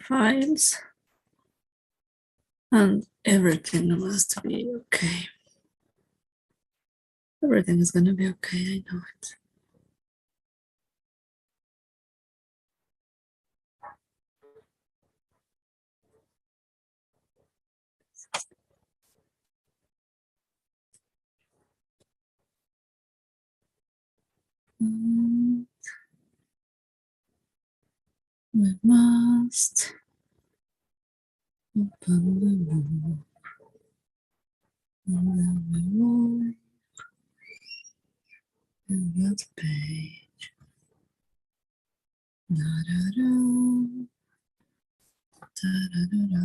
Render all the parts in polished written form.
files, and everything must be okay. Everything is going to be okay, I know it. We must open the book and then we move to that page. Da, da, da. Da, da, da, da.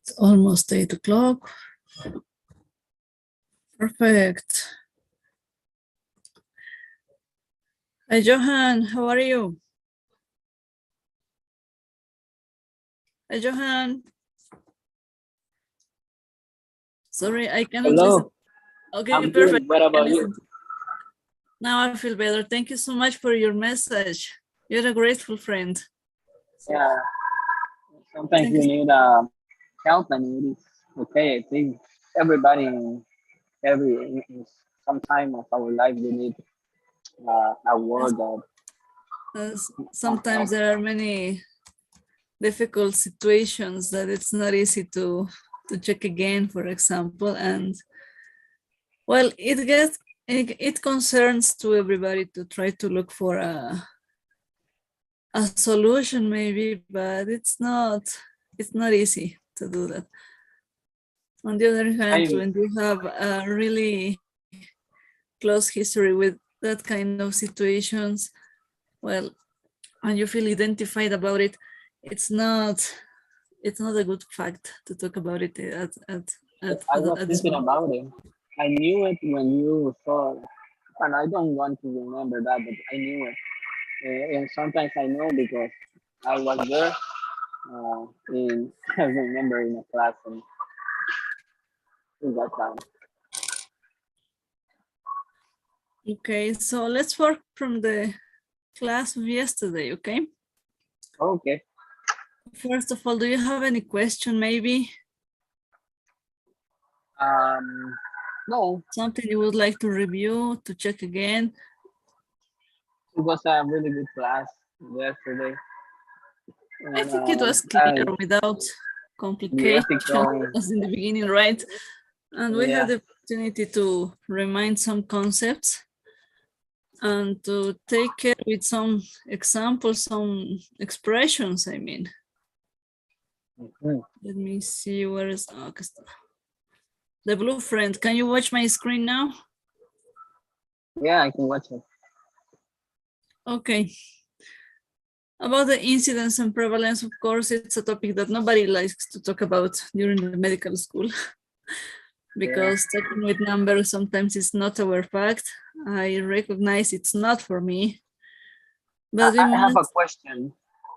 It's almost 8 o'clock. Perfect. Hi, Johan, how are you? Hi, Johan. Sorry, I cannot Hello. listen. Okay, I'm perfect. good. What about you? Now I feel better. Thank you so much for your message. You're a grateful friend. Yeah. Sometimes Thank we you. need help, and it is okay. I think everybody in some time of our life we need a word of some Sometimes help. there are many difficult situations that it's not easy to check again, for example, and well, it concerns to everybody to try to look for a solution maybe, but it's not easy to do that. On the other hand, when you have a really close history with that kind of situations, well, and you feel identified about it, it's not a good fact to talk about it I was at this thinking moment. about it. I knew it when you saw, and I don't want to remember that, but I knew it. And sometimes I know because I was there in I remember in a class and in that time. Okay, so let's work from the class of yesterday, okay? Okay. First of all, do you have any question maybe? No, Something you would like to review, to check again? it was a really good class yesterday. I And think it was clear without complications as in the beginning, right? And we had the opportunity to remind some concepts and to take care with some examples, some expressions, I mean. Let me see, where is the blue friend? Can you watch my screen now? Yeah, I can watch it. Okay. About the incidence and prevalence, of course, it's a topic that nobody likes to talk about during the medical school. Because talking with numbers sometimes is not our fact. I recognize it's not for me. But I have a question.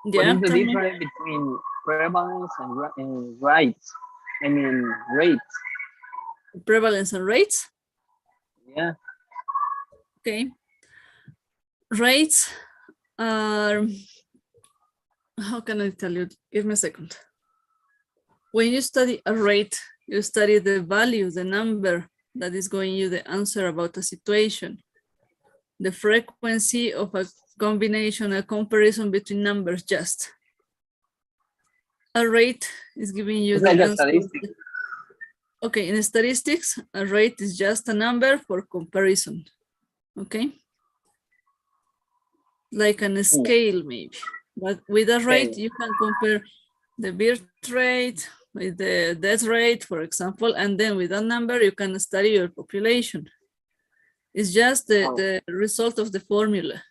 Yeah, what is the difference between prevalence and rates? I mean, rates. Prevalence and rates? Yeah. Okay. Rates are, how can I tell you? Give me a second. When you study a rate, you study the value, the number that is going you the answer about a situation. The frequency of a combination, a comparison between numbers just. A rate is giving you the answer. Statistic. Okay, in statistics, a rate is just a number for comparison. Okay? Like a scale maybe. But with a rate, you can compare the birth rate with the death rate, for example, and then with a number, you can study your population. It's just the result of the formula.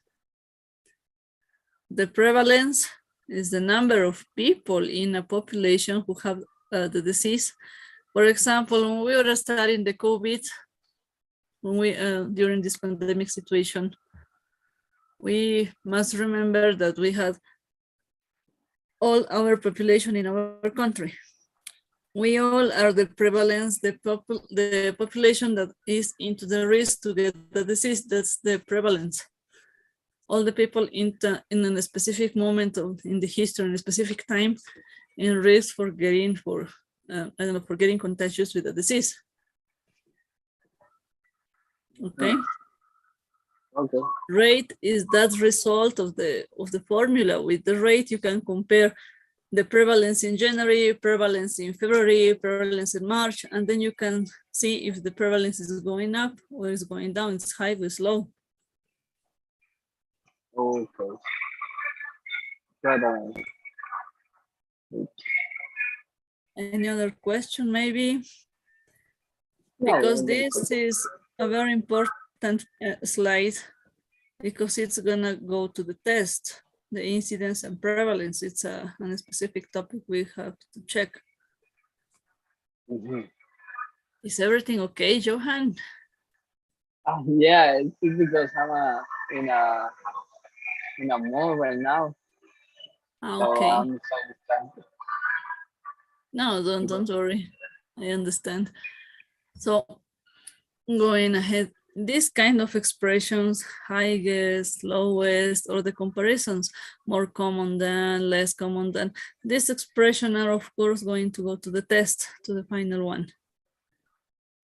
The prevalence is the number of people in a population who have the disease. For example, when we were studying the COVID, when we during this pandemic situation, we must remember that we had all our population in our country. We all are the prevalence, the population that is into the risk to get the disease. That's the prevalence. all the people in a specific moment in the history, in a specific time, in risk for getting for getting contagious with the disease. Okay. Okay. Rate is that result of the formula. With the rate, you can compare the prevalence in January, prevalence in February, prevalence in March, and then you can see if the prevalence is going up or is going down. It's high or it's low. Okay. Prevalence. Any other question, maybe? Yeah, Because this is a very important slide, because it's gonna go to the test, the incidence and prevalence. It's a specific topic we have to check. Mm-hmm. Is everything okay, Johan? Yeah, it's because I'm in a mall right now. So Okay. I'm so distracted. No, don't worry. I understand. So going ahead, this kind of expressions, highest, lowest, or the comparisons, more common than, less common than, this expression are of course going to go to the test, to the final one.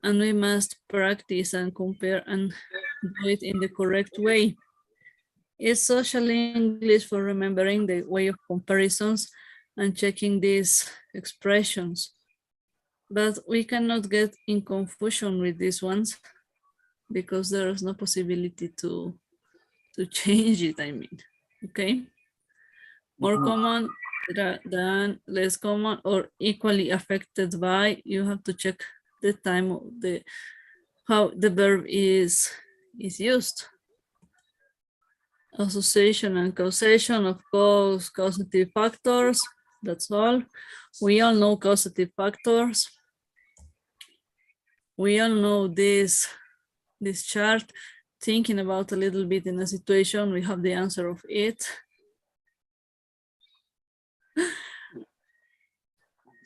And we must practice and compare and do it in the correct way. It's social English for remembering the way of comparisons and checking these expressions. But we cannot get in confusion with these ones because there is no possibility to change it, I mean, okay? More common than, less common, or equally affected by, you have to check the time of how the verb is used. Association and causation, of course, causative factors, that's all. We all know causative factors. We all know this chart. Thinking about a little bit in a situation, we have the answer of it.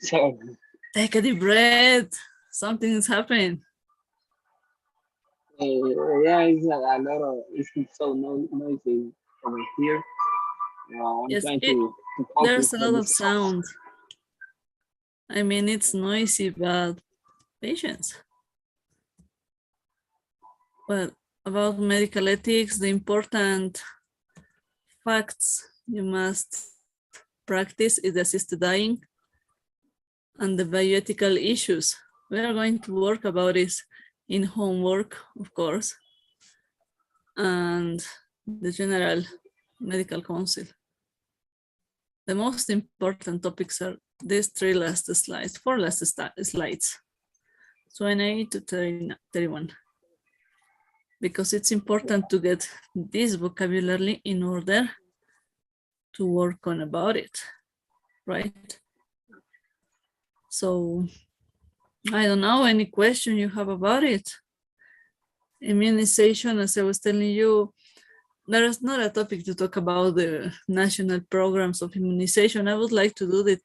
So Take a deep breath. Something is happening. yeah, it's a lot of, it's so noisy over here. I'm Yes, trying to there's focus a on lot of this. sound. I mean, it's noisy, but patience. Well, about medical ethics, the important facts you must practice is the assisted dying and the bioethical issues. We are going to work about this in homework, of course, and the general medical council. The most important topics are these four last slides, 28 to 31, because it's important to get this vocabulary in order to work on about it, right? So I don't know, any question you have about it? Immunization, as I was telling you, there is not a topic to talk about the national programs of immunization. I would like to do it,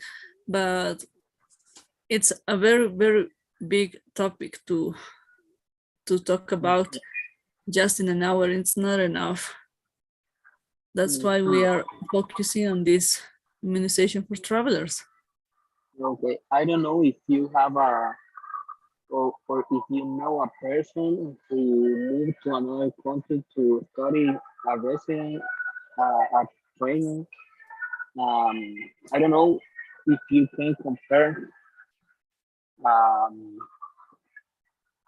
but it's a very, very big topic to talk about just in an hour. It's not enough. That's why we are focusing on this immunization for travelers. Okay, I don't know if you have or if you know a person who moved to another country to study a resident, a training. I don't know if you can compare um,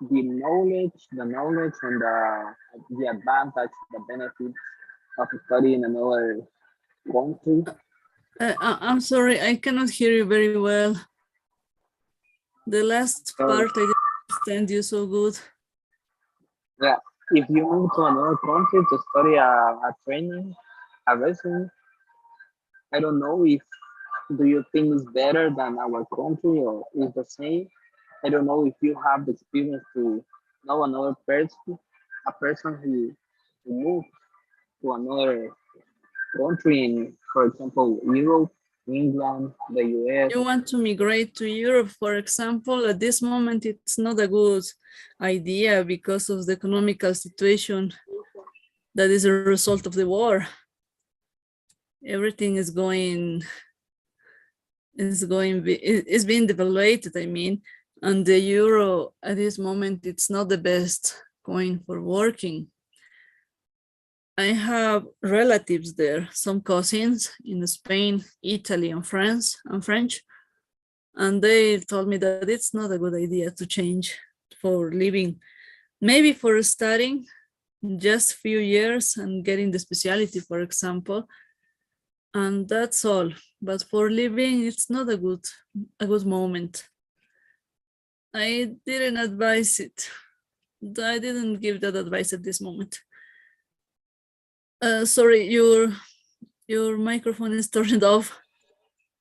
the knowledge and the advantage, the benefits of studying in another country. I'm sorry, I cannot hear you very well. The last part I didn't understand you so good. Yeah, if you move to another country to study a training, a resident, I don't know if do you think it's better than our country or is the same? I don't know if you have the experience to know another person, a person who moved to another country in, for example, Europe, England, the US. You want to migrate to Europe, for example, at this moment, it's not a good idea because of the economical situation. that is a result of the war. Everything is being devaluated, I mean, and the euro at this moment, it's not the best coin for working. I have relatives there, some cousins in Spain, Italy, and France and French, and they told me that it's not a good idea to change for living. Maybe for studying just a few years and getting the specialty, for example, and that's all. But for living, it's not a good moment. I didn't advise it. I didn't give that advice at this moment. Sorry, your microphone is turned off.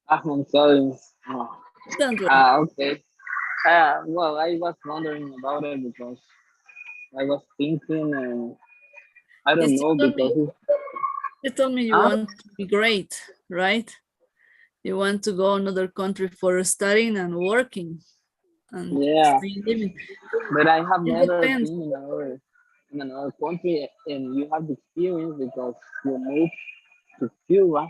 I'm sorry. Don't worry. Okay. Well, I was wondering about it because I was thinking, and I don't Yes, know because you told me you huh? want to be great, right? You want to go another country for studying and working and Yeah, staying living. but I have It never depends. been in another country, and you have the experience because you moved to Cuba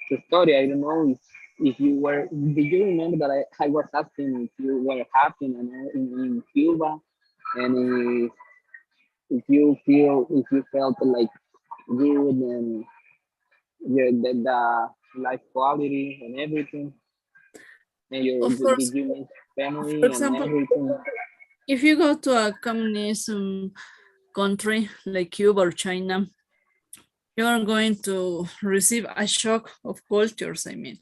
to study. I don't know if you were. Did you remember that I was asking if you were happy in Cuba, and if you felt like good and the life quality and everything, and Of course, did you miss for family and example, everything? if you go to a communism country like Cuba or China, you are going to receive a shock of cultures. I mean,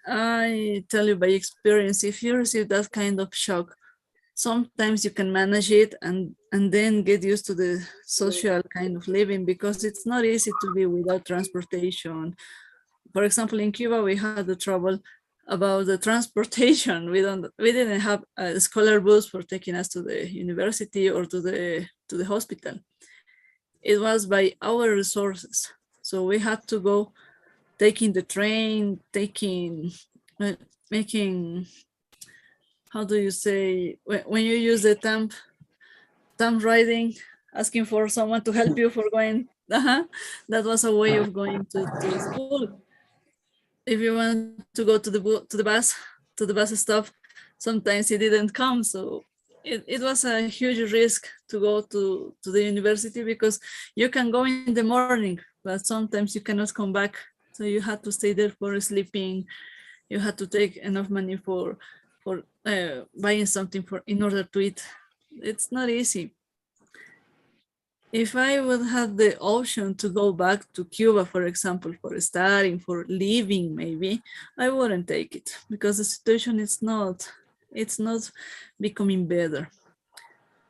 I tell you by experience, if you receive that kind of shock, sometimes you can manage it and then get used to the social kind of living, because it's not easy to be without transportation. For example, in Cuba, we had the trouble about the transportation. We didn't have a scholar bus for taking us to the university or to the hospital. It was by our resources. So we had to go taking the train, making, how do you say, when you use the thumb riding, asking for someone to help you for going, that was a way of going to school. If you want to go to the bus stop, sometimes it didn't come. So it was a huge risk to go to the university, because you can go in the morning, but sometimes you cannot come back. So you had to stay there for sleeping. You had to take enough money for buying something for in order to eat. It's not easy. If I would have the option to go back to Cuba, for example, for studying, for living, maybe, I wouldn't take it, because the situation it's not becoming better.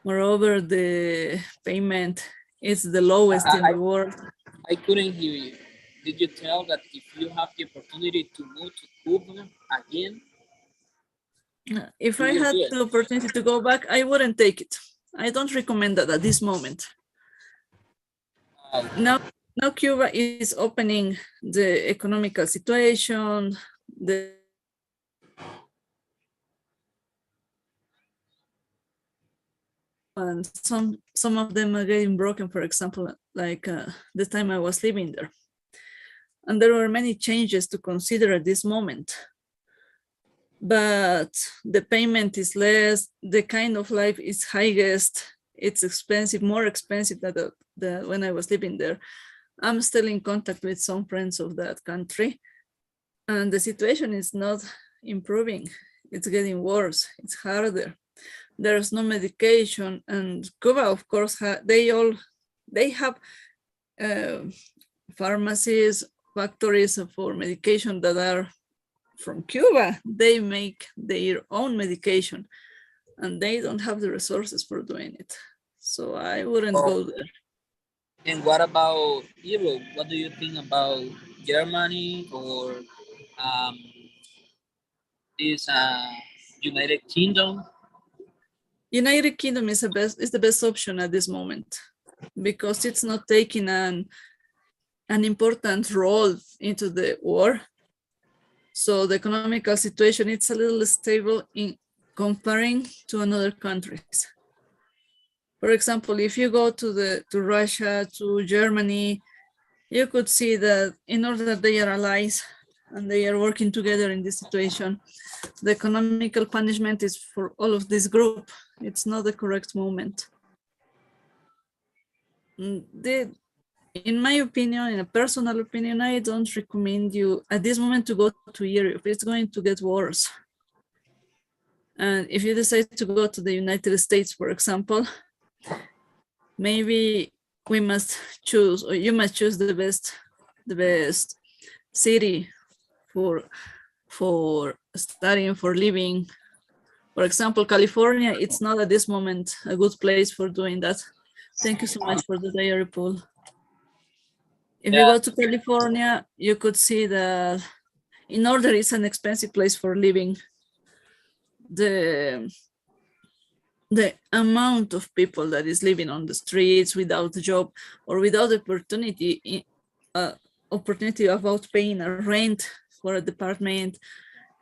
Moreover, the payment is the lowest in I, the world. I couldn't hear you. Did you tell that if you have the opportunity to move to Cuba again, If you I will had do it? the opportunity to go back, I wouldn't take it. I don't recommend that at this moment. Uh, Now, now Cuba is opening the economical situation, the and some of them are getting broken, for example, like the time I was living there. And there were many changes to consider at this moment. But the payment is less, the kind of life is highest, it's expensive, more expensive than when I was living there. I'm still in contact with some friends of that country, and the situation is not improving. It's getting worse, it's harder. There's no medication, and Cuba, of course, they have uh, pharmacies, factories for medication that are from Cuba. They make their own medication, and they don't have the resources for doing it. So I wouldn't oh, go there. and what about Europe? What do you think about Germany or um, this United Kingdom? United Kingdom is the best option at this moment, because it's not taking an important role into the war. So the economical situation, it's a little stable in comparing to another countries. For example, if you go to Russia, to Germany, you could see that in order they are allies and they are working together in this situation, the economical punishment is for all of this group. It's not the correct moment. In my opinion, in a personal opinion, I don't recommend you at this moment to go to Europe. It's going to get worse. And if you decide to go to the United States, for example, maybe we must choose, or you must choose the best city for studying, for living. For example, California, it's not at this moment a good place for doing that. Thank you so much for the diary pool. If you go to California, you could see that in order it's an expensive place for living. The amount of people that is living on the streets without a job or without opportunity about paying a rent for a department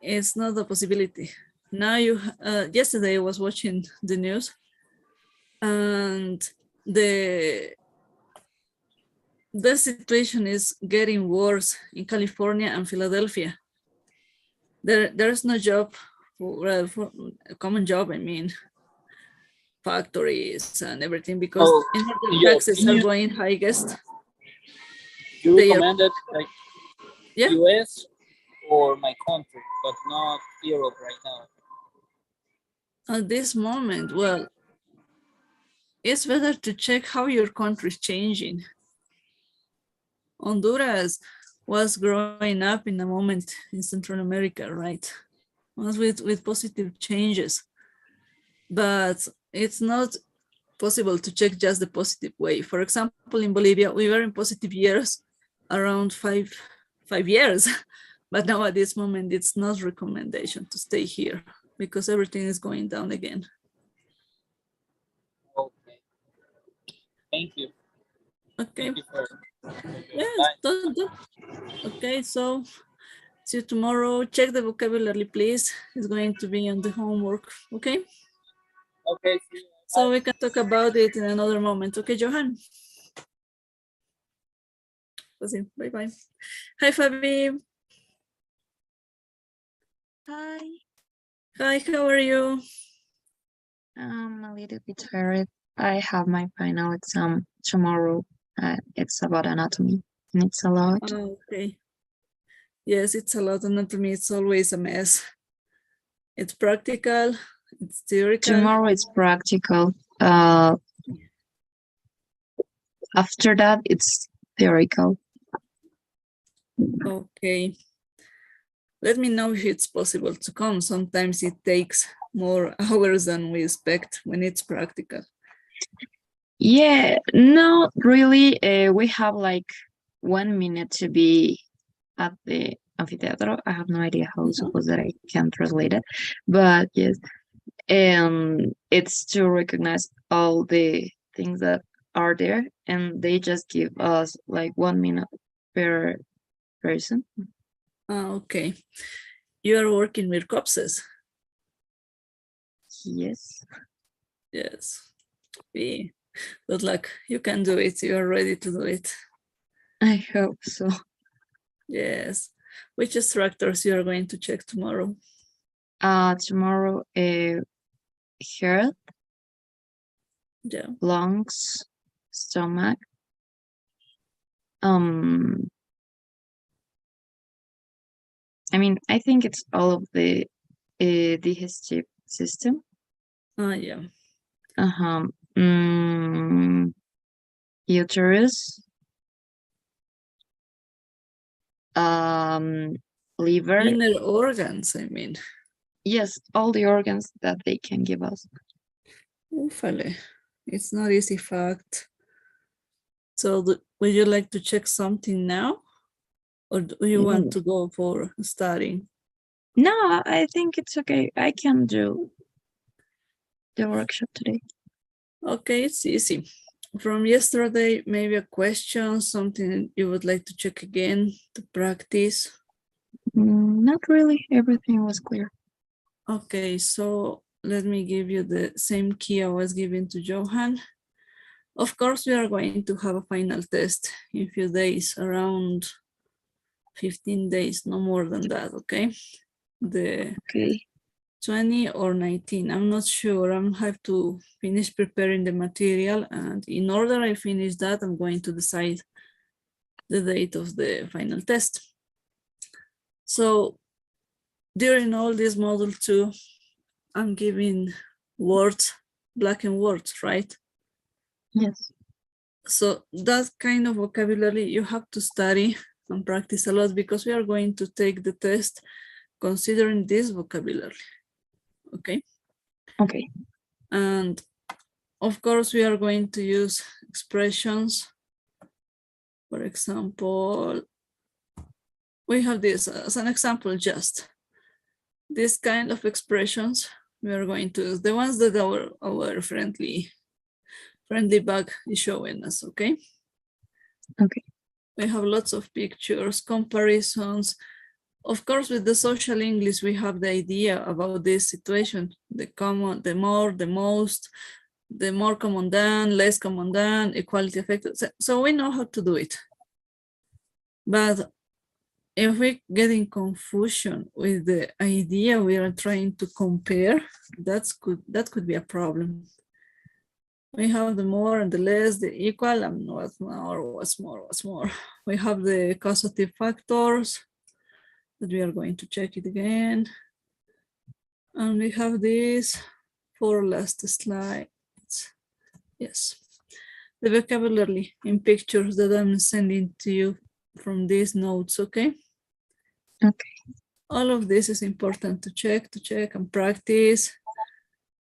is not a possibility. Now yesterday I was watching the news and the situation is getting worse in California and Philadelphia. There's no job for a common job, I mean, factories and everything, because taxes are going highest. You recommended like US or my country, but not Europe right now? At this moment, well, it's better to check how your country is changing. Honduras was growing up in a moment in Central America, right? Was with positive changes, but it's not possible to check just the positive way. For example, in Bolivia, we were in positive years around five years, but now at this moment, it's not recommendation to stay here because everything is going down again. Okay. Thank you. Okay. Thank you for yes, okay, so see you tomorrow. Check the vocabulary, please. It's going to be on the homework, okay? Okay. So we can talk about it in another moment. Okay, Johan? Bye-bye. Hi, Fabi. Hi. Hi, how are you? I'm a little bit tired. I have my final exam tomorrow. It's about anatomy, and it's a lot. Oh, okay. Yes, it's a lot. Anatomy, it's always a mess. It's practical, it's theoretical. Tomorrow it's practical. After that, it's theoretical. Okay. Let me know if it's possible to come. Sometimes it takes more hours than we expect when it's practical. Yeah, no, really. We have like 1 minute to be at the amphitheater. I have no idea how suppose that I can translate it, but yes, it's to recognize all the things that are there, and they just give us like 1 minute per person. Okay. You are working with corpses? Yes. Yes. Good luck. You can do it. You are ready to do it. I hope so. Yes. Which structures you are going to check tomorrow? Tomorrow, heart, Yeah. lungs, stomach. I mean, I think it's all of the digestive system. Yeah. Uterus, liver. Inner organs, I mean. Yes, all the organs that they can give us. Ufale. It's not easy fact. So would you like to check something now? Or do you want to go for studying? No, I think it's okay. I can do the workshop today. Okay, it's easy. From yesterday, maybe a question, something you would like to check again to practice? Not really. Everything was clear. Okay, so let me give you the same key I was giving to Johan. Of course, we are going to have a final test in a few days, around 15 days, no more than that, okay? The Okay. 20 or 19, I'm not sure. I have to finish preparing the material, and in order I finish that, I'm going to decide the date of the final test. So during all this module 2, I'm giving words, black and words, right? Yes. So that kind of vocabulary you have to study and practice a lot, because we are going to take the test considering this vocabulary, okay? Okay. And of course, we are going to use expressions. For example, we have this as an example, just this kind of expressions we are going to use, the ones that our friendly bug is showing us, okay? Okay. We have lots of pictures, comparisons. Of course, with the social English, we have the idea about this situation, the common, the more, the most, the more common than, less common than, equality affected. So we know how to do it. But if we get in confusion with the idea we are trying to compare, that could be a problem. We have the more and the less, the equal, and what's more. We have the causative factors that we are going to check it again. And we have these 4 last slides. Yes. The vocabulary in pictures that I'm sending to you from these notes, okay? Okay. All of this is important to check and practice.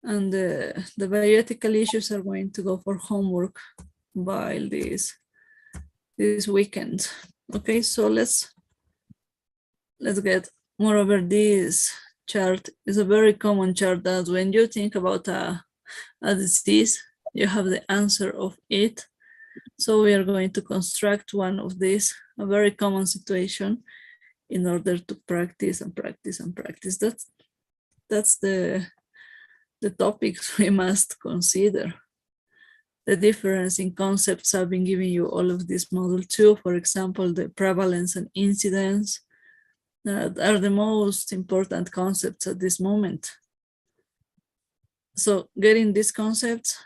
And the bioethical issues are going to go for homework while this weekend. Okay, so let's get moreover. This chart is a very common chart that when you think about a disease, you have the answer of it. So we are going to construct one of these, a very common situation, in order to practice and practice and practice. That's the topics we must consider. The difference in concepts I've been giving you all of this model 2. For example, the prevalence and incidence are the most important concepts at this moment. So getting these concepts,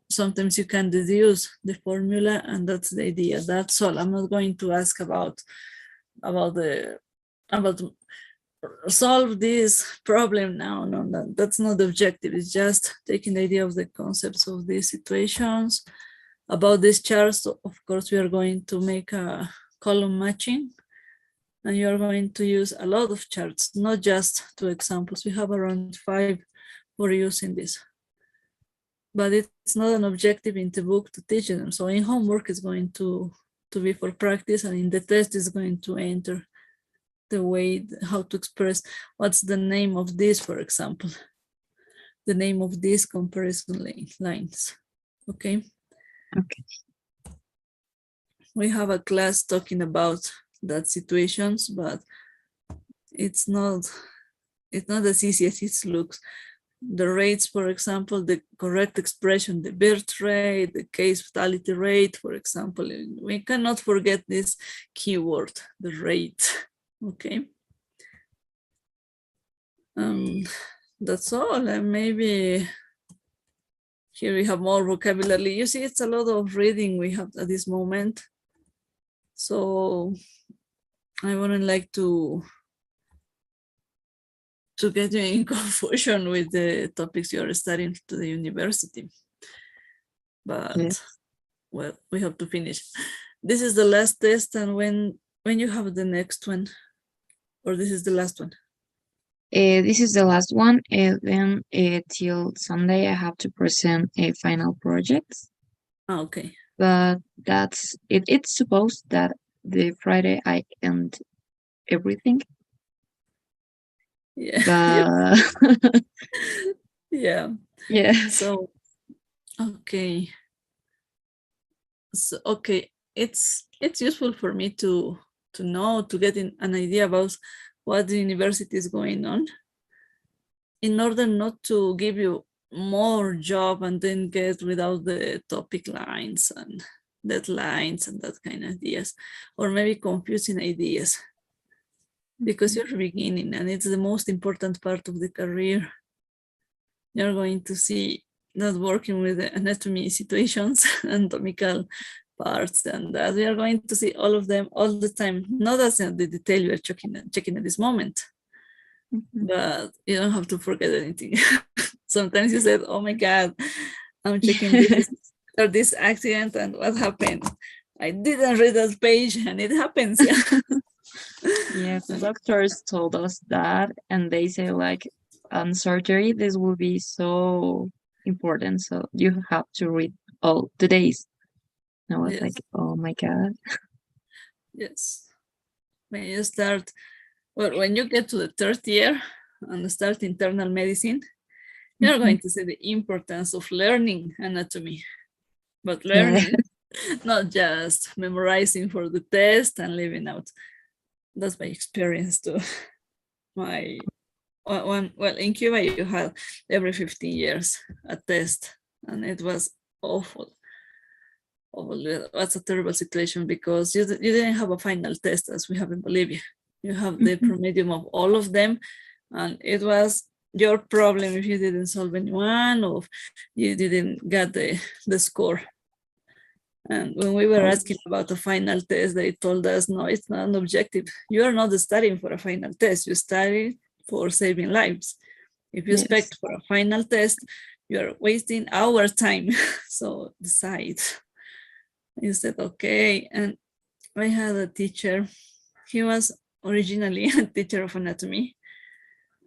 sometimes you can deduce the formula, and that's the idea. That's all. I'm not going to ask about solve this problem now. No, that's not the objective. It's just taking the idea of the concepts of these situations. About these charts, of course, we are going to make a column matching, and you are going to use a lot of charts, not just 2 examples. We have around 5 for using this. But it's not an objective in the book to teach them. So in homework, it's going to be for practice, and in the test is going to enter the way, how to express what's the name of this, for example, the name of these comparison lines. Okay. Okay. We have a class talking about that situations, but it's not as easy as it looks. The rates, for example, the correct expression, the birth rate, the case fatality rate, for example, we cannot forget this keyword, the rate. Okay. That's all. And maybe here we have more vocabulary. You see, it's a lot of reading we have at this moment. So I wouldn't like to get you in confusion with the topics you are studying to the university. But yes. Well, we have to finish. This is the last test, and when you have the next one, or this is the last one? This is the last one. Then till Sunday, I have to present a final project. Okay. But that's it. It's supposed that the Friday I end everything. Yeah. Yeah. Yeah. So, okay. So, okay, it's useful for me to know, to get an idea about what the university is going on, in order not to give you more job and then get without the topic lines and deadlines and that kind of ideas, or maybe confusing ideas, because you're beginning and it's the most important part of the career. You're going to see that working with the anatomy situations, anatomical parts, and that we are going to see all of them all the time. Not as in the detail you're checking at this moment, but you don't have to forget anything. Sometimes you said, oh my God, I'm checking this or this accident and what happened. I didn't read that page and it happens. Yes, the doctors told us that, and they say like on surgery, this will be so important. So you have to read all the days. And I was Yes. like, oh my God. Yes. When you start, well, when you get to the third year and start internal medicine, you're going to see the importance of learning anatomy, but learning, not just memorizing for the test and leaving out. That's my experience too. Well, in Cuba, you had every 15 years a test, and it was awful. That's a terrible situation because you didn't have a final test as we have in Bolivia. You have the promedium of all of them, and it was your problem if you didn't solve anyone or you didn't get the score. And when we were asking about a final test, they told us, no, it's not an objective. You are not studying for a final test. You study for saving lives. If you expect for a final test, you're wasting our time. So decide. You said, okay. And I had a teacher. He was originally a teacher of anatomy,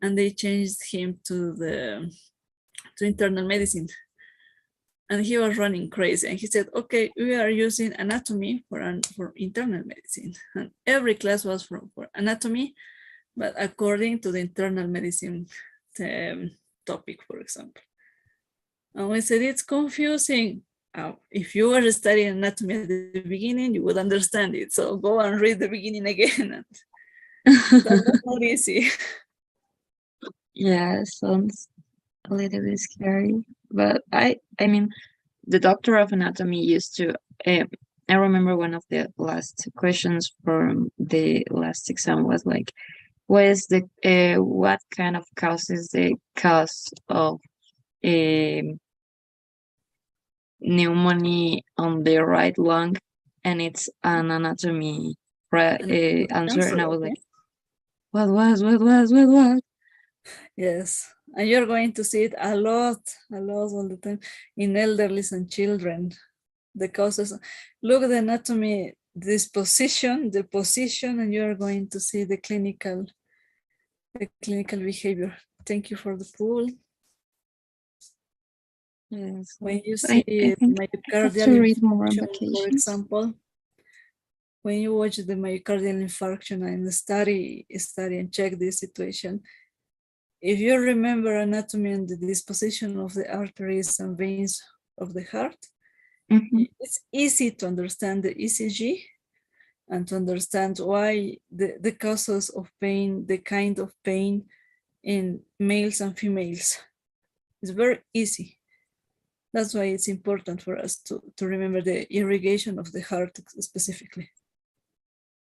and they changed him to internal medicine. And he was running crazy. And he said, okay, we are using anatomy for internal medicine. And every class was for anatomy, but according to the internal medicine topic, for example. And we said, it's confusing. If you were studying anatomy at the beginning, you would understand it. So go and read the beginning again. That was not easy. Yeah, sounds a little bit scary. But I mean, the doctor of anatomy used to, I remember one of the last questions from the last exam was like, what kind of causes the cause of pneumonia on the right lung? And it's an anatomy answer. And I was like, what? Yes, and you're going to see it a lot all the time in elderly and children. The causes, look at the anatomy, the position, and you're going to see the clinical behavior. Thank you for the pool. Yes. When you see myocardial infarction, for example, when you watch the myocardial infarction and study and check this situation, if you remember anatomy and the disposition of the arteries and veins of the heart, it's easy to understand the ECG and to understand why the causes of pain, the kind of pain in males and females. It's very easy. That's why it's important for us to remember the irrigation of the heart specifically.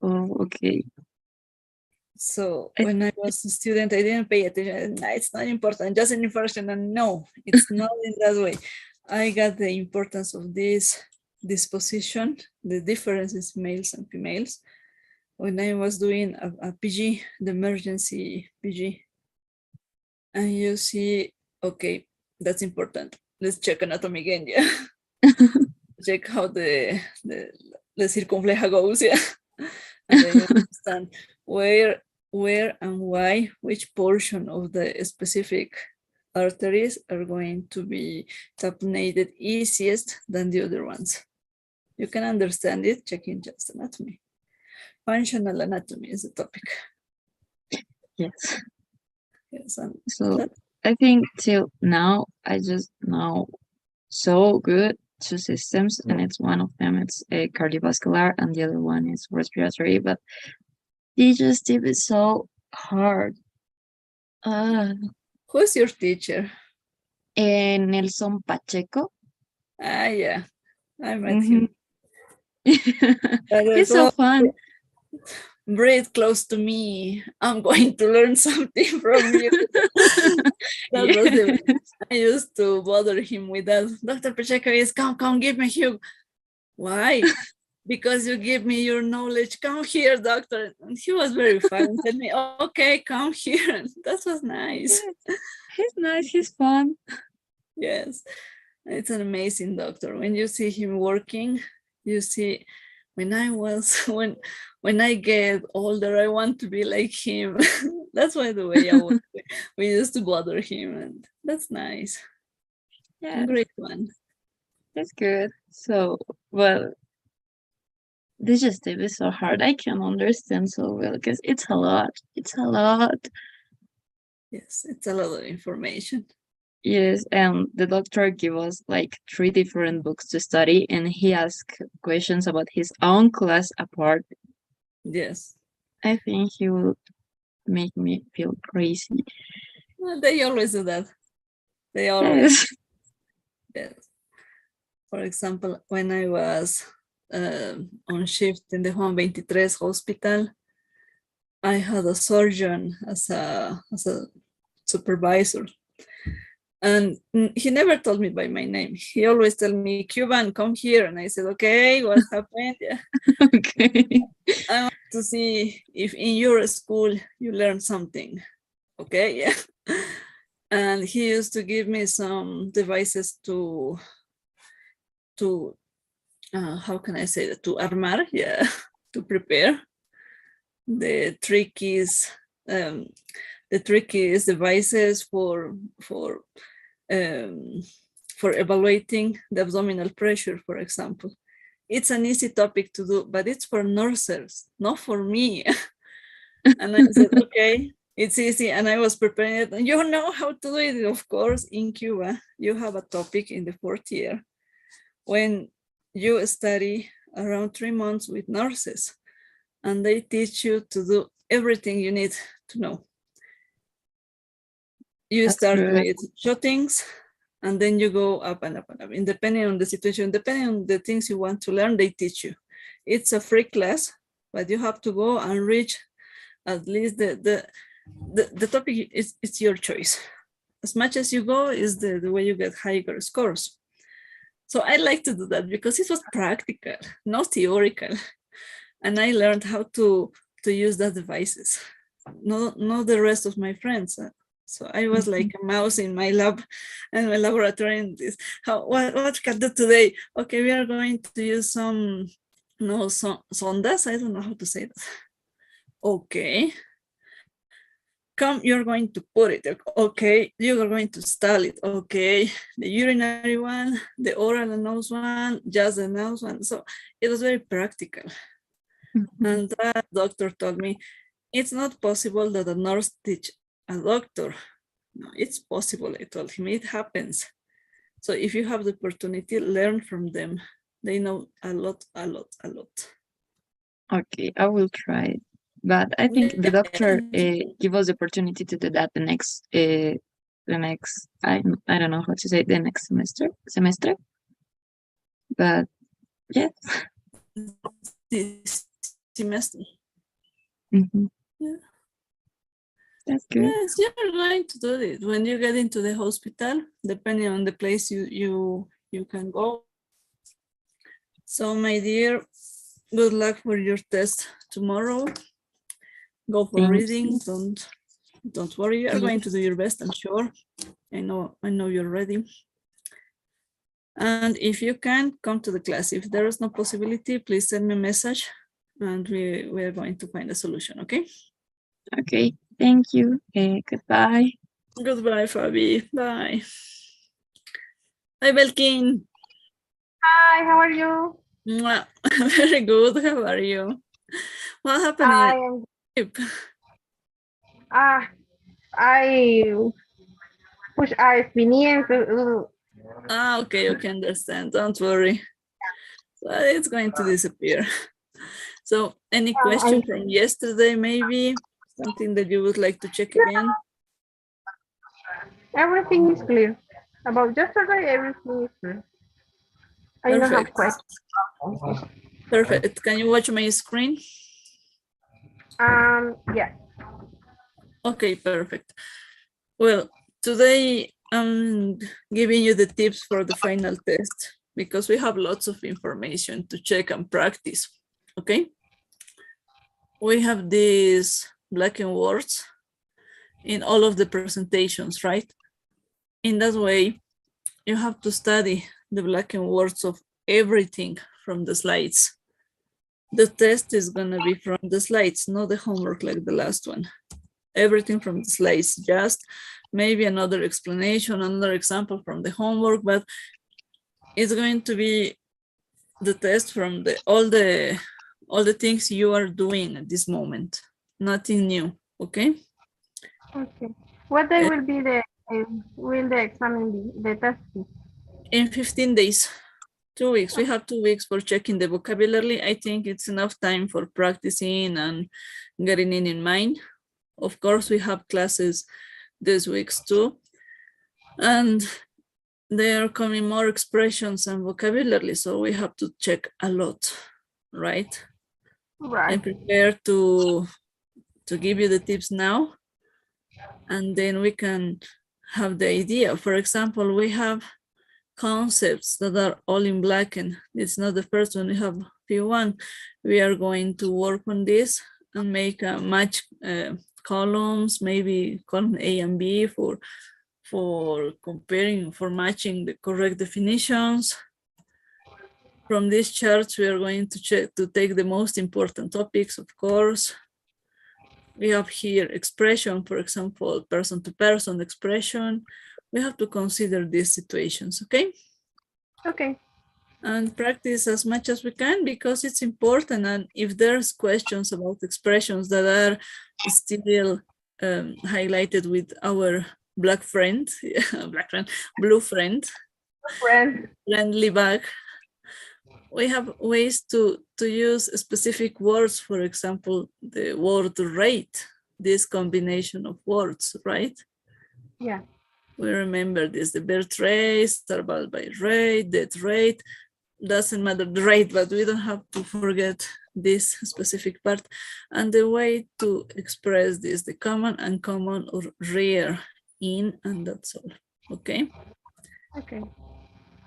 Oh, okay. So when I was a student, I didn't pay attention. No, it's not important, just an infarction. And no, it's not in that way. I got the importance of this disposition, the differences males and females. When I was doing a PG, the emergency PG, and you see, okay, that's important. Let's check anatomy again, yeah. Check how the circumflexa goes, yeah. And then you understand where and why, which portion of the specific arteries are going to be tapenated easiest than the other ones. You can understand it checking just anatomy. Functional anatomy is the topic. Yes. Yes. So I think till now, I just know so good two systems, and it's one of them, it's a cardiovascular, and the other one is respiratory, but digestive is so hard. Who's your teacher? Nelson Pacheco. Ah, yeah, I met him. He's so fun. Breathe close to me. I'm going to learn something from you. That was I used to bother him with that. Dr. Pacheco is come, give me Hugh. Why? Because you give me your knowledge. Come here, doctor. And he was very fun. Tell me, okay, come here. That was nice. He's nice. He's fun. Yes, it's an amazing doctor. When you see him working, you see. When I get older, I want to be like him. That's why the way we used to bother him, and that's nice. Yeah, Great one. That's good. So, well, digestive is so hard. I can understand so well because it's a lot. It's a lot. Yes, it's a lot of information. Yes, and the doctor gave us like 3 different books to study, and he asked questions about his own class apart. Yes. I think he will make me feel crazy. Well, they always do that. They always. Yes. For example, when I was on shift in the Juan 23 hospital, I had a surgeon as a supervisor. And he never told me by my name. He always told me, Cuban, come here. And I said, okay, what happened? Yeah. Okay. I want to see if in your school you learned something. Okay, yeah. And he used to give me some devices to how can I say that? To armar, yeah, to prepare. The trick is devices for evaluating the abdominal pressure, for example. It's an easy topic to do, but it's for nurses, not for me. And I said, okay, it's easy. And I was preparing it. And you know how to do it, of course. In Cuba, you have a topic in the 4th year when you study around 3 months with nurses, and they teach you to do everything you need to know. You start with shootings, and then you go up and up and up. And depending on the situation, depending on the things you want to learn, they teach you. It's a free class, but you have to go and reach at least the topic is it's your choice. As much as you go is the way you get higher scores. So I like to do that because it was practical, not theoretical. And I learned how to use the devices. Not the rest of my friends. So I was like a mouse in my lab and my laboratory. And this, what can do today? Okay, we are going to use some sondas. I don't know how to say that. Okay. Come, you're going to put it. Okay, you are going to style it. Okay, the urinary one, the oral and nose one, just the nose one. So it was very practical. And that doctor told me, it's not possible that a nurse teach a doctor. No, it's possible, I told him, it happens. So if you have the opportunity, learn from them. They know a lot. Okay, I will try it. But I think the doctor give us the opportunity to do that the next I don't know how to say, the next semester. But yeah. This semester. Yeah. That's good. Yes, you're going to do it when you get into the hospital, depending on the place you can go. So my dear, good luck for your test tomorrow. Go for reading. Don't worry. You're going to do your best, I'm sure. I know you're ready. And if you can, come to the class. If there is no possibility, please send me a message and we are going to find a solution, okay? Okay, thank you. Goodbye. Goodbye, Fabi. Bye. Hi, Belkin. Hi, how are you? Very good. How are you? What happened? I am. I push experience. Okay, understand. Don't worry. So it's going to disappear. So any question from yesterday, maybe? Something that you would like to check again? Everything is clear. About yesterday, everything is good. I don't have Perfect. questions. Perfect. Can you watch my screen? Yeah. Okay, perfect. Well, today I'm giving you the tips for the final test because we have lots of information to check and practice. Okay. We have these blackened words in all of the presentations, right? In that way, you have to study the blackened words of everything from the slides. The test is gonna be from the slides, not the homework like the last one. Everything from the slides, just maybe another explanation, another example from the homework, but it's going to be the test from all the things you are doing at this moment. Nothing new, okay? Okay. What day will be will the exam be, the test be? In 15 days, 2 weeks. We have 2 weeks for checking the vocabulary. I think it's enough time for practicing and getting it in mind. Of course, we have classes this weeks too. And there are coming more expressions and vocabulary, so we have to check a lot, right? Right. I'm prepared to give you the tips now, and then we can have the idea. For example, we have concepts that are all in black, and it's not the first one. We have P1. We are going to work on this and make a match columns, maybe column A and B for comparing, for matching the correct definitions. From these charts, we are going to take the most important topics, of course. We have here expression, for example, person to person expression. We have to consider these situations, okay? Okay. And practice as much as we can because it's important. And if there's questions about expressions that are still highlighted with our black friend, blue friend, friendly bag, we have ways to use specific words. For example, the word rate, this combination of words, right? Yeah. We remember this, the birth rate, started by rate, death rate, doesn't matter the rate, but we don't have to forget this specific part. And the way to express this, the common, uncommon, or rare in, and that's all, okay? Okay.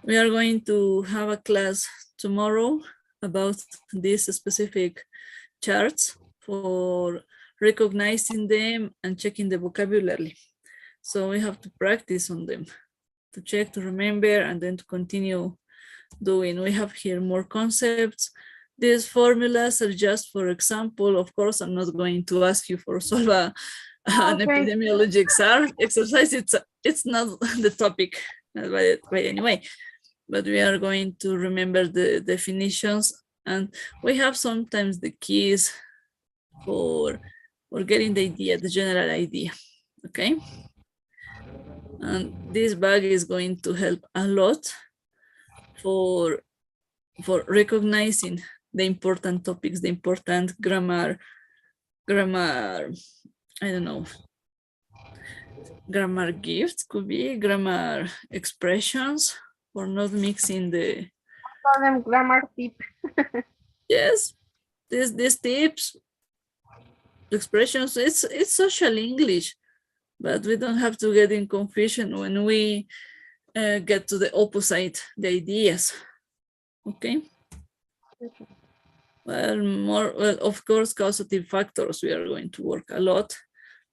We are going to have a class tomorrow about these specific charts for recognizing them and checking the vocabulary. So we have to practice on them to check, to remember, and then to continue doing. We have here more concepts. These formulas are just for example. Of course, I'm not going to ask you for solve an epidemiology exercise. It's not the topic by anyway, but we are going to remember the definitions, and we have sometimes the keys for getting the idea, the general idea, okay? And this bag is going to help a lot for recognizing the important topics, the important grammar, I don't know, grammar gifts could be, grammar expressions, for not mixing the... Call them grammar tip. Yes, these tips, expressions, it's social English, but we don't have to get in confusion when we get to the opposite, the ideas, okay? Well, of course, causative factors, we are going to work a lot.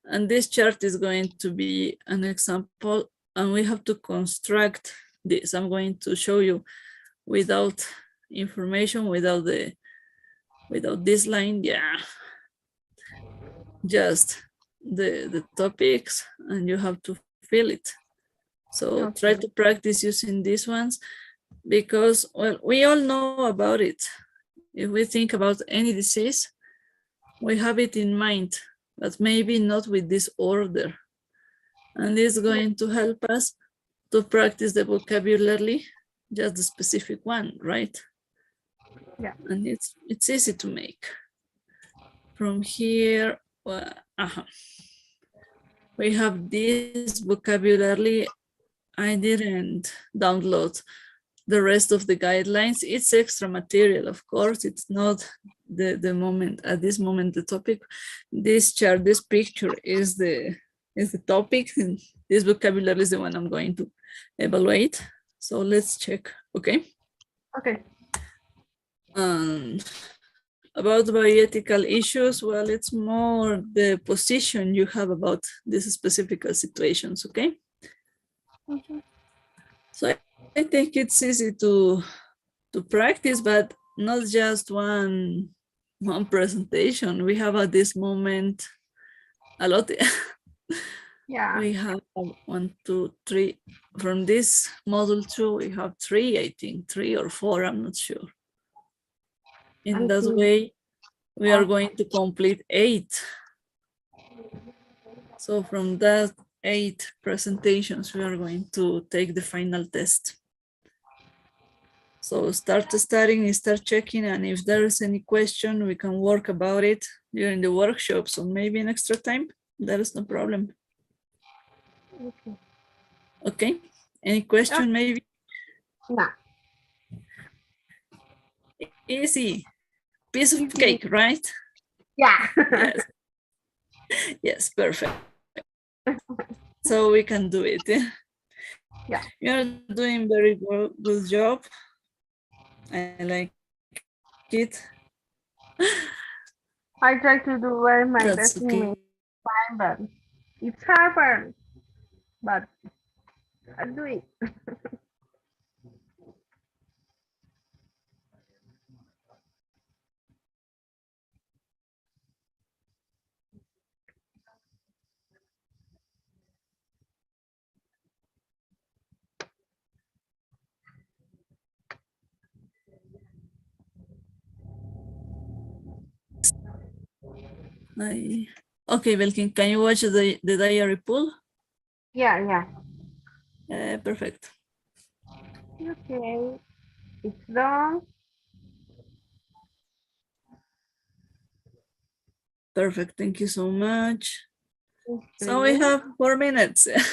And this chart is going to be an example, and we have to construct this. I'm going to show you without information, without this line, yeah. Just the topics, and you have to fill it. So try to practice using these ones because, well, we all know about it. If we think about any disease, we have it in mind, but maybe not with this order. And it's going to help us to practice the vocabulary, just the specific one, right? Yeah. And it's easy to make. From here, we have this vocabulary I didn't download the rest of the guidelines. It's extra material, of course. It's not the moment, at this moment, the topic. This chart, this picture is the topic, and this vocabulary is the one I'm going to evaluate. So let's check, okay? Okay. About bioethical issues, well, it's more the position you have about these specific situations, okay? So I think it's easy to practice, but not just one presentation. We have at this moment a lot. Yeah. We have 1, 2, 3. From this module 2, we have 3, I think, 3 or 4, I'm not sure. In that way, we are going to complete 8. So from that 8 presentations, we are going to take the final test. So start studying, start checking, and if there is any question, we can work about it during the workshops or maybe an extra time. There is no problem. Okay. Okay. Any question maybe? No. Easy. Piece of cake, right? Yeah. Yes. Yes, perfect. So we can do it. Yeah. You're doing very good job. I like it. I try to do well my That's best in okay. my time, but it's hard, but I do it. Okay, Belkin, can you watch the diary pool? Yeah. Perfect. Okay. It's done. Perfect. Thank you so much. It's So we have 4 minutes. Yeah.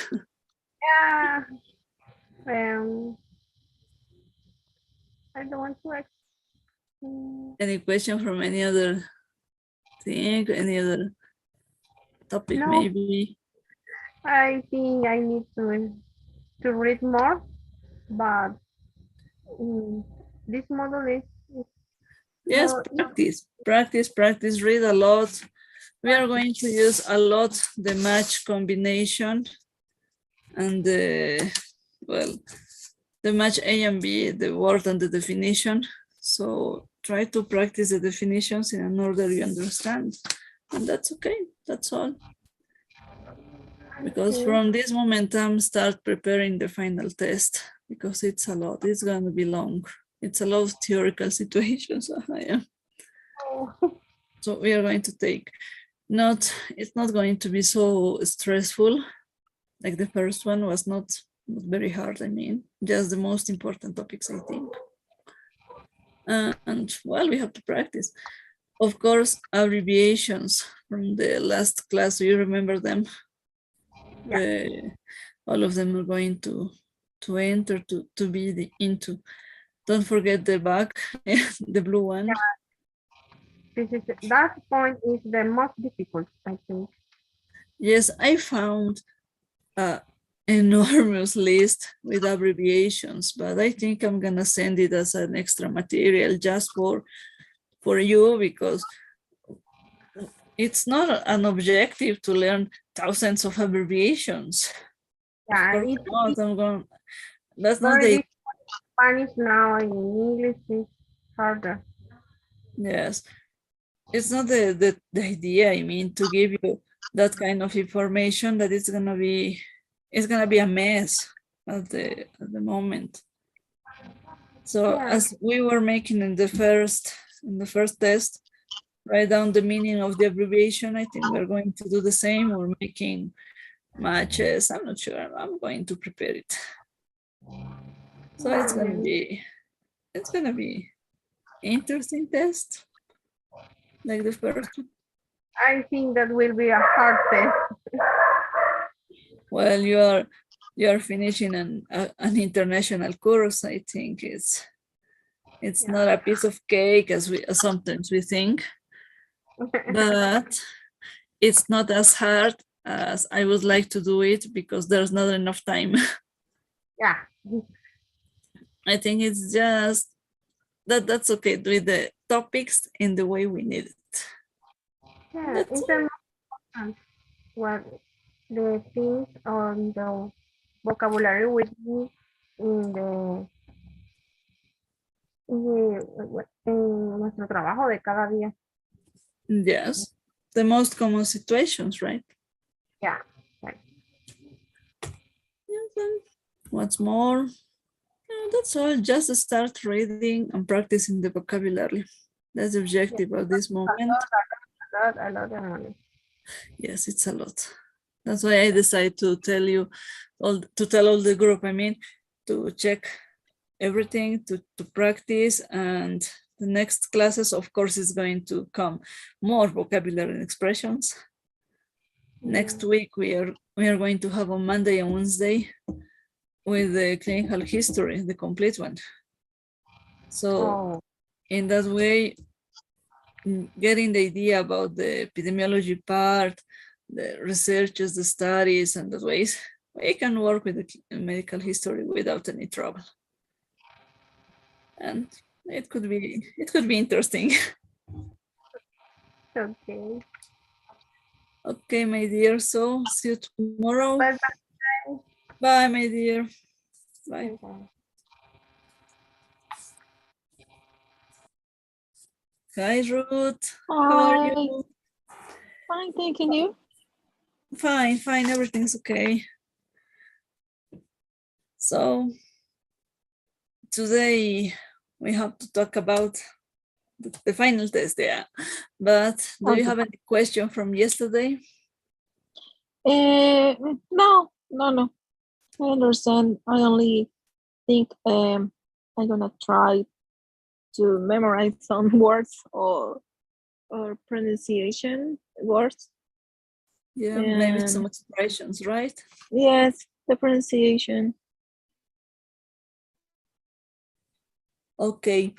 I don't want to ask. Any question from any other thing, any other topic No. maybe? I think I need to read more, but this model is Yes, more practice, read a lot. We are going to use a lot the match combination and the, well, the match A and B, the word and the definition. So try to practice the definitions in an order you understand. And that's okay, that's all. Because from this momentum, start preparing the final test because it's a lot, it's gonna be long. It's a lot of theoretical situations. Yeah. So we are going to take, it's not going to be so stressful. Like the first one was not very hard, I mean, just the most important topics, I think. And well, we have to practice. Of course, abbreviations from the last class, do you remember them? Yeah. All of them are going to enter, to be the into. Don't forget the back, the blue one. Yeah. That point is the most difficult, I think. Yes, I found an enormous list with abbreviations, but I think I'm gonna send it as an extra material just for you, because it's not an objective to learn thousands of abbreviations. Yeah, that's not the Spanish now, in English is harder. Yes, it's not the idea, I mean, to give you that kind of information that it's gonna be a mess at the moment. So as we were making in the first test, write down the meaning of the abbreviation. I think we're going to do the same. We're making matches. I'm not sure. I'm going to prepare it. So it's gonna be interesting test, like the first one. I think that will be a hard test. Well, you are you're finishing an international course. I think it's not a piece of cake as sometimes we think, but it's not as hard as I would like to do it because there's not enough time. Yeah. I think it's just that's okay with the topics in the way we need it. Yeah, That's it's the important what the things on the vocabulary will be in en nuestro trabajo de cada día. yes, the most common situations, right? Yeah. Right. Yeah, then what's more? Yeah, that's all. Just start reading and practicing the vocabulary. That's the objective of this moment. A lot of money. Yes, it's a lot. That's why I decided to tell all the group, I mean, to check everything, to practice, and the next classes, of course, is going to come more vocabulary and expressions. Next week, we are going to have on Monday and Wednesday with the clinical history, the complete one. So in that way, getting the idea about the epidemiology part, the researches, the studies, and the ways we can work with the medical history without any trouble. And it could be interesting. Okay. Okay, my dear. So see you tomorrow. Bye bye. Bye, my dear. Bye. bye. Hi, Ruth. Hi. How are you? Fine, thanking you. Fine, fine. Everything's okay. So today we have to talk about the final test, yeah. But do you have any question from yesterday? No. I understand. I only think I'm gonna try to memorize some words or pronunciation words. Yeah, maybe some expressions, right? Yes, the pronunciation. Okay.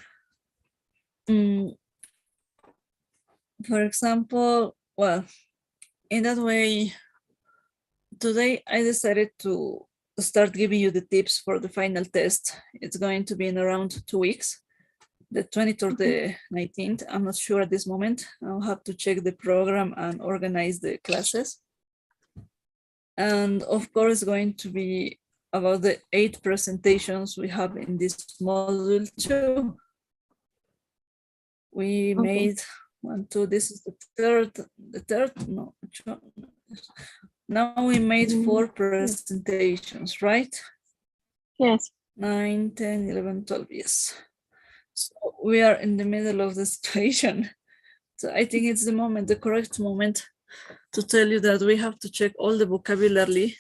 For example, well, in that way, today I decided to start giving you the tips for the final test. It's going to be in around 2 weeks, the 20th or the 19th. I'm not sure at this moment. I'll have to check the program and organize the classes. And of course, going to be about the 8 presentations we have in this module too. We made 1, 2, this is the third, no. Now we made 4 presentations, right? Yes. 9, 10, 11, 12, yes. So we are in the middle of the situation. So I think it's the correct moment to tell you that we have to check all the vocabulary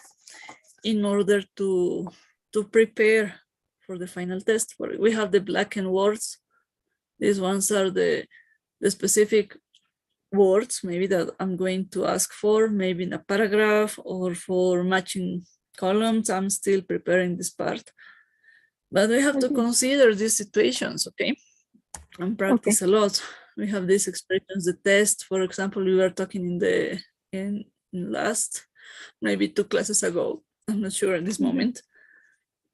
in order to prepare for the final test. We have the blackened words. These ones are the specific words maybe that I'm going to ask for, maybe in a paragraph or for matching columns. I'm still preparing this part. But we have to consider these situations, okay? And practice a lot. We have these expressions, the test, for example, we were talking in last, maybe 2 classes ago. I'm not sure at this moment.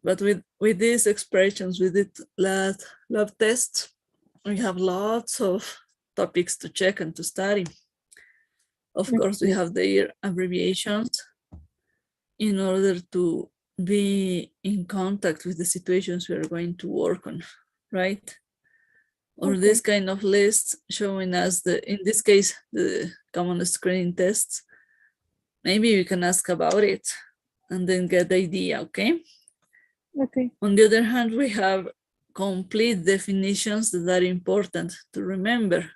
But with these expressions, with it lab tests, we have lots of topics to check and to study. Of course, we have their abbreviations in order to be in contact with the situations we are going to work on, right? Or this kind of list showing us in this case, the common screening tests. Maybe we can ask about it and then get the idea, okay? Okay. On the other hand, we have complete definitions that are important to remember.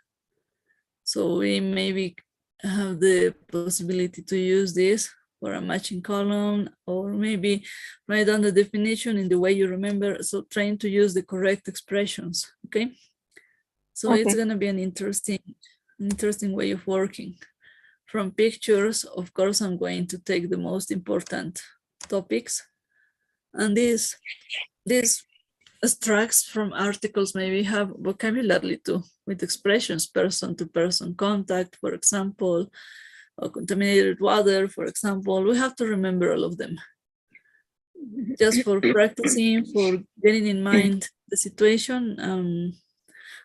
So we maybe have the possibility to use this for a matching column, or maybe write down the definition in the way you remember. So trying to use the correct expressions, okay? So it's gonna be an interesting way of working. From pictures, of course, I'm going to take the most important topics And these extracts from articles maybe have vocabulary too, with expressions, person-to-person contact, for example, or contaminated water, for example. We have to remember all of them. Just for practicing, for getting in mind the situation,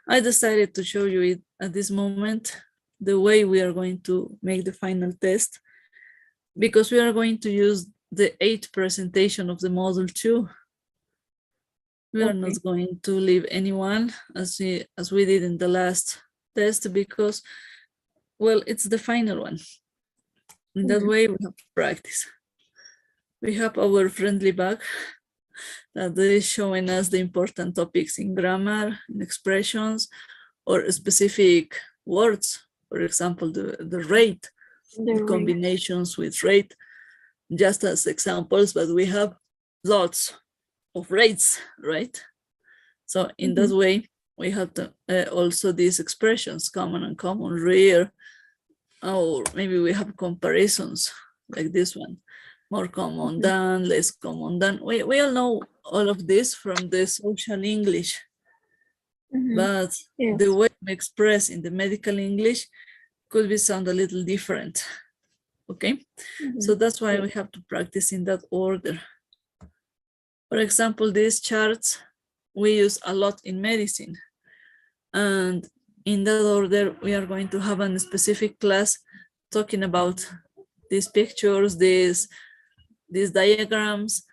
I decided to show you it at this moment, the way we are going to make the final test, because we are going to use the 8th presentation of the module 2. We are not going to leave anyone as we did in the last test, because, well, it's the final one. In that way, we have to practice. We have our friendly bag that is showing us the important topics in grammar, in expressions, or specific words. For example, the rate, the combinations with rate, just as examples, but we have lots of rates, right? So in that way, we have to also these expressions, common, uncommon, rare, or maybe we have comparisons like this one, more common than, less common than. We all know all of this from the social English, but the way we express in the medical English could be sound a little different, okay? So that's why we have to practice in that order. For example, these charts we use a lot in medicine. And in that order, we are going to have a specific class talking about these pictures, these diagrams,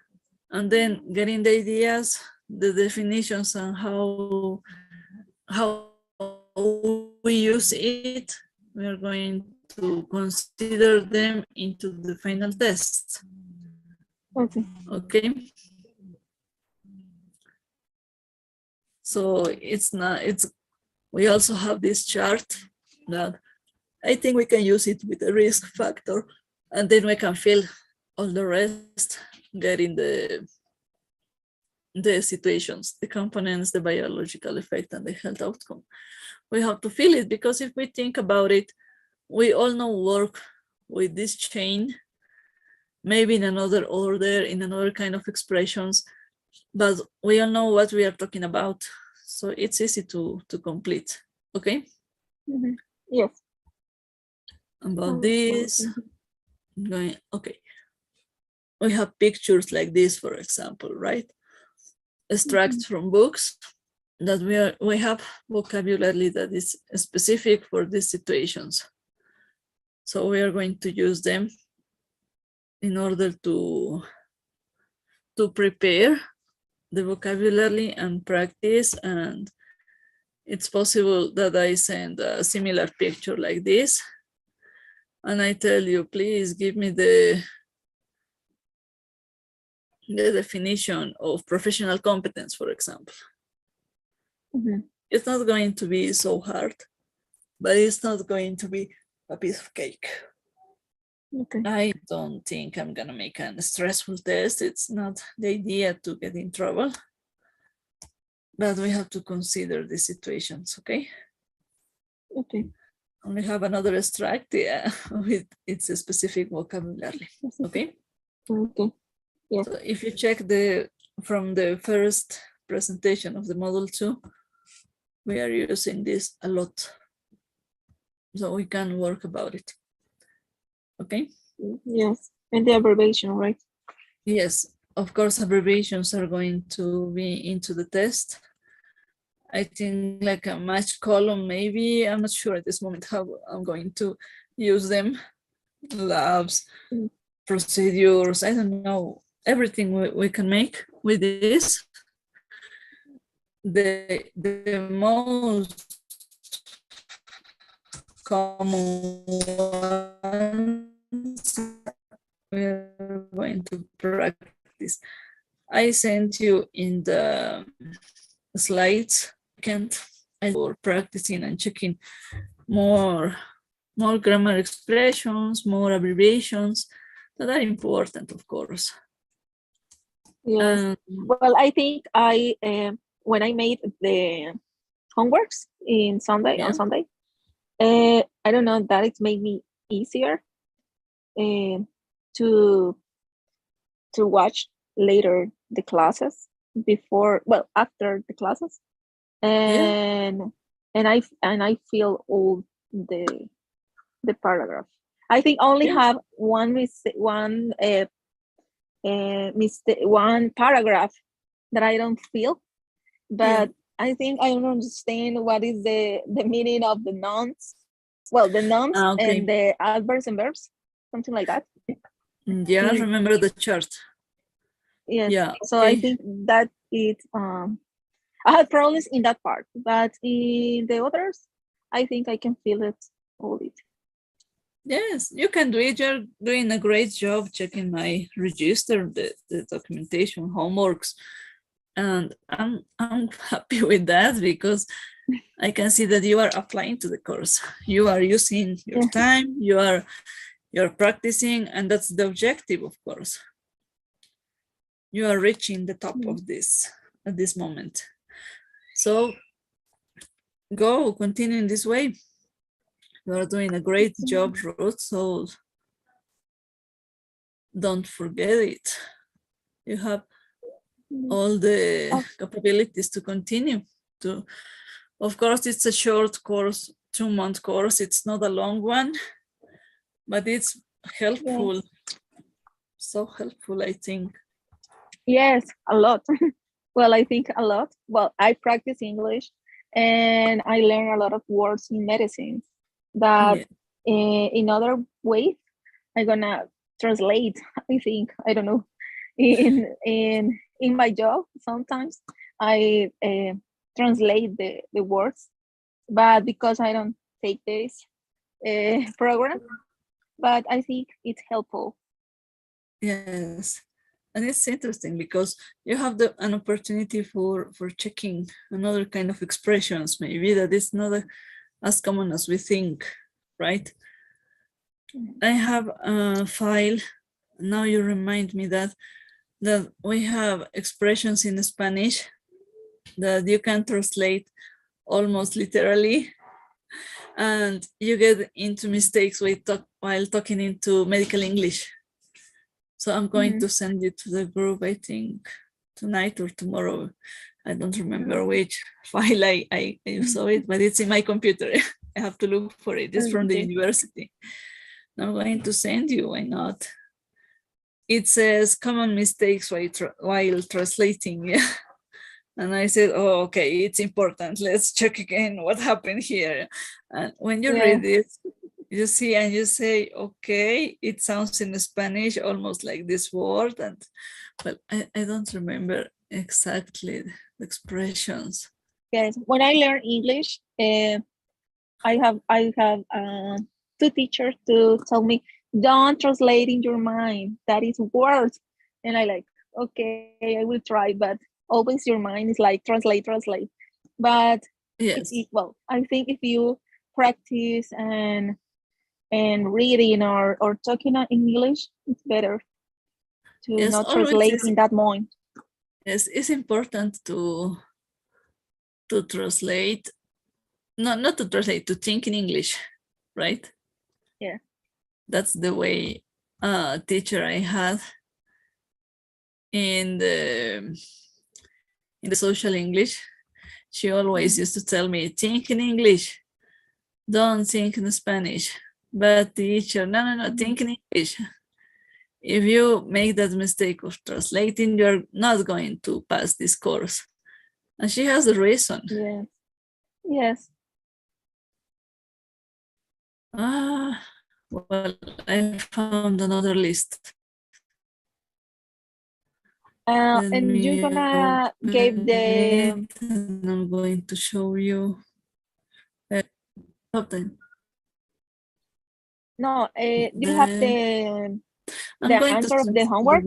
and then getting the ideas, the definitions, and how we use it. We are going to consider them into the final test. Okay. So we also have this chart that I think we can use it with a risk factor, and then we can fill all the rest, getting the situations, the components, the biological effect, and the health outcome. We have to fill it, because if we think about it, we all know work with this chain, maybe in another order, in another kind of expressions, but we all know what we are talking about. So it's easy to complete, okay? Yes. About this, okay. We have pictures like this, for example, right? Extracts from books that we have vocabulary that is specific for these situations. So we are going to use them in order to prepare the vocabulary and practice. And it's possible that I send a similar picture like this, and I tell you, please give me the definition of professional competence, for example. It's not going to be so hard, but it's not going to be a piece of cake. I don't think I'm gonna make a stressful test. It's not the idea to get in trouble, but we have to consider the situations, okay? And we have another extract with its specific vocabulary, okay? Yeah. So if you check from the first presentation of the model 2, we are using this a lot, so we can work about it. Okay. Yes, and the abbreviation, right? Yes, of course, abbreviations are going to be into the test. I think like a match column, maybe. I'm not sure at this moment how I'm going to use them. Labs, procedures, I don't know, everything we can make with this. The most common ones we're going to practice. I sent you in the slides for practicing and checking more grammar expressions, more abbreviations that are important, of course. Yes. Well, I think when I made the homeworks on Sunday, I don't know, that it made me easier to watch later the classes before, well, after the classes, and I feel all the paragraph. I think only have one one paragraph that I don't feel, but I think I don't understand what is the meaning of the nouns. Well, the nouns and the adverbs and verbs, something like that. Yeah, remember the chart. Yes. Yeah. So I think that it I had problems in that part, but in the others, I think I can feel it all. Yes, you can do it. You're doing a great job checking my register, the documentation, homeworks, and I'm happy with that because I can see that you are applying to the course. You are using your time. You're practicing, and that's the objective, of course. You are reaching the top of this at this moment. So continue in this way. You are doing a great job, Ruth, so don't forget it. You have all the capabilities to continue. Of course, it's a short course, 2-month course. It's not a long one, but it's helpful. Yes. So helpful, I think. Yes, a lot. Well, I think a lot. Well, I practice English and I learn a lot of words in medicine that in other ways I'm gonna translate. I think, I don't know, in my job sometimes I translate the words, but because I don't take this program, but I think it's helpful. Yes, and it's interesting because you have an opportunity for checking another kind of expressions, maybe that is not as common as we think, right? I have a file. Now you remind me that we have expressions in Spanish that you can translate almost literally, and you get into mistakes while talking into medical English. So I'm going to send it to the group, I think tonight or tomorrow. I don't remember which file I saw it, but it's in my computer. I have to look for it. It's from the university. I'm going to send you, why not? It says common mistakes while translating. Yeah. And I said, oh, okay, it's important. Let's check again what happened here. And when you read it, you see and you say, okay, it sounds in Spanish almost like this word. But I don't remember exactly the expressions. Yes, when I learn English, I have two teachers to tell me, don't translate in your mind, that is words. And I like, okay, I will try, but always your mind is like translate. But yes, well, I think if you practice and reading or talking in English, it's better to not translate in that moment. Yes, it's important to translate, not to translate, to think in English, right? Yeah. That's the way teacher I had in the social English. She always used to tell me, think in English, don't think in Spanish. But teacher, no, think in English. If you make that mistake of translating, you're not going to pass this course. And she has a reason. Yeah. Yes. Well, I found another list. And you're gonna give the... And I'm going to show you. No, do you have the answer of the homework?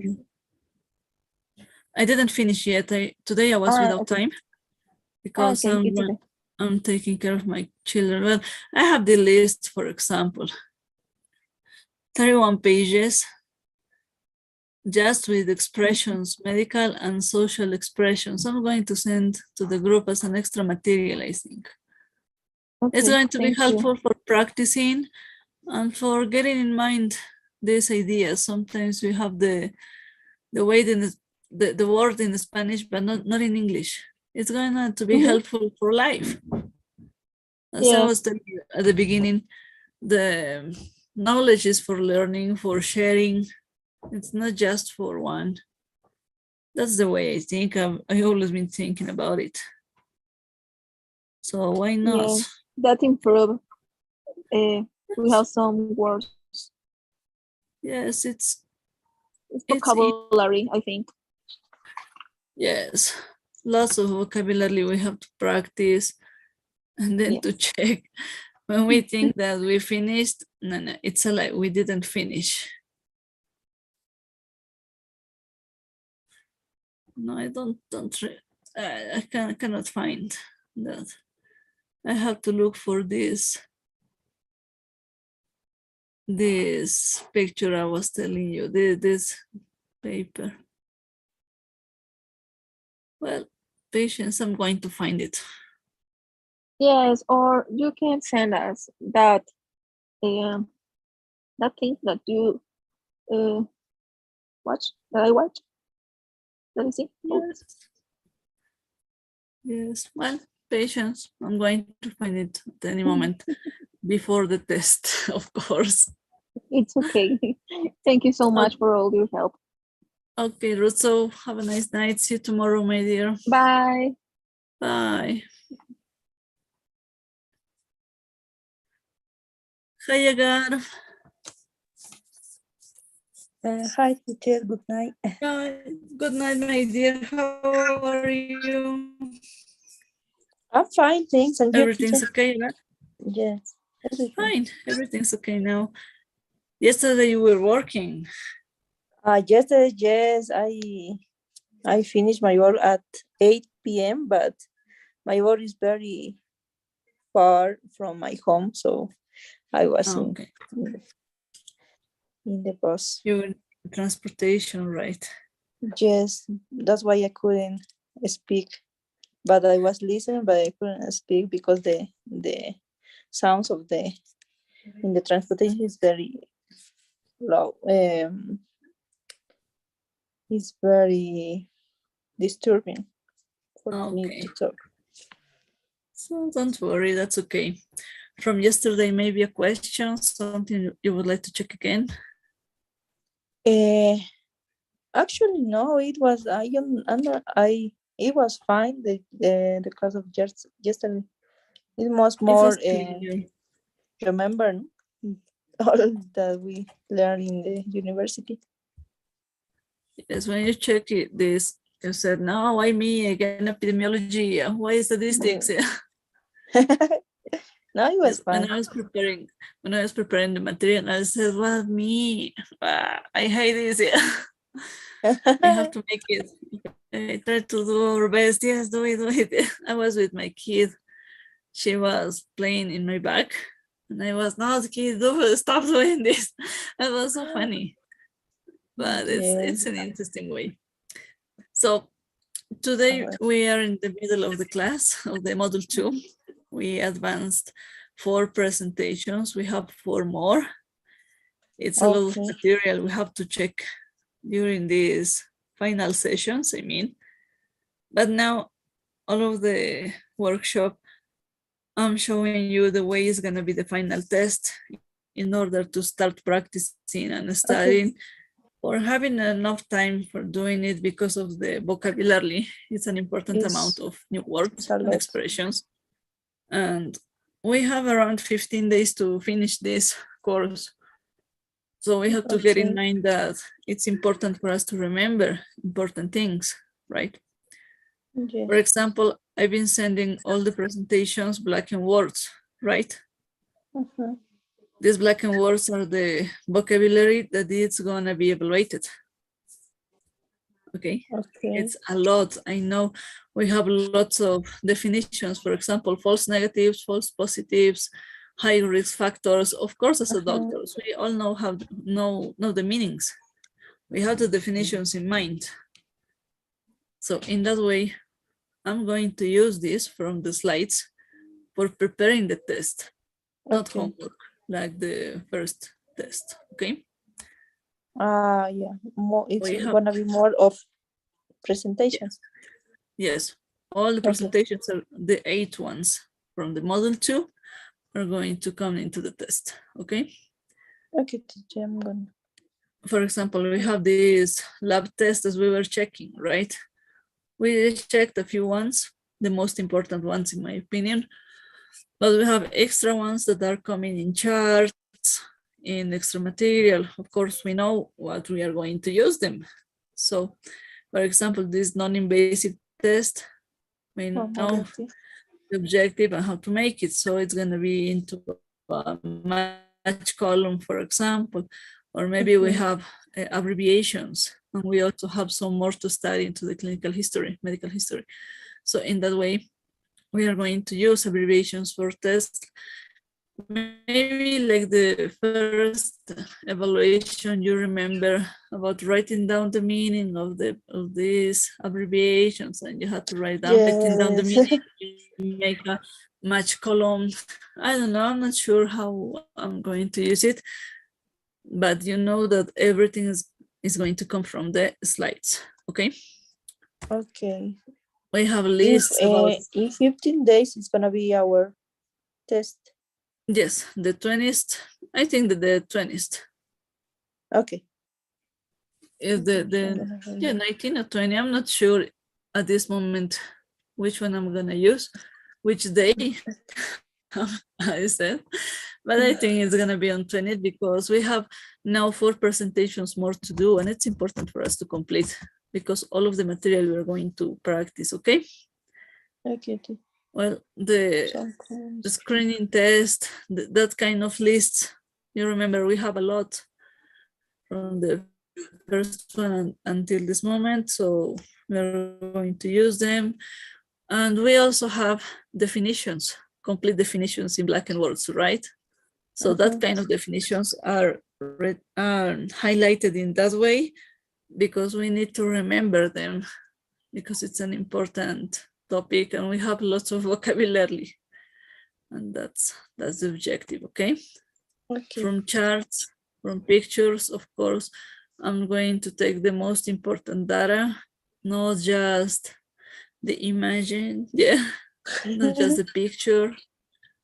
I didn't finish yet. Today I was without time because I'm taking care of my children. Well, I have the list, for example, 31 pages, just with expressions, medical and social expressions. I'm going to send to the group as an extra material, I think. Okay, it's going to be helpful for practicing and for getting in mind these ideas. Sometimes we have the way the word in Spanish, but not in English. It's going to be helpful for life. As I was telling you at the beginning, the knowledge is for learning, for sharing. It's not just for one. That's the way I think. I've always been thinking about it. So why not? Yeah, that improved. We have some words. Yes, it's vocabulary, I think. Yes, lots of vocabulary we have to practice and then to check. When we think that we finished, no, it's a lie, we didn't finish. No, I I cannot find that. I have to look for this picture I was telling you, this paper. Well, patience, I'm going to find it. Yes, or you can send us that that thing that you watch, that I watch. Let me see. Yes. Yes, well, patience. I'm going to find it at any moment before the test, of course. It's okay. Thank you so much for all your help. Okay, Ruth, so have a nice night. See you tomorrow, my dear. Bye. Bye. Hi, Agar. Hi, teacher. Good night. Hi. Good night, my dear. How are you? I'm fine, thanks. And you, Everything's teacher? okay, right? Yes. Fine. Everything's okay now. Yesterday you were working. Yesterday, yes, I finished my work at 8 p.m., but my work is very far from my home, so I was in the bus. You were in transportation, right? Yes, that's why I couldn't speak. But I was listening, but I couldn't speak because the sounds of in the transportation is very low. It's very disturbing for me to talk. So don't worry, that's okay. From yesterday, maybe a question, something you would like to check again? Actually, no. It was it was fine. The class of yesterday. It was more remember all that we learned in the university. Yes, when you check this, you said, no, why me again, epidemiology? Why statistics? No, it was fine. When I was preparing the material, I said, well, me, I hate this. I have to make it. I try to do our best. Yes, do it. I was with my kid. She was playing in my back. And I was, no, kid, stop doing this. It was so funny. But it's an interesting way. So today we are in the middle of the class of the module 2. We advanced 4 presentations. We have 4 more. It's a lot of material we have to check during these final sessions, I mean. But now all of the workshop, I'm showing you the way it's going to be the final test in order to start practicing and studying or having enough time for doing it because of the vocabulary. It's an important amount of new words and expressions. And we have around 15 days to finish this course. So we have to get in mind that it's important for us to remember important things, right? Yeah. For example, I've been sending all the presentations black and words, right? These black and words are the vocabulary that is going to be evaluated. Okay, it's a lot. I know we have lots of definitions, for example, false negatives, false positives, high risk factors. Of course, as a doctors, we all know the meanings. We have the definitions in mind. So in that way, I'm going to use this from the slides for preparing the test, not homework, like the first test, okay? Yeah, it's gonna be more of presentations. Yes, all the presentations are the 8 ones from the model 2 are going to come into the test, okay? Okay, teacher, I'm gonna. For example, we have this lab test as we were checking, right? We checked a few ones, the most important ones in my opinion, but we have extra ones that are coming in charts, in extra material. Of course, we know what we are going to use them. So, for example, this non-invasive test, we know the objective and how to make it. So it's going to be into a match column, for example, or maybe we have abbreviations, and we also have some more to study into the clinical history, medical history. So in that way, we are going to use abbreviations for tests. Maybe like the first evaluation, you remember about writing down the meaning of these abbreviations, and you had to write down, taking down the meaning, you make a match column. I don't know, I'm not sure how I'm going to use it, but you know that everything is going to come from the slides, okay? Okay. We have lists about... In 15 days, it's gonna be our test. Yes, the 20th. I think that the 20th. Okay. Is yeah, 19 or 20. I'm not sure at this moment which one I'm gonna use, which day I said, but I think it's gonna be on 20th because we have now 4 presentations more to do, and it's important for us to complete because all of the material we're going to practice, okay? Okay. Well, the screening test, that kind of lists, you remember we have a lot from the first one until this moment, so we're going to use them. And we also have definitions, complete definitions in black and words, right? So that kind of definitions are highlighted in that way because we need to remember them because it's an important topic and we have lots of vocabulary, and that's the objective, okay? From charts, from pictures, of course, I'm going to take the most important data, not just the image, not just the picture.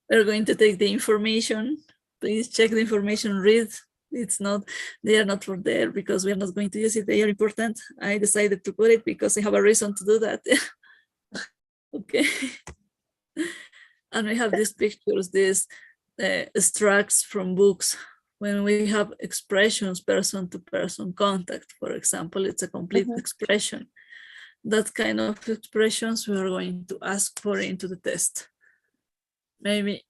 We're going to take the information. Please check the information, read. They are not for there because we are not going to use it. They are important. I decided to put it because I have a reason to do that. Okay. And we have these pictures, these extracts from books. When we have expressions, person-to-person contact, for example, it's a complete expression. That kind of expressions we are going to ask for into the test. Maybe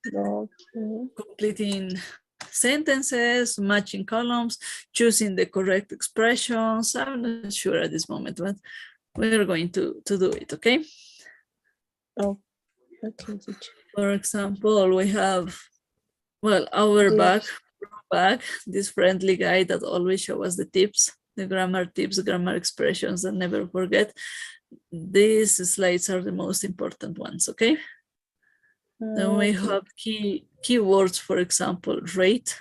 completing sentences, matching columns, choosing the correct expressions. I'm not sure at this moment, but we're going to do it, okay? Oh, okay. For example, we have, well, our back, this friendly guy that always shows us the tips, the grammar tips, grammar expressions that never forget. These slides are the most important ones, okay? Then we have keywords, for example, rate,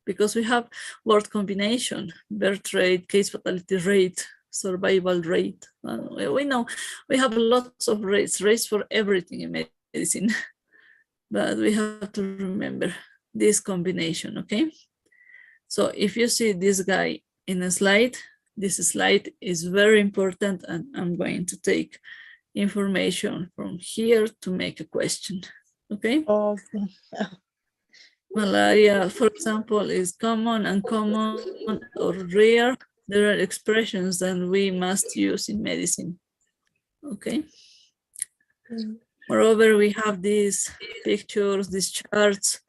because we have word combination, birth rate, case fatality rate, survival rate. We know we have lots of rates for everything in medicine, but we have to remember this combination, okay? So if you see this guy in a slide, this slide is very important, and I'm going to take information from here to make a question, okay? Okay. Malaria, for example, is common, uncommon, or rare. There are expressions that we must use in medicine, okay? Moreover, we have these pictures, these charts,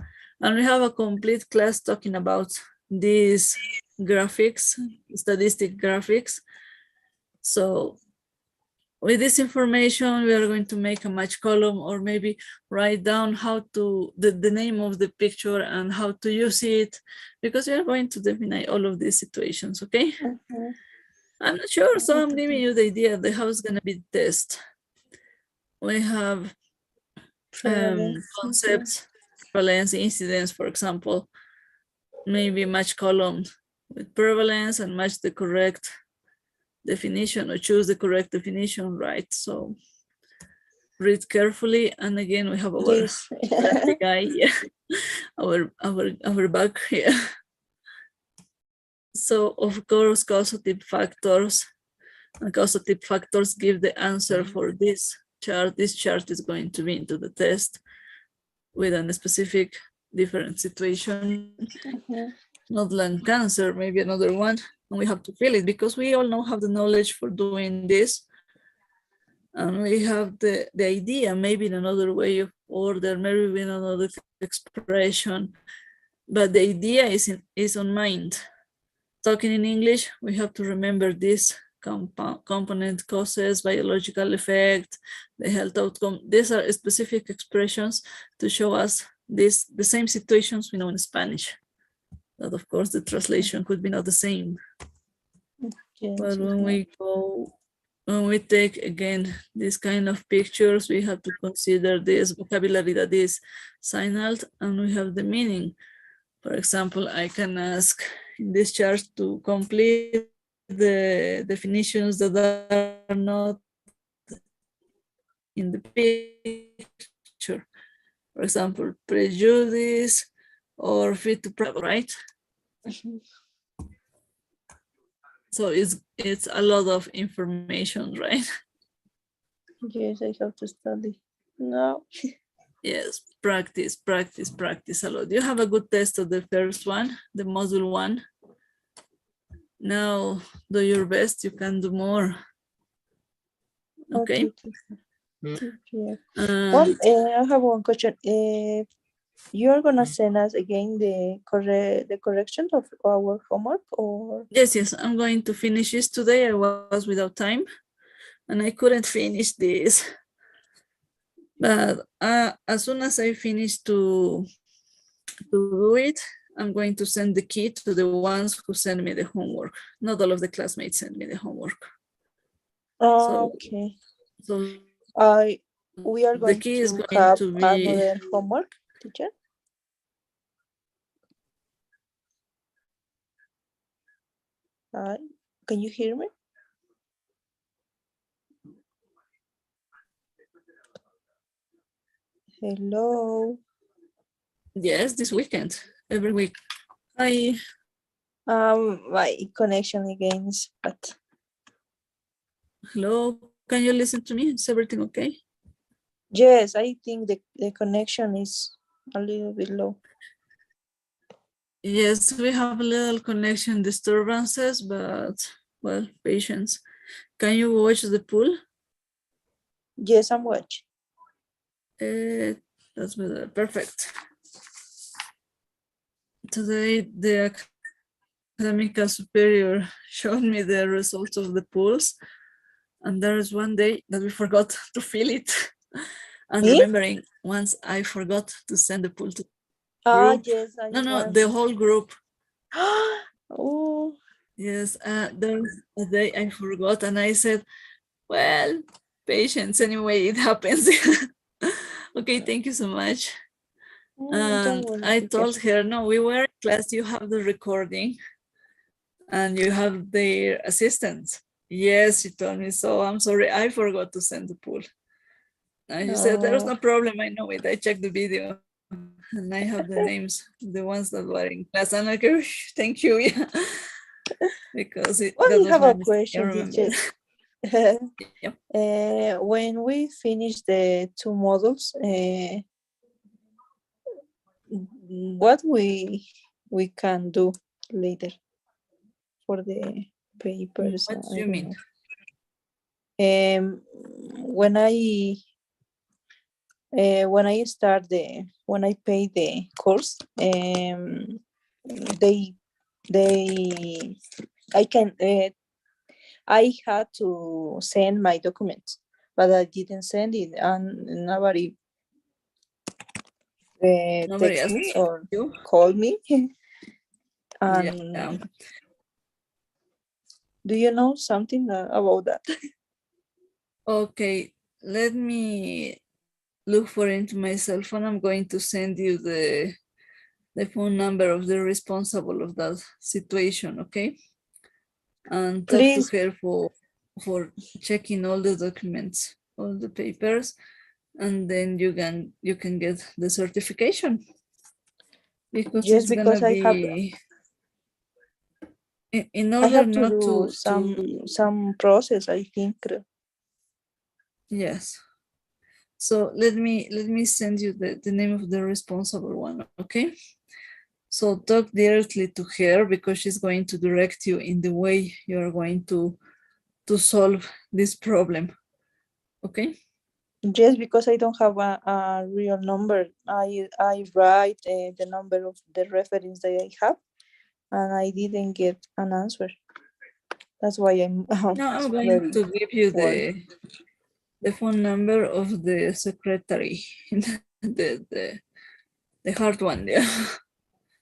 and we have a complete class talking about these graphics, statistic graphics. So with this information, we are going to make a match column or maybe write down how to, the name of the picture and how to use it, because we are going to define all of these situations, okay? I'm not sure, so I'm giving you the idea of how it's going to be the test. We have concepts, prevalence, incidence, for example, maybe match column with prevalence and match the correct definition or choose the correct definition, right? So read carefully. And again, we have our guy, yeah. our back here. So of course, causative factors and causative factors give the answer for this chart. This chart is going to be into the test with a specific different situation, not lung cancer, maybe another one, and we have to fill it because we all now have the knowledge for doing this. And we have the idea, maybe in another way of order, maybe in another expression, but the idea is on mind. Talking in English, we have to remember this component, causes, biological effect, the health outcome. These are specific expressions to show us the same situations we know in Spanish. But of course, the translation could be not the same. Yes, but when we take again these kind of pictures, we have to consider this vocabulary that is signaled, and we have the meaning. For example, I can ask in this chart to complete the definitions that are not in the picture. For example, prejudice or fit to practice, right? So it's a lot of information, right? Yes, I have to study. No. Yes, practice a lot. You have a good test of the first one, the module 1. Now do your best, you can do more. Okay. I have one question. You're gonna send us again the correction of our homework, or? Yes, I'm going to finish this today. I was without time and I couldn't finish this. But as soon as I finish to do it, I'm going to send the key to the ones who send me the homework. Not all of the classmates send me the homework. Okay. So we are going to have another homework, teacher. Can you hear me? Hello. Yes, this weekend, every week. Hi. My connection again is bad. Hello, can you listen to me? Is everything okay? Yes, I think the connection is a little bit low. Yes, we have little connection disturbances, but well, patience. Can you watch the pool? Yes, I'm watching. That's better. Perfect. Today, the academic superior showed me the results of the pools, and there is one day that we forgot to fill it. And remembering, once I forgot to send the pool to group. Yes, no, the whole group. Oh. Yes, there was a day I forgot, and I said, well, patience, anyway, it happens. Okay, thank you so much. I told her, no, we were in class, you have the recording and you have their assistants. Yes, she told me, so I'm sorry, I forgot to send the pool. And she said, there's no problem, I know it, I checked the video and I have the names, the ones that were in class. I'm like, oh, thank you, yeah. Because I have a question, teacher. Yep. When we finish the 2 modules, what we can do later for the papers? What do you mean? When I pay the course, I had to send my documents, but I didn't send it, and nobody text me or call me. Yeah. Do you know something about that? Okay, let me look for it into my cell phone. I'm going to send you the phone number of the responsible of that situation, okay? and talk to her for checking all the documents, all the papers, and then you can get the certification, because Yes, it's because gonna be in I order have to not do some process, I think. Yes. So let me send you the name of the responsible one, okay? So talk directly to her, because she's going to direct you in the way you're going to solve this problem, okay? Yes, because I don't have a real number. I write the number of the reference that I have, and I didn't get an answer. That's why I'm Now I'm going to give you the phone number of the secretary, the hard one, yeah.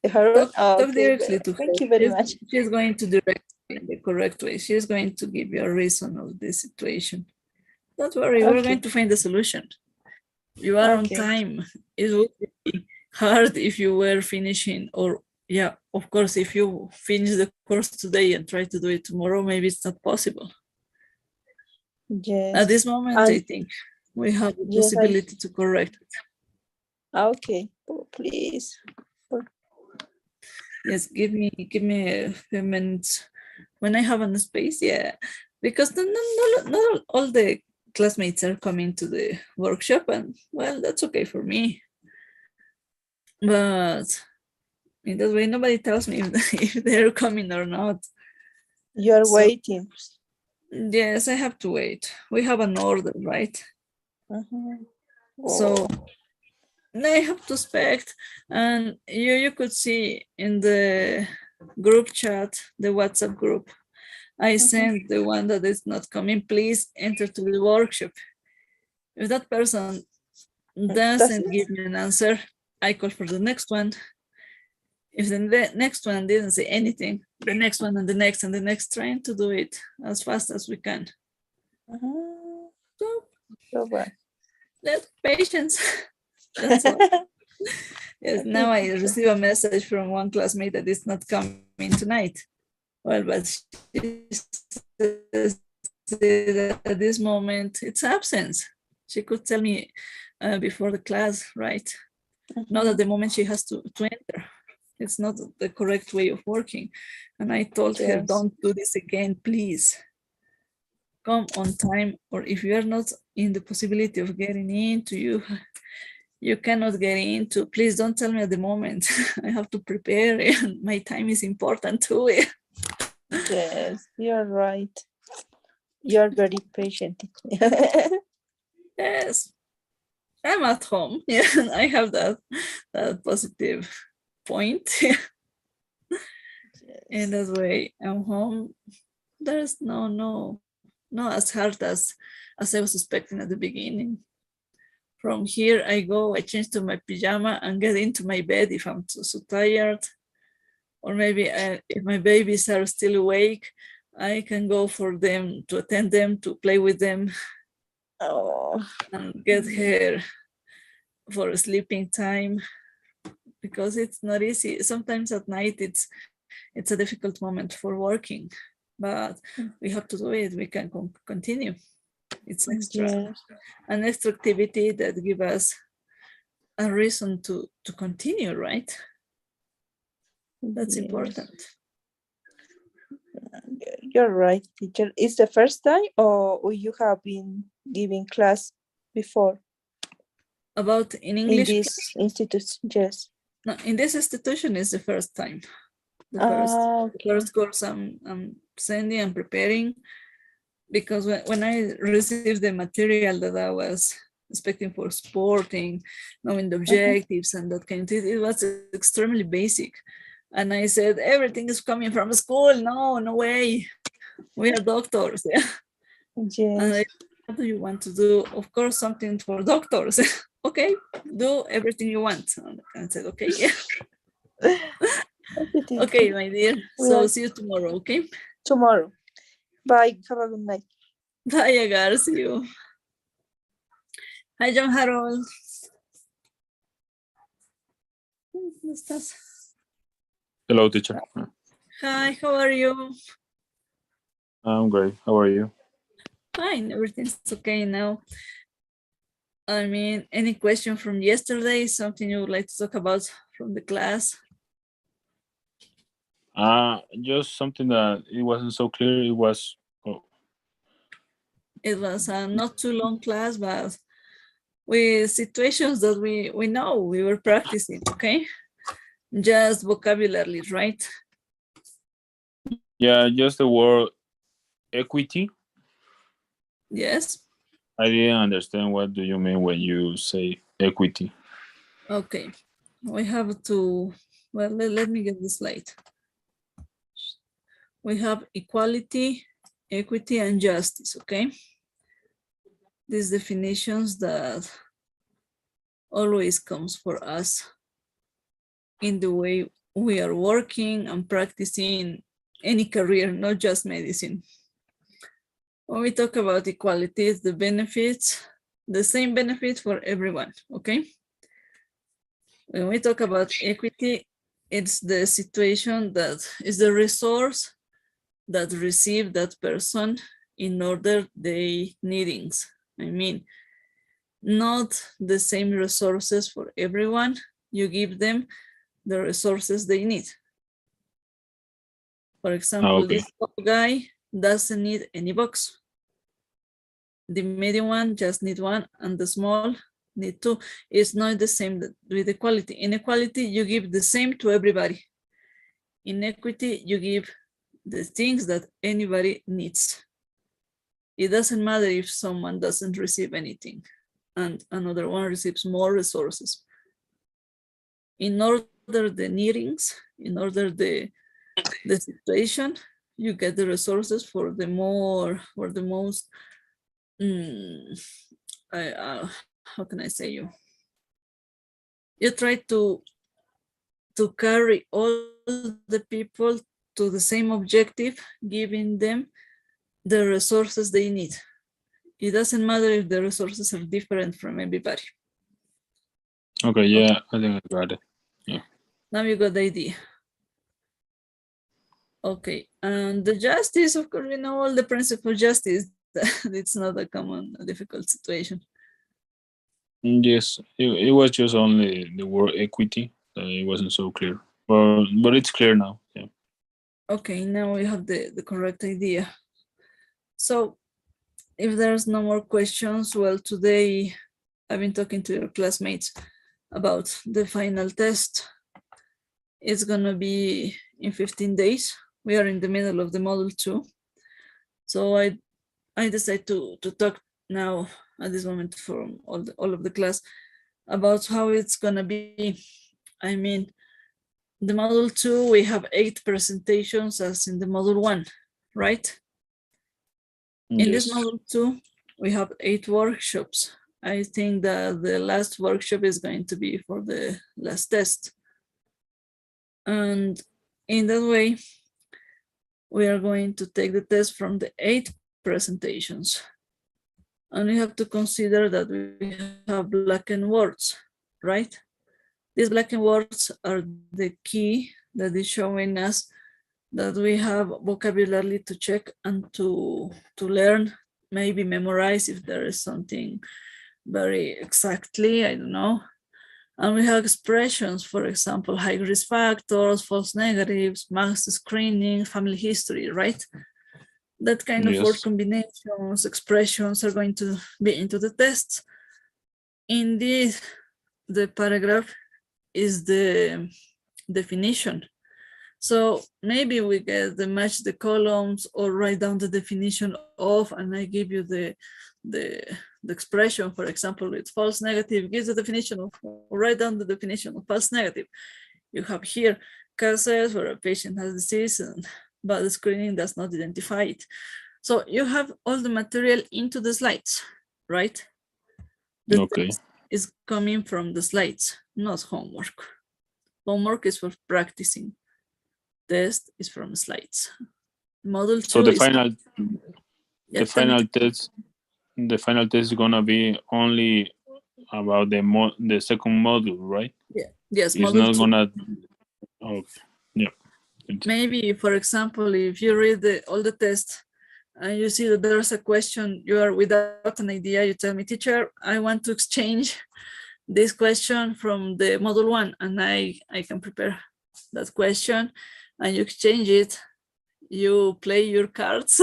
The hard one? Talk Okay, directly to her. thank you very much. She's going to direct you in the correct way. She's going to give you a reason of the situation. Don't worry, we're going to find a solution. You are on time. It would be hard if you were finishing, or yeah, of course, if you finish the course today and try to do it tomorrow, maybe it's not possible. Yes. At this moment, I think we have the possibility to correct it. Okay, please. Yes, give me a few minutes when I have a space, yeah, because not all the classmates are coming to the workshop, and well, that's okay for me. But in that way, nobody tells me if they're coming or not. You're waiting. Yes, I have to wait. We have an order, right? So I have to expect, and you could see in the group chat, the WhatsApp group, I sent the one that is not coming, please enter to the workshop. If that person doesn't give me an answer, I call for the next one. If the next one didn't say anything, the next one and the next, trying to do it as fast as we can. So let patience. That's all. Yes, now I receive a message from one classmate that is not coming tonight. Well, but she says that at this moment it's absence. She could tell me before the class, right? Not at the moment she has to enter. It's not the correct way of working. And I told her, don't do this again, please. Come on time, or if you are not in the possibility of getting into you cannot get into, please don't tell me at the moment. I have to prepare, and my time is important too. Yes, you're right. You're very patient. Yes, I'm at home. Yeah, I have that positive point. In that way, I'm home. There's no as hard as I was expecting at the beginning. From here, I go, I change to my pajama and get into my bed if I'm so tired. Or maybe if my babies are still awake, I can go for them, to attend them, to play with them, and get her for sleeping time, because it's not easy. Sometimes at night it's a difficult moment for working, but we have to do it. We can continue. It's an extra activity that gives us a reason to continue, right? That's important. You're right, teacher. Is the first time, or you have been giving class before? About in English? In this institute, yes. No, in this institution is the first time. The first course I'm sending and preparing, because when I received the material that I was expecting for sporting, knowing the objectives and that kind of thing, it was extremely basic. And I said, everything is coming from school. No way. We are doctors. Yeah. Yes. What do you want to do? Of course, something for doctors. Okay, do everything you want. And I said, okay, yeah. Okay, my dear. So see you tomorrow, okay? Tomorrow. Bye. Have a good night. Bye, Agar. See you. Hi, John Harold. ¿Dónde estás? Hello, teacher. Hi, how are you? I'm great. How are you? Fine, everything's okay now. I mean, any question from yesterday? Something you would like to talk about from the class? Just something that it wasn't so clear. It was. It was a not too long class, but with situations that we know we were practicing, okay? Just vocabulary, right? Yeah, just the word equity. Yes. I didn't understand what do you mean when you say equity. Okay, we have to, well, let me get the slide. We have equality, equity, and justice, okay? These definitions that always comes for us in the way we are working and practicing any career, not just medicine. When we talk about equality, it's the benefits, the same benefit for everyone, okay? When we talk about equity, it's the situation that is the resource that receive that person in order they needings. I mean, not the same resources for everyone. You give them the resources they need. For example, Okay. this guy doesn't need any box. The medium one just need one, and the small need two. It's not the same with equality. In equality, you give the same to everybody. In equity, you give the things that anybody needs. It doesn't matter if someone doesn't receive anything and another one receives more resources. In order the needings, in order the situation, you get the resources for the more, for the most, how can I say you? You try to carry all the people to the same objective, giving them the resources they need. It doesn't matter if the resources are different from everybody. Okay, yeah, I think I got it. Yeah. Now you got the idea. Okay, and the justice, of course, we know all the principle of justice. It's not a common, difficult situation. Yes, it was just only the word equity. It wasn't so clear, but it's clear now. Yeah. Okay, now we have the correct idea. So if there's no more questions, well, today I've been talking to your classmates about the final test. It's gonna be in 15 days. We are in the middle of the module 2. So I decided to talk now at this moment for all of the class about how it's gonna be. I mean, the module 2, we have 8 presentations as in the module 1, right? In this module 2, we have 8 workshops. I think that the last workshop is going to be for the last test. And in that way, we are going to take the test from the 8 presentations. And we have to consider that we have blackened words, right? These blackened words are the key that is showing us that we have vocabulary to check and to learn, maybe memorize if there is something very exactly, I don't know. And we have expressions, for example, high risk factors, false negatives, mass screening, family history, right? That kind of word combinations, expressions are going to be into the test. Indeed, the paragraph is the definition. So maybe we get the match the columns or write down the definition of, and I give you the expression, for example, it's false negative, gives the definition of, write down the definition of false negative. You have here cases where a patient has disease, but the screening does not identify it. So you have all the material into the slides, right? The text is coming from the slides, not homework. Homework is for practicing. Test is from slides. Model 2 so the is final test. The final test is gonna be only about the second module, right? Yeah. Yes. It's not gonna. Okay. Yeah. Maybe, for example, if you read all the tests, and you see that there's a question, you are without an idea, you tell me, teacher, I want to exchange this question from the model 1, and I can prepare that question, and you exchange it, you play your cards,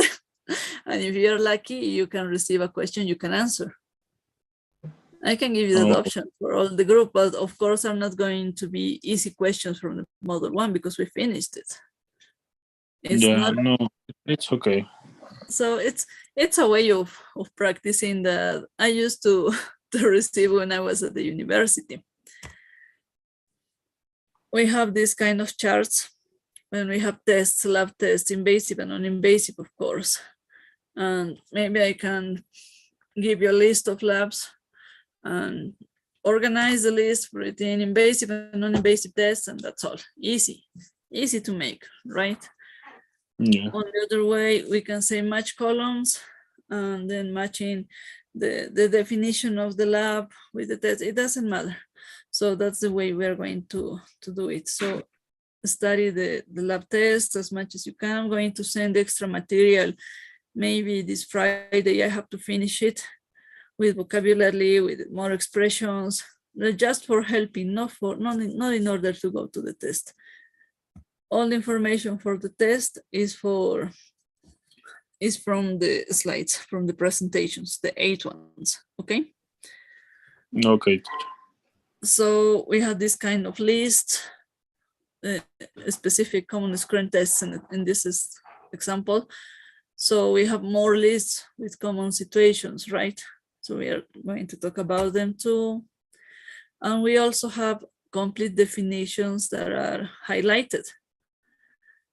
and if you're lucky, you can receive a question you can answer. I can give you that option for all the group, but of course are not going to be easy questions from the model 1 because we finished it. It's not, no, it's okay. So it's a way of practicing that I used to receive when I was at the university. We have this kind of charts when we have tests, lab tests, invasive and non-invasive, of course. And maybe I can give you a list of labs and organize the list for it in invasive and non-invasive tests, and that's all. Easy to make, right? Yeah. On the other way, we can say match columns and then matching the definition of the lab with the test. It doesn't matter. So that's the way we're going to do it. So study the lab test as much as you can. I'm going to send extra material. Maybe this Friday I have to finish it with vocabulary, with more expressions, just for helping, not in order to go to the test. All the information for the test is from the slides, from the presentations, the 8 ones, okay? Okay. So we have this kind of list, specific common screen tests, and in this is example. So we have more lists with common situations, right? So we are going to talk about them too. And we also have complete definitions that are highlighted.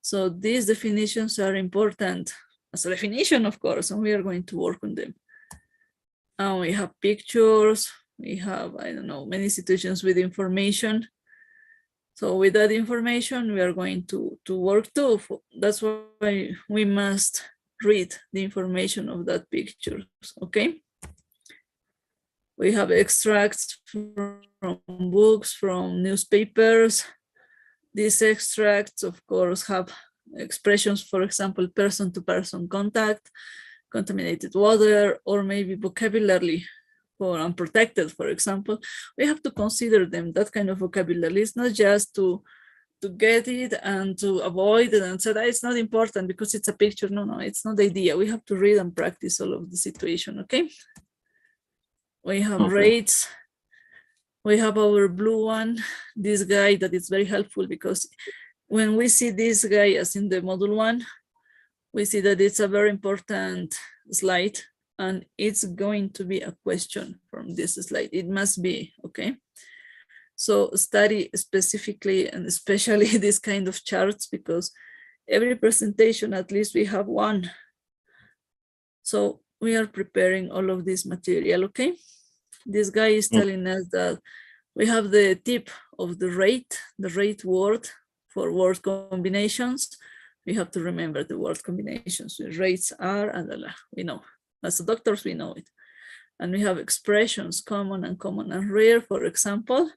So these definitions are important as a definition, of course, and we are going to work on them. And we have pictures, we have, I don't know, many situations with information. So with that information, we are going to work too. That's why we must read the information of that picture, okay? We have extracts from books, from newspapers. These extracts, of course, have expressions, for example, person-to-person contact, contaminated water, or maybe vocabulary for unprotected, for example. We have to consider them, that kind of vocabulary. It's not just to get it and to avoid it and say that it's not important because it's a picture. No, it's not the idea. We have to read and practice all of the situation, okay? We have rates. We have our blue one, this guy that is very helpful because when we see this guy as in the model 1, we see that it's a very important slide and it's going to be a question from this slide. It must be, okay? So study specifically and especially this kind of charts because every presentation, at least we have one. So we are preparing all of this material, okay? This guy is telling us that we have the tip of the rate word for word combinations. We have to remember the word combinations. The rates are, and we know. As doctors, we know it. And we have expressions, common and rare, for example.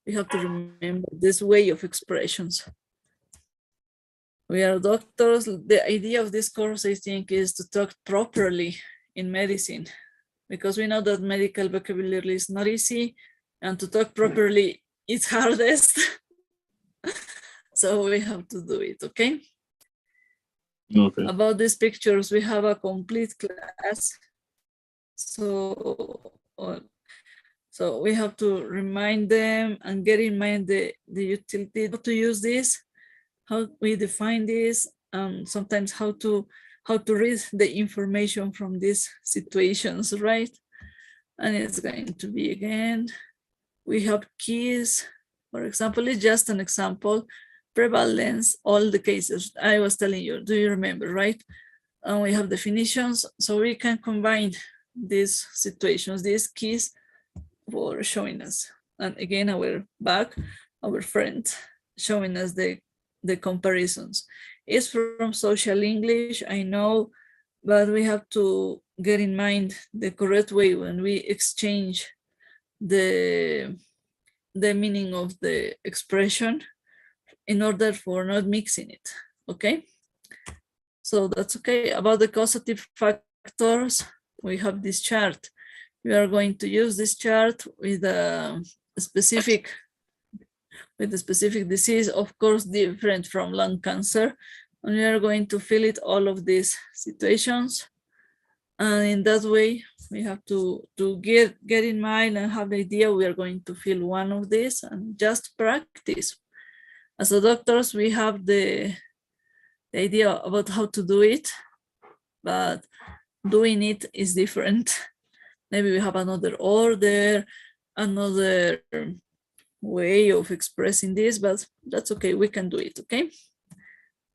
We have to remember this way of expressions. We are doctors. The idea of this course, I think, is to talk properly in medicine, because we know that medical vocabulary is not easy, and to talk properly is hardest. So we have to do it, okay? Okay. About these pictures, we have a complete class. So we have to remind them and get in mind the utility, how to use this, how we define this, sometimes how to read the information from these situations, right? And it's going to be again, we have keys. For example, it's just an example. Prevalence, all the cases I was telling you, do you remember, right? And we have definitions, so we can combine these situations, these keys for showing us. And again, our friend showing us the comparisons. It's from social English, I know, but we have to get in mind the correct way when we exchange the meaning of the expression in order for not mixing it, okay? So that's okay. About the causative factors, we have this chart. We are going to use this chart with a specific disease, of course, different from lung cancer. And we are going to fill it all of these situations. And in that way, we have to get in mind and have the idea we are going to fill one of these and just practice. As a doctors, we have the idea about how to do it, but doing it is different. Maybe we have another order, another way of expressing this, but that's okay, we can do it, okay?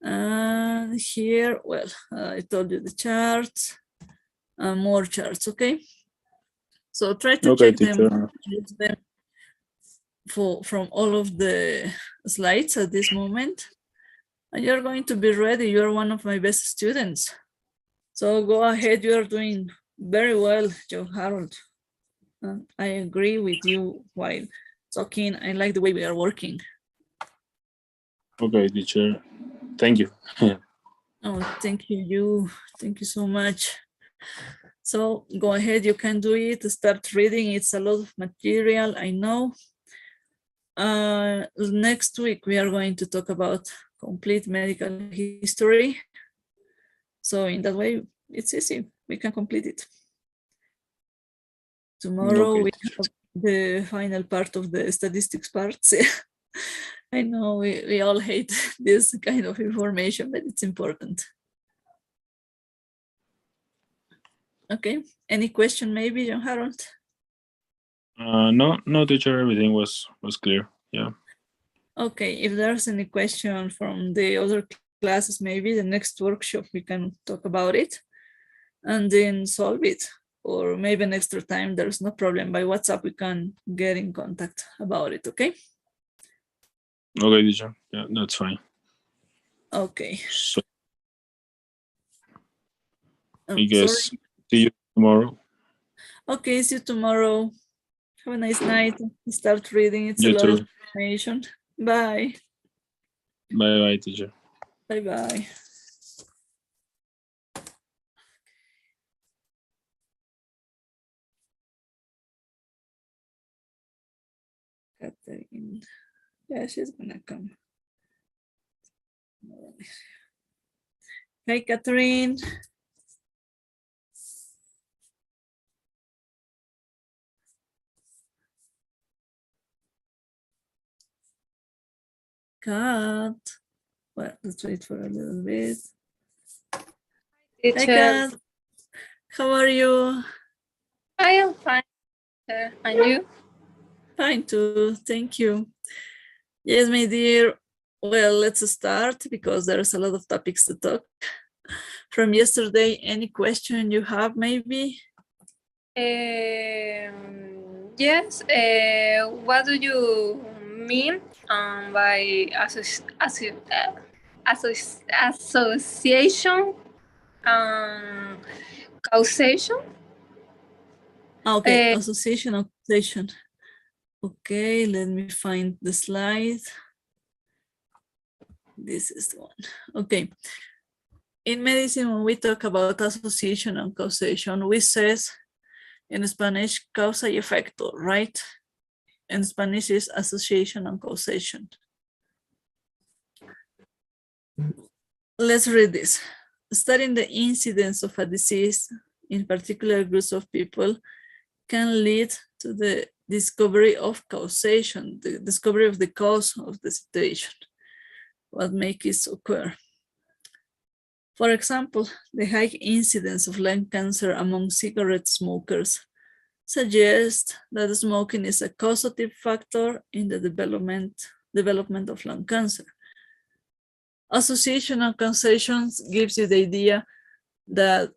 And here, well, I told you the charts, more charts, okay? So try to check them from all of the slides at this moment. And you're going to be ready. You're one of my best students. So go ahead, you're doing very well, Joe Harold. I agree with you while talking. I like the way we are working. Okay, teacher. Thank you. Oh, thank you. Thank you so much. So go ahead, you can do it. Start reading. It's a lot of material, I know. Next week, we are going to talk about complete medical history. So in that way, it's easy. We can complete it. Tomorrow, we have the final part of the statistics parts. I know we all hate this kind of information, but it's important. Okay, any question maybe, John Harold? No, teacher, everything was clear, yeah. Okay, if there's any question from the other classes, maybe the next workshop we can talk about it and then solve it. Or maybe an extra time, there's no problem. By WhatsApp, we can get in contact about it, okay? Okay, teacher, yeah, that's fine. Okay. So, I guess see you tomorrow. Okay, see you tomorrow. Have a nice night. Start reading. It's You a lot too. of information. Bye. Bye, teacher. Bye. Catherine. Yeah, she's gonna come. Hi, Catherine. Kat. Well, let's wait for a little bit. Hi, Kat. How are you? I am fine. And you? Fine too. Thank you. Yes, my dear. Well, let's start because there's a lot of topics to talk. From yesterday, any question you have, maybe? Yes. What do you mean by association causation? Okay, association and causation. Okay, let me find the slide. This is the one. Okay. In medicine, when we talk about association and causation, we says in Spanish, causa y efecto, right? In Spanish is association and causation. Let's read this. Studying the incidence of a disease in particular groups of people can lead to the discovery of causation, the discovery of the cause of the situation, what makes it occur. For example, the high incidence of lung cancer among cigarette smokers suggests that smoking is a causative factor in the development of lung cancer. Association and causation gives you the idea that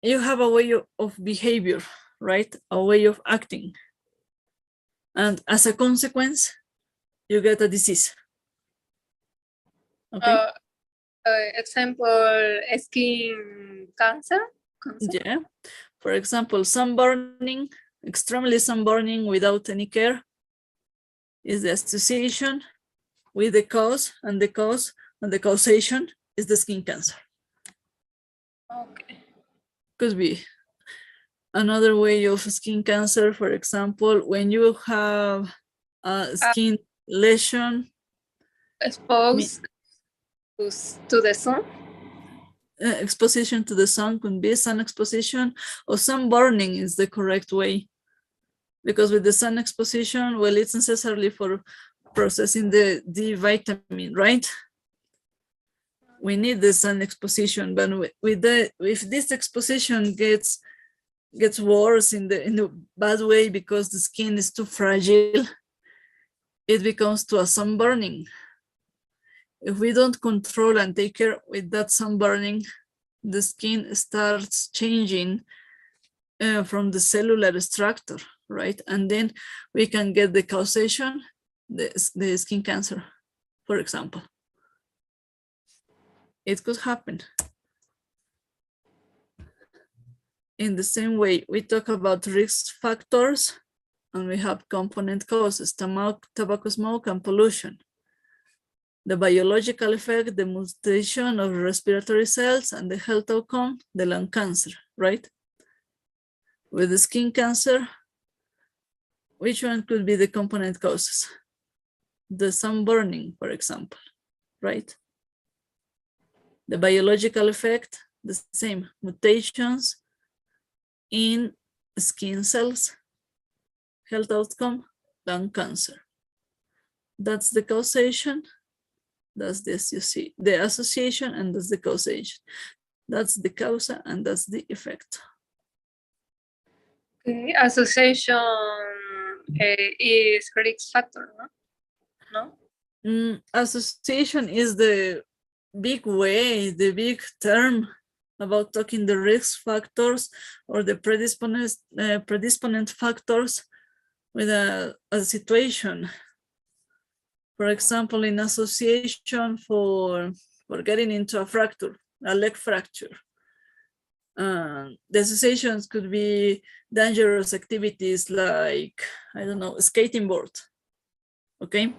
you have a way of behavior, right? A way of acting. And as a consequence, you get a disease. Okay. Example, skin cancer? Yeah. For example, sunburning, extremely sunburning without any care is the association with the cause, and the cause and the causation is the skin cancer. Okay. Could be. Another way of skin cancer, for example, when you have a skin lesion. Exposed to the sun? Exposition to the sun could be sun exposition, or sun burning is the correct way. Because with the sun exposition, well, it's necessarily for processing the D vitamin, right? We need the sun exposition, but if this exposition gets worse in the bad way because the skin is too fragile, it becomes to a sunburning. If we don't control and take care with that sunburning, the skin starts changing from the cellular structure, right? And then we can get the causation, the skin cancer, for example. It could happen. In the same way, we talk about risk factors, and we have component causes, tobacco smoke and pollution. The biological effect, the mutation of respiratory cells, and the health outcome, the lung cancer, right? With the skin cancer, which one could be the component causes? The sunburning, for example, right? The biological effect, the same, mutations in skin cells, health outcome, lung cancer. That's the causation, that's the association, and that's the causation. That's the causa, and that's the effect. Okay. Association is risk factor, no? Association is the big way, the big term about talking the risk factors or the predisponent factors with a situation. For example, in association for getting into a fracture, a leg fracture. The associations could be dangerous activities like, I don't know, skating board, okay?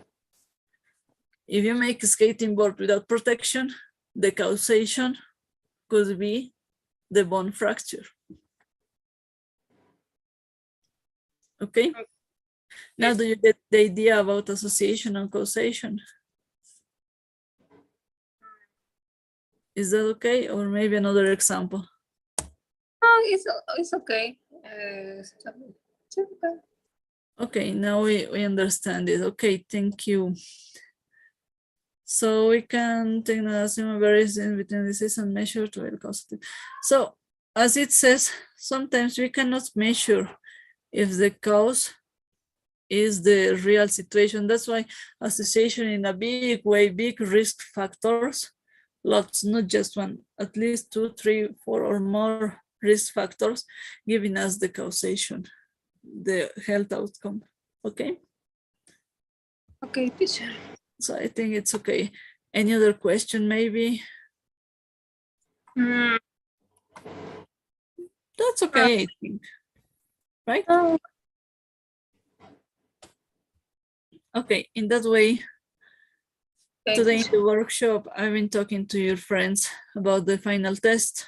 If you make a skating board without protection, the causation could be the bone fracture. Okay? Now, do you get the idea about association and causation? Is that okay? Or maybe another example? Oh, it's okay. It's okay. Okay, now we understand it. Okay, thank you. So we can take the similarities between disease and measure to be causative. So as it says, sometimes we cannot measure if the cause is the real situation. That's why association in a big way, big risk factors, lots, not just one, at least 2, 3, 4 or more risk factors giving us the causation, the health outcome. Okay? Okay, teacher. So I think it's okay. Any other question maybe? That's okay, I think. Right? Okay, in that way, today in the workshop, I've been talking to your friends about the final test.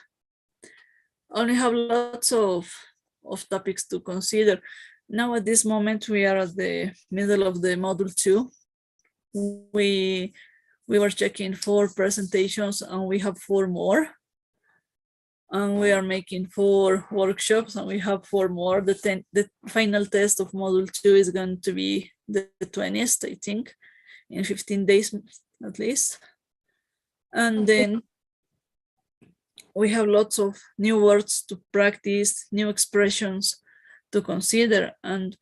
I only have lots of topics to consider. Now at this moment, we are at the middle of the module 2. We were checking 4 presentations and we have 4 more. And we are making 4 workshops and we have 4 more. The final test of module 2 is going to be the 20th, I think, in 15 days at least. And then we have lots of new words to practice, new expressions to consider, and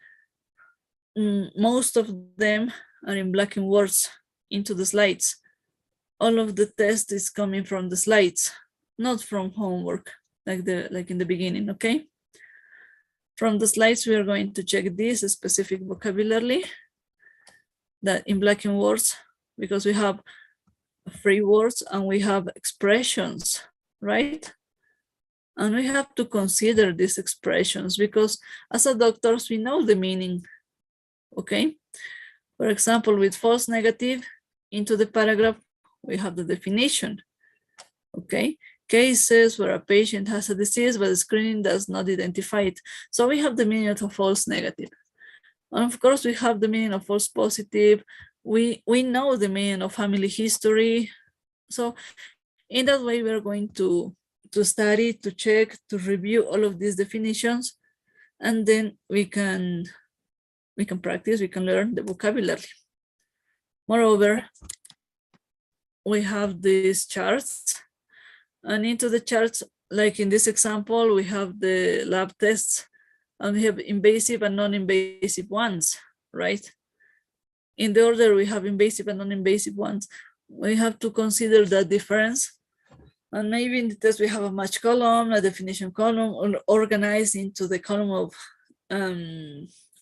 most of them are in black and words into the slides. All of the test is coming from the slides, not from homework, like in the beginning, okay? From the slides, we are going to check this specific vocabulary that in black and words, because we have free words and we have expressions, right? And we have to consider these expressions because as a doctors, we know the meaning, okay? For example, with false negative, into the paragraph, we have the definition, okay? cases where a patient has a disease, but the screening does not identify it. So we have the meaning of false negative. And of course, we have the meaning of false positive. We know the meaning of family history. So in that way, we're going to study, to check, to review all of these definitions, and then we can practice, we can learn the vocabulary. Moreover, we have these charts, and into the charts, like in this example, we have the lab tests, and we have invasive and non-invasive ones, right? In the order we have invasive and non-invasive ones, we have to consider the difference. And maybe in the test we have a match column, a definition column, or organized into the column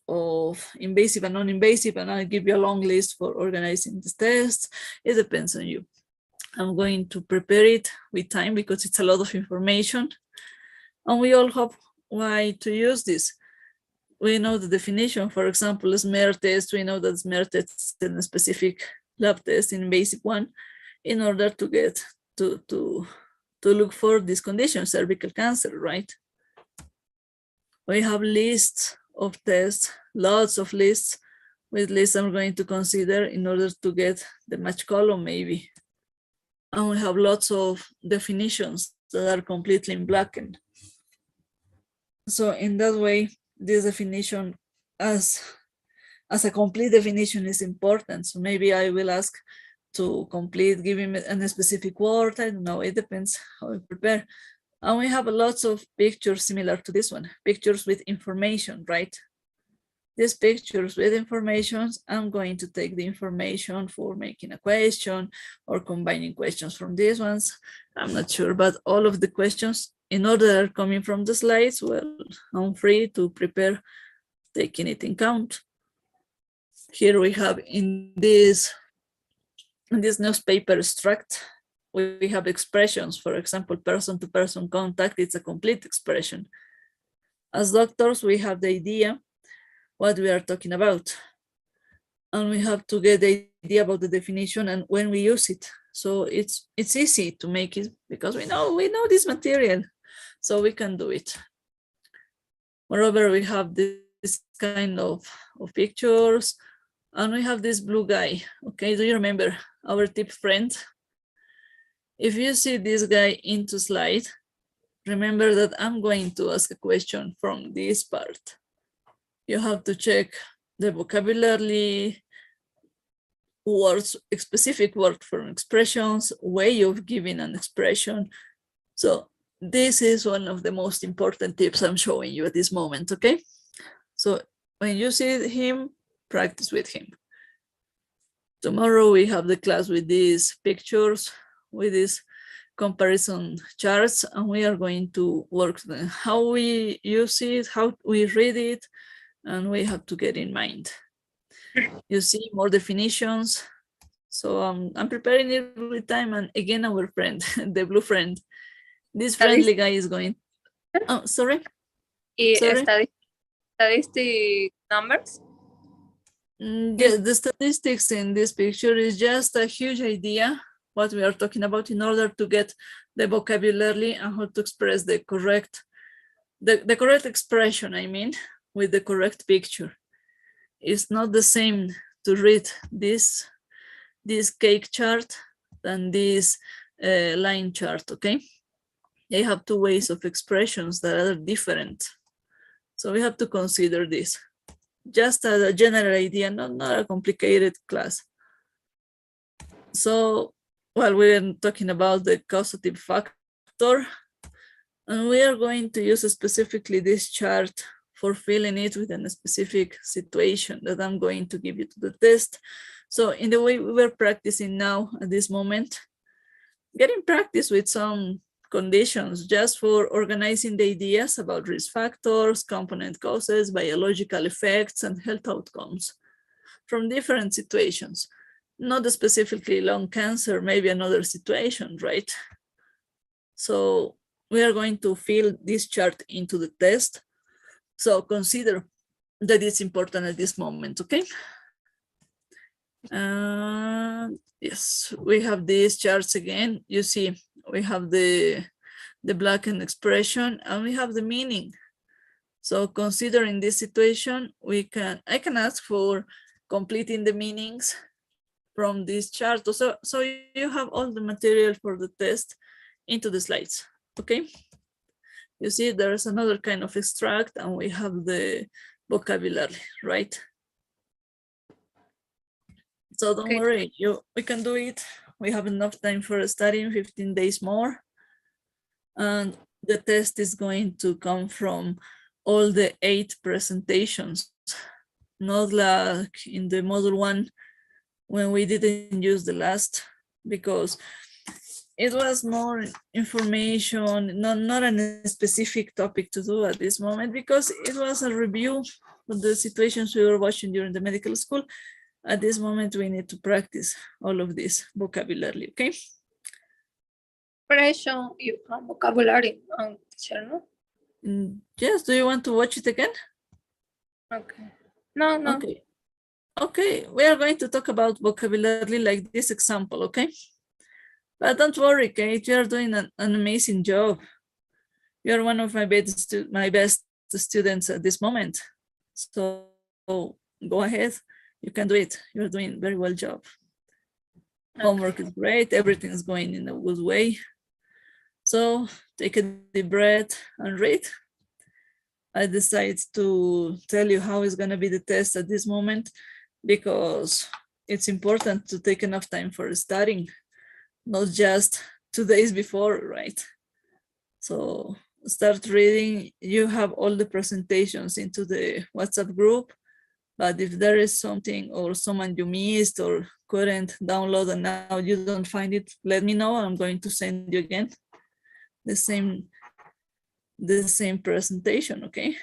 of invasive and non-invasive, and I'll give you a long list for organizing the test. It depends on you. I'm going to prepare it with time because it's a lot of information, and we all have why to use this. We know the definition, for example, smear test. We know that smear test is a specific lab test, in invasive one, in order to get to look for this condition, cervical cancer, right? We have lists of tests, lots of lists. With lists I'm going to consider in order to get the match column maybe. And we have lots of definitions that are completely in blackened. So in that way, this definition as a complete definition is important. So maybe I will ask to complete, giving a specific word. I don't know, it depends how we prepare. And we have lots of pictures similar to this one, pictures with information, right? These pictures with information, I'm going to take the information for making a question or combining questions from these ones. I'm not sure, but all of the questions, in order coming from the slides, well, I'm free to prepare, taking it in count. Here we have in this newspaper extract, we have expressions. For example, person-to-person contact, it's a complete expression. As doctors, we have the idea what we are talking about, and we have to get the idea about the definition and when we use it. So it's easy to make it because we know this material, so we can do it. Moreover, we have this kind of pictures, and we have this blue guy. Okay, do you remember our tip friend? If you see this guy into slide, remember that I'm going to ask a question from this part. You have to check the vocabulary, words, specific word for expressions, way of giving an expression. So this is one of the most important tips I'm showing you at this moment, okay? So when you see him, practice with him. Tomorrow we have the class with these pictures, with these comparison charts, and we are going to work on how we use it, how we read it, and we have to get in mind. You see more definitions. So I'm preparing it with time, and again, our friend, the blue friend, this friendly guy is going. Oh, sorry. Sorry. Statistic numbers? Yeah, the statistics in this picture is just a huge idea what we are talking about in order to get the vocabulary and how to express the correct expression, I mean, with the correct picture. It's not the same to read this cake chart than this line chart, okay? They have two ways of expressions that are different. So we have to consider this. Just as a general idea, not a complicated class. So, well, we're talking about the causative factor, and we are going to use specifically this chart for filling it with a specific situation that I'm going to give you to the test. So in the way we were practicing now at this moment, getting practice with some conditions just for organizing the ideas about risk factors, component causes, biological effects, and health outcomes from different situations. Not specifically lung cancer, maybe another situation, right? So we are going to fill this chart into the test. So consider that it's important at this moment, okay? Yes, we have these charts again. You see, we have the the blackened expression, and we have the meaning. So considering this situation, I can ask for completing the meanings from this chart. So you have all the material for the test into the slides, okay? You see there's another kind of extract and we have the vocabulary, right? So don't worry, we can do it. We have enough time for studying, 15 days more. And the test is going to come from all the 8 presentations, not like in the module 1 when we didn't use the last, because it was more information, not a specific topic to do at this moment, because it was a review of the situations we were watching during the medical school. At this moment, we need to practice all of this vocabulary, okay? Expression y vocabulary, teacher, no? Yes, do you want to watch it again? Okay. No. Okay. Okay, we are going to talk about vocabulary like this example, okay? But don't worry, Kate, you are doing an amazing job. You're one of my best students at this moment. So go ahead, you can do it. You're doing very well job. Okay. Homework is great, everything is going in a good way. So take a deep breath and read. I decided to tell you how is gonna be the test at this moment, because it's important to take enough time for studying, not just 2 days before, right? So start reading. You have all the presentations into the WhatsApp group, but if there is something or someone you missed or couldn't download and now you don't find it, let me know. I'm going to send you again the same presentation, okay?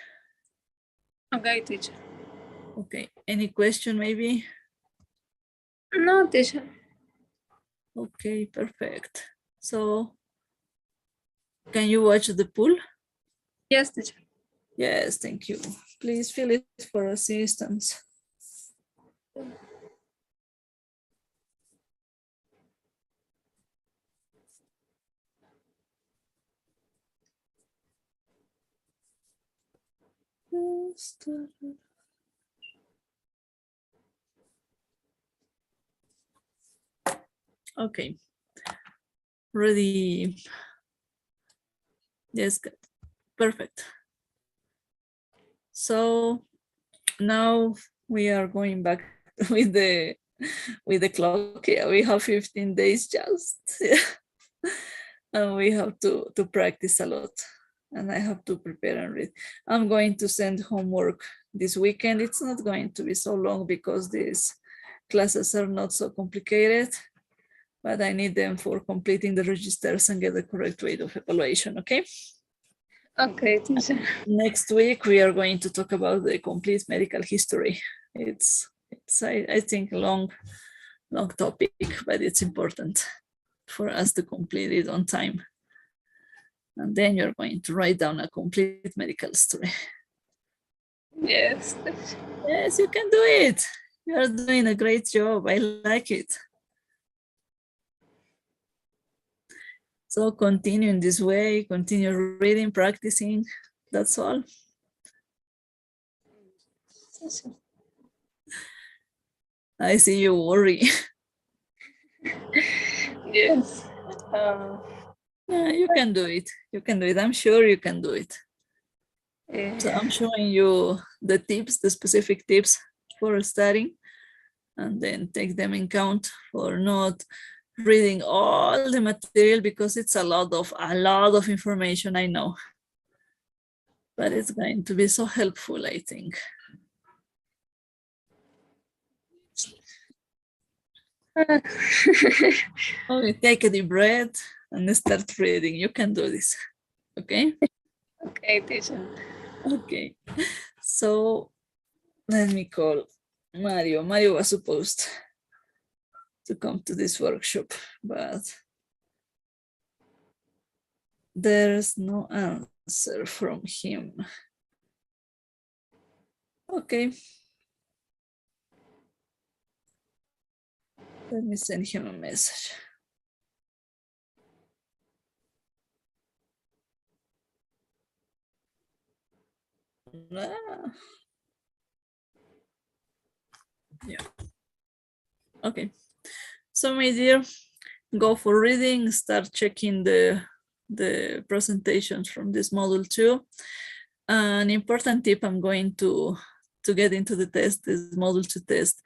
Okay, teacher. Okay, any question maybe? No, teacher. Okay, perfect. So can you watch the pool? Yes, teacher. Yes, thank you. Please fill it for assistance. Okay, ready. Yes, good. Perfect. So now we are going back with the clock. Yeah, we have 15 days just. And we have to practice a lot. And I have to prepare and read. I'm going to send homework this weekend. It's not going to be so long because these classes are not so complicated, but I need them for completing the registers and get the correct rate of evaluation, okay? Okay, teacher. Next week, we are going to talk about the complete medical history. It's I think, a long topic, but it's important for us to complete it on time. And then you're going to write down a complete medical story. Yes. Yes, you can do it. You're doing a great job. I like it. So continue in this way, continue reading, practicing. That's all. I see you worry. Yes. Yeah, you can do it. You can do it. I'm sure you can do it. So I'm showing you the tips, the specific tips for studying, and then take them in count for not reading all the material, because it's a lot of information, I know. But it's going to be so helpful, I think. Okay, take a deep breath and start reading. You can do this, okay? Okay, teacher. Okay, so let me call Mario. Mario was supposed to come to this workshop, but there's no answer from him. Okay. Let me send him a message. Yeah. Okay. So my dear, go for reading, start checking the presentations from this module 2. An important tip I'm going to get into the test is module 2 test.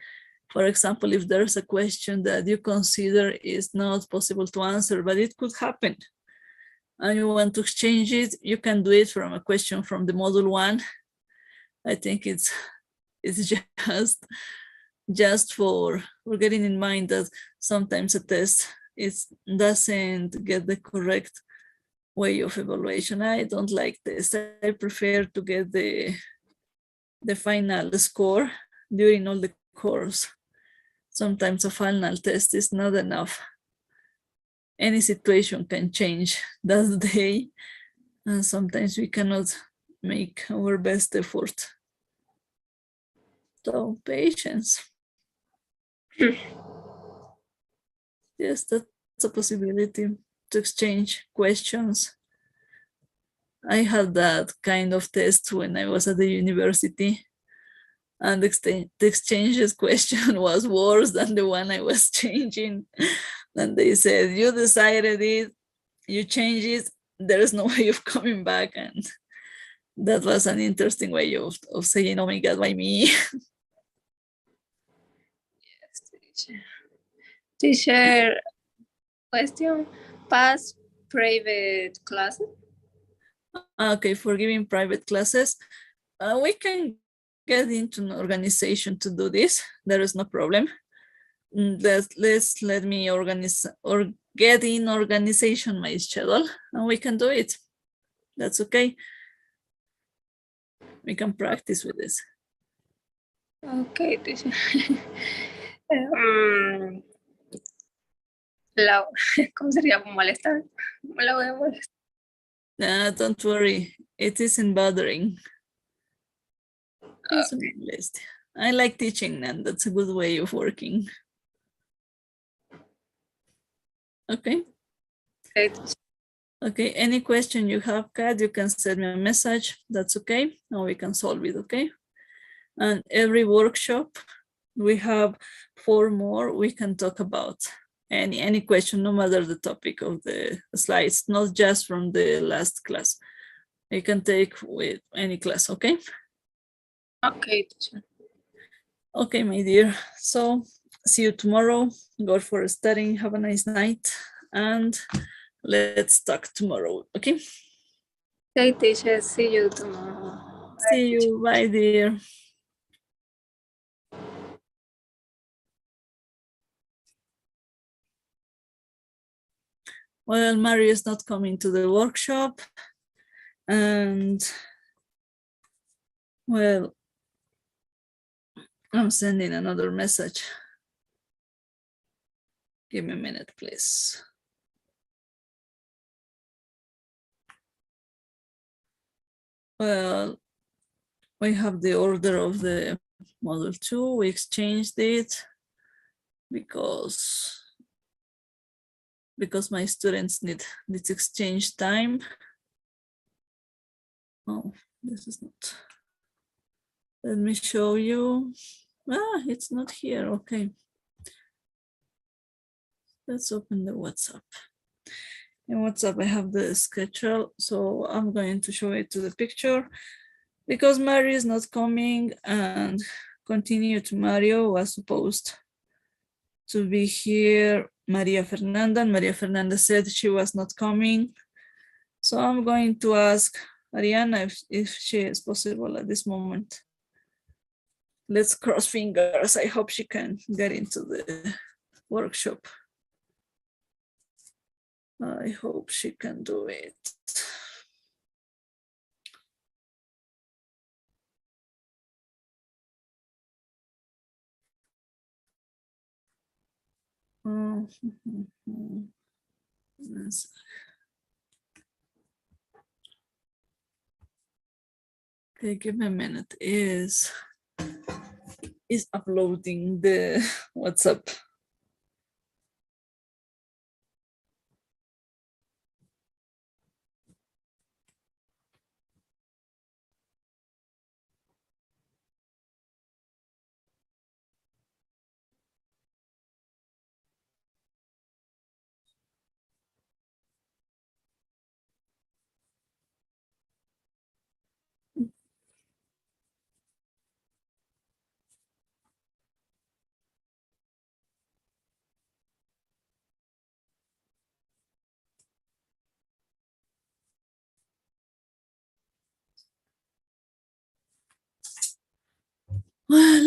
For example, if there's a question that you consider is not possible to answer, but it could happen, and you want to exchange it, you can do it from a question from the module 1. I think it's just for getting in mind that sometimes a test doesn't get the correct way of evaluation. I don't like this. I prefer to get the final score during all the course. Sometimes a final test is not enough. Any situation can change that day, and sometimes we cannot make our best effort. So patience. Yes, that's a possibility to exchange questions. I had that kind of test when I was at the university, and the exchanges question was worse than the one I was changing. And they said, you decided it, you changed it, there is no way of coming back. And that was an interesting way of saying, oh my God, why me? Yes, teacher. Teacher, question, pass private classes? Okay, for giving private classes, we can get into an organization to do this. There is no problem. Let me organize or get in organization my schedule, and we can do it. That's okay. We can practice with this. Okay, teacher. ¿Cómo sería molestar? La voy a molestar. Don't worry, it isn't bothering. It's a list. I like teaching, and that's a good way of working. Okay. Okay, any question you have, Kat, you can send me a message. That's okay, and we can solve it, okay? And every workshop, we have 4 more we can talk about. Any question, no matter the topic of the slides, not just from the last class. You can take with any class, okay? Okay, teacher. Okay, my dear. So see you tomorrow. Go for studying. Have a nice night. And let's talk tomorrow, okay? Okay, teacher. See you tomorrow. See you. Bye, dear. Well, Mario is not coming to the workshop. And, well, I'm sending another message. Give me a minute, please. Well, we have the order of the module 2. We exchanged it because my students need this exchange time. Oh, this is not. Let me show you. It's not here. Okay. Let's open the WhatsApp. In WhatsApp, I have the schedule, so I'm going to show it to the picture because Mario is not coming, and continue to Mario was supposed to be here. Maria Fernanda, and Maria Fernanda said she was not coming. So I'm going to ask Ariana if she is possible at this moment. Let's cross fingers. I hope she can get into the workshop. I hope she can do it. Yes. Okay, give me a minute. Is uploading the WhatsApp.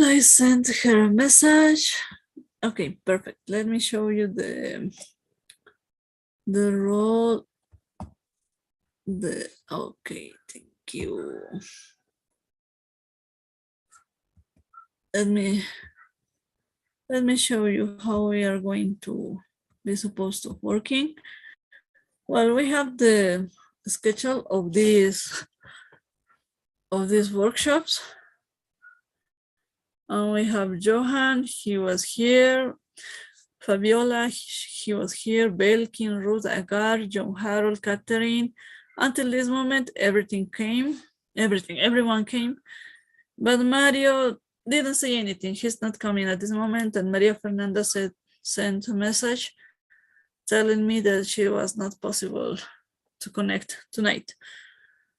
I sent her a message. Okay, perfect. Let me show you the role. Okay, thank you. Let me show you how we are going to be supposed to working. Well, we have the schedule of these workshops. And we have Johan, he was here. Fabiola, he was here. Belkin, Ruth, Agar, John Harold, Catherine. Until this moment, everyone came. But Mario didn't say anything. He's not coming at this moment. And Maria Fernanda sent a message telling me that she was not possible to connect tonight.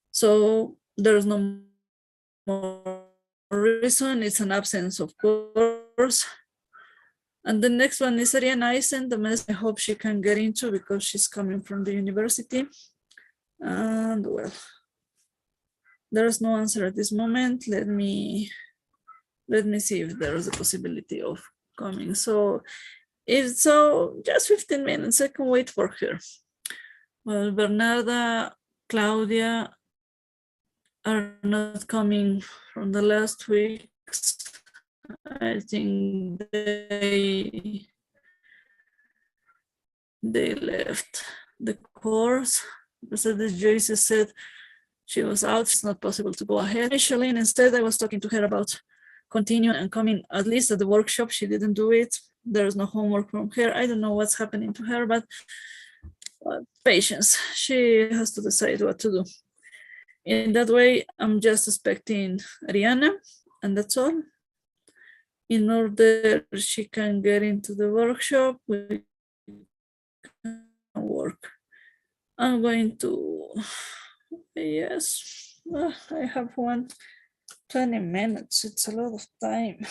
So there's no more reason. It's an absence, of course. And the next one is Ariana. I sent the message. I hope she can get into because she's coming from the university. And well, there's no answer at this moment. Let me see if there is a possibility of coming. So if so, just 15 minutes, I can wait for her. Well, Bernarda, Claudia are not coming from the last weeks. I think they left the course. Mercedes Joyce said she was out, it's not possible to go ahead. Initially, instead, I was talking to her about continuing and coming at least at the workshop. She didn't do it. There's no homework from her. I don't know what's happening to her, but patience. She has to decide what to do. In that way, I'm just expecting Ariana, and that's all. In order she can get into the workshop, we can work. I'm going to, yes, I have 20 minutes. It's a lot of time.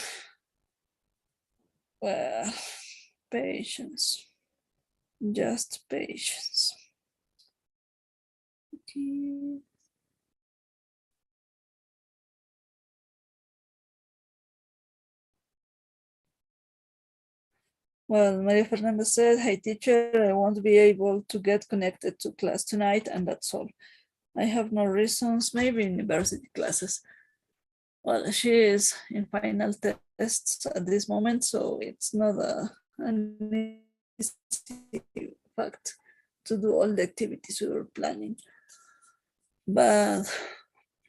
Well, patience, just patience. Okay. Well, Maria Fernanda said, "Hey teacher, I won't be able to get connected to class tonight, and that's all. I have no reasons, maybe university classes." Well, she is in final tests at this moment, so it's not an easy fact to do all the activities we were planning. But,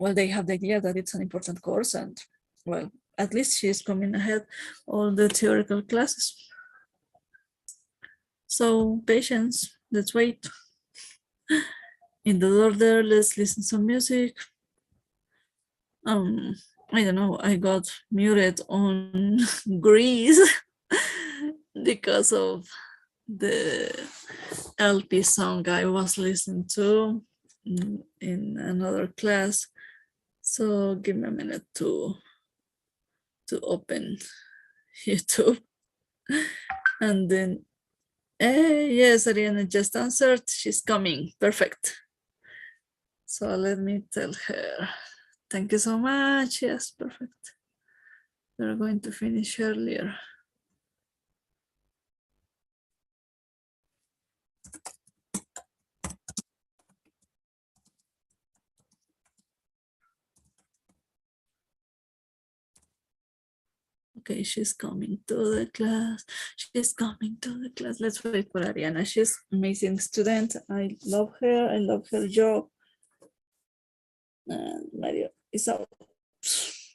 well, they have the idea that it's an important course, and, well, at least she's coming ahead all the theoretical classes. So patience, let's wait. In the order, let's listen to some music. I don't know, I got muted on Greece because of the LP song I was listening to in another class. So give me a minute to open YouTube. And then, yes, Ariana just answered, she's coming, perfect. So let me tell her, thank you so much, yes, perfect. We're going to finish earlier. Okay, she's coming to the class. She's coming to the class. Let's wait for Ariana. She's an amazing student. I love her. I love her job. And Mario is out.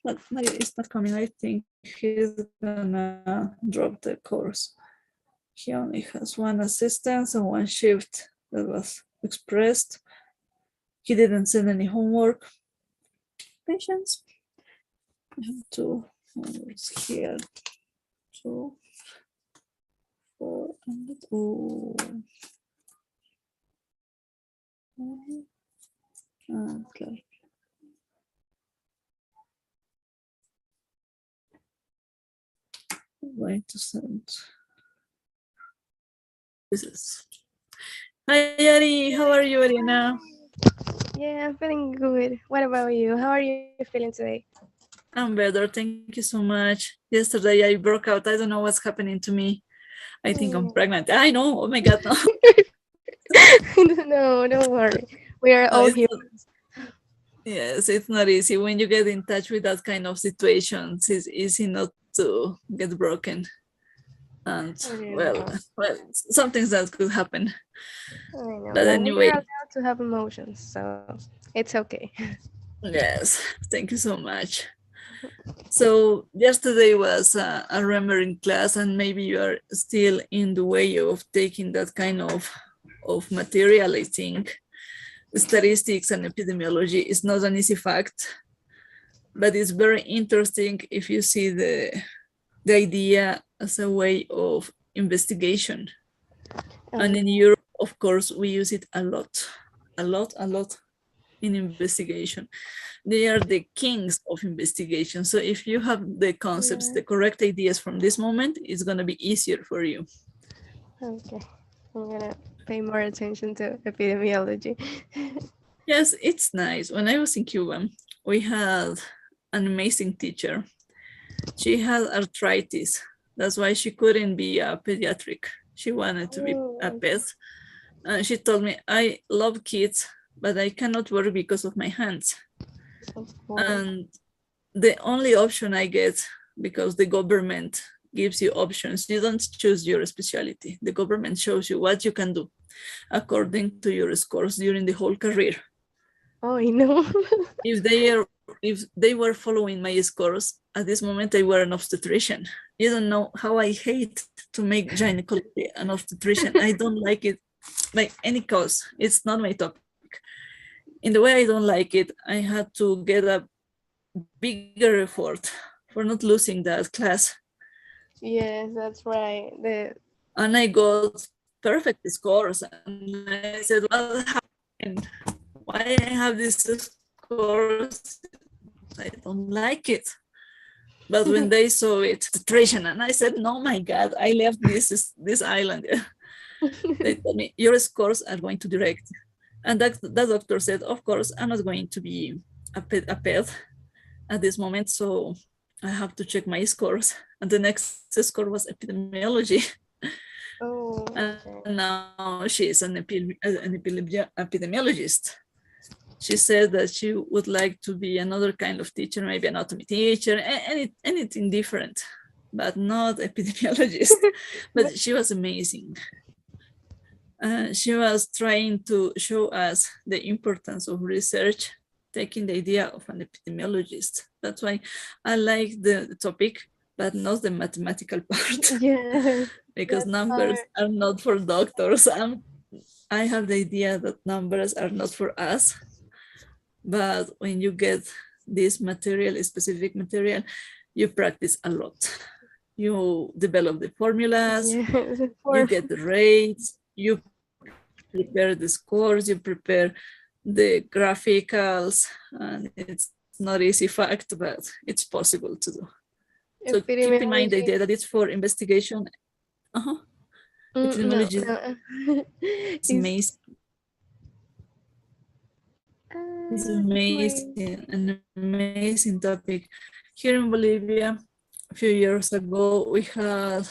But Mario is not coming. I think he's gonna drop the course. He only has one assistance and one shift that was expressed. He didn't send any homework. Patience. I have 2 homeworks here. 2, 4, and oh. Okay. I'm going to send this. Hi, Ari. How are you, Ariana? Yeah, I'm feeling good. What about you? How are you feeling today? I'm better. Thank you so much. Yesterday I broke out. I don't know what's happening to me. I think I'm pregnant. I know. Oh my God, no. No, don't worry. We are all humans. Yes, it's not easy. When you get in touch with that kind of situations, it's easy not to get broken. And well, some things that could happen. I know. But anyway. We are allowed to have emotions, so it's okay. Yes, thank you so much. So yesterday was a remembering class, and maybe you are still in the way of taking that kind of material. I think statistics and epidemiology is not an easy fact, but it's very interesting if you see the idea as a way of investigation. And in Europe, of course, we use it a lot in investigation. They are the kings of investigation. So if you have the concepts, the correct ideas from this moment, it's going to be easier for you. Okay, I'm gonna pay more attention to epidemiology. Yes, it's nice. When I was in Cuba, we had an amazing teacher. She had arthritis. That's why she couldn't be a pediatric. She wanted to be a pet. And she told me, I love kids, but I cannot work because of my hands. And the only option I get, because the government gives you options, you don't choose your specialty. The government shows you what you can do according to your scores during the whole career. Oh, I know. If they were following my scores, at this moment I were an obstetrician. You don't know how I hate to make gynecology an obstetrician. I don't like it by any cause. It's not my topic. In the way I don't like it, I had to get a bigger effort for not losing that class. Yes, that's right. And I got perfect scores. And I said, what happened? Why I have these scores? I don't like it. But when they saw it, and I said, no, my God, I left this island. They told me, your scores are going to direct. And that doctor said, of course, I'm not going to be a pet at this moment, so I have to check my scores. And the next score was epidemiology. Oh, okay. And now she's an epidemiologist. She said that she would like to be another kind of teacher, maybe anatomy teacher, anything different, but not epidemiologist. But she was amazing. She was trying to show us the importance of research, taking the idea of an epidemiologist. That's why I like the topic, but not the mathematical part. Yeah, because numbers are not for doctors. I have the idea that numbers are not for us. But when you get this material, specific material, you practice a lot. You develop the formulas, you get the rates, you prepare the scores, you prepare the graphicals, and it's not easy fact, but it's possible to do. So keep in mind the idea that it's for investigation. Epidemiology is amazing. It's amazing, an amazing topic. Here in Bolivia, a few years ago, we had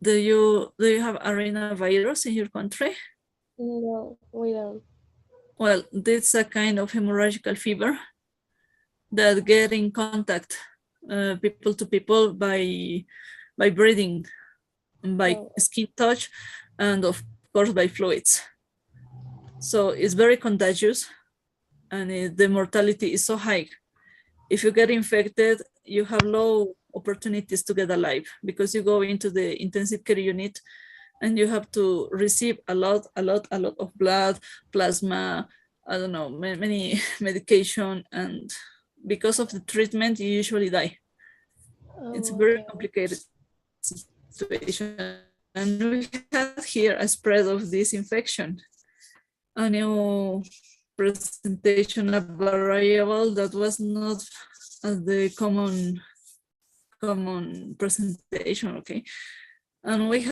do you have arenavirus in your country? No, we don't. Well, this is a kind of hemorrhagical fever that get in contact people to people by breathing, by skin touch, and of course by fluids. So it's very contagious, and the mortality is so high. If you get infected, you have low opportunities to get alive because you go into the intensive care unit and you have to receive a lot of blood, plasma, I don't know, many medication, and because of the treatment, you usually die. It's a very complicated situation. And we had here a spread of this infection. A new presentation of variable that was not the common presentation, okay? And we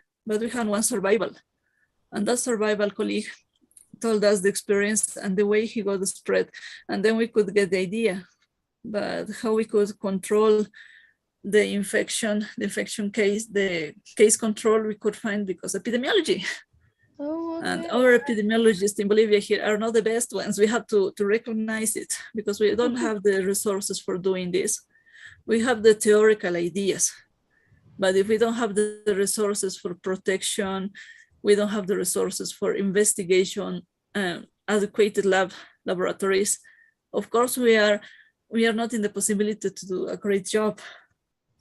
had one survival. And that survival colleague told us the experience and the way he got the spread, and then we could get the idea. But how we could control the infection case, the case control we could find because epidemiology. Oh, okay. And our epidemiologists in Bolivia here are not the best ones. We have to recognize it because we don't have the resources for doing this. We have the theoretical ideas, but if we don't have the resources for protection, we don't have the resources for investigation, adequate laboratories. Of course, we are not in the possibility to do a great job.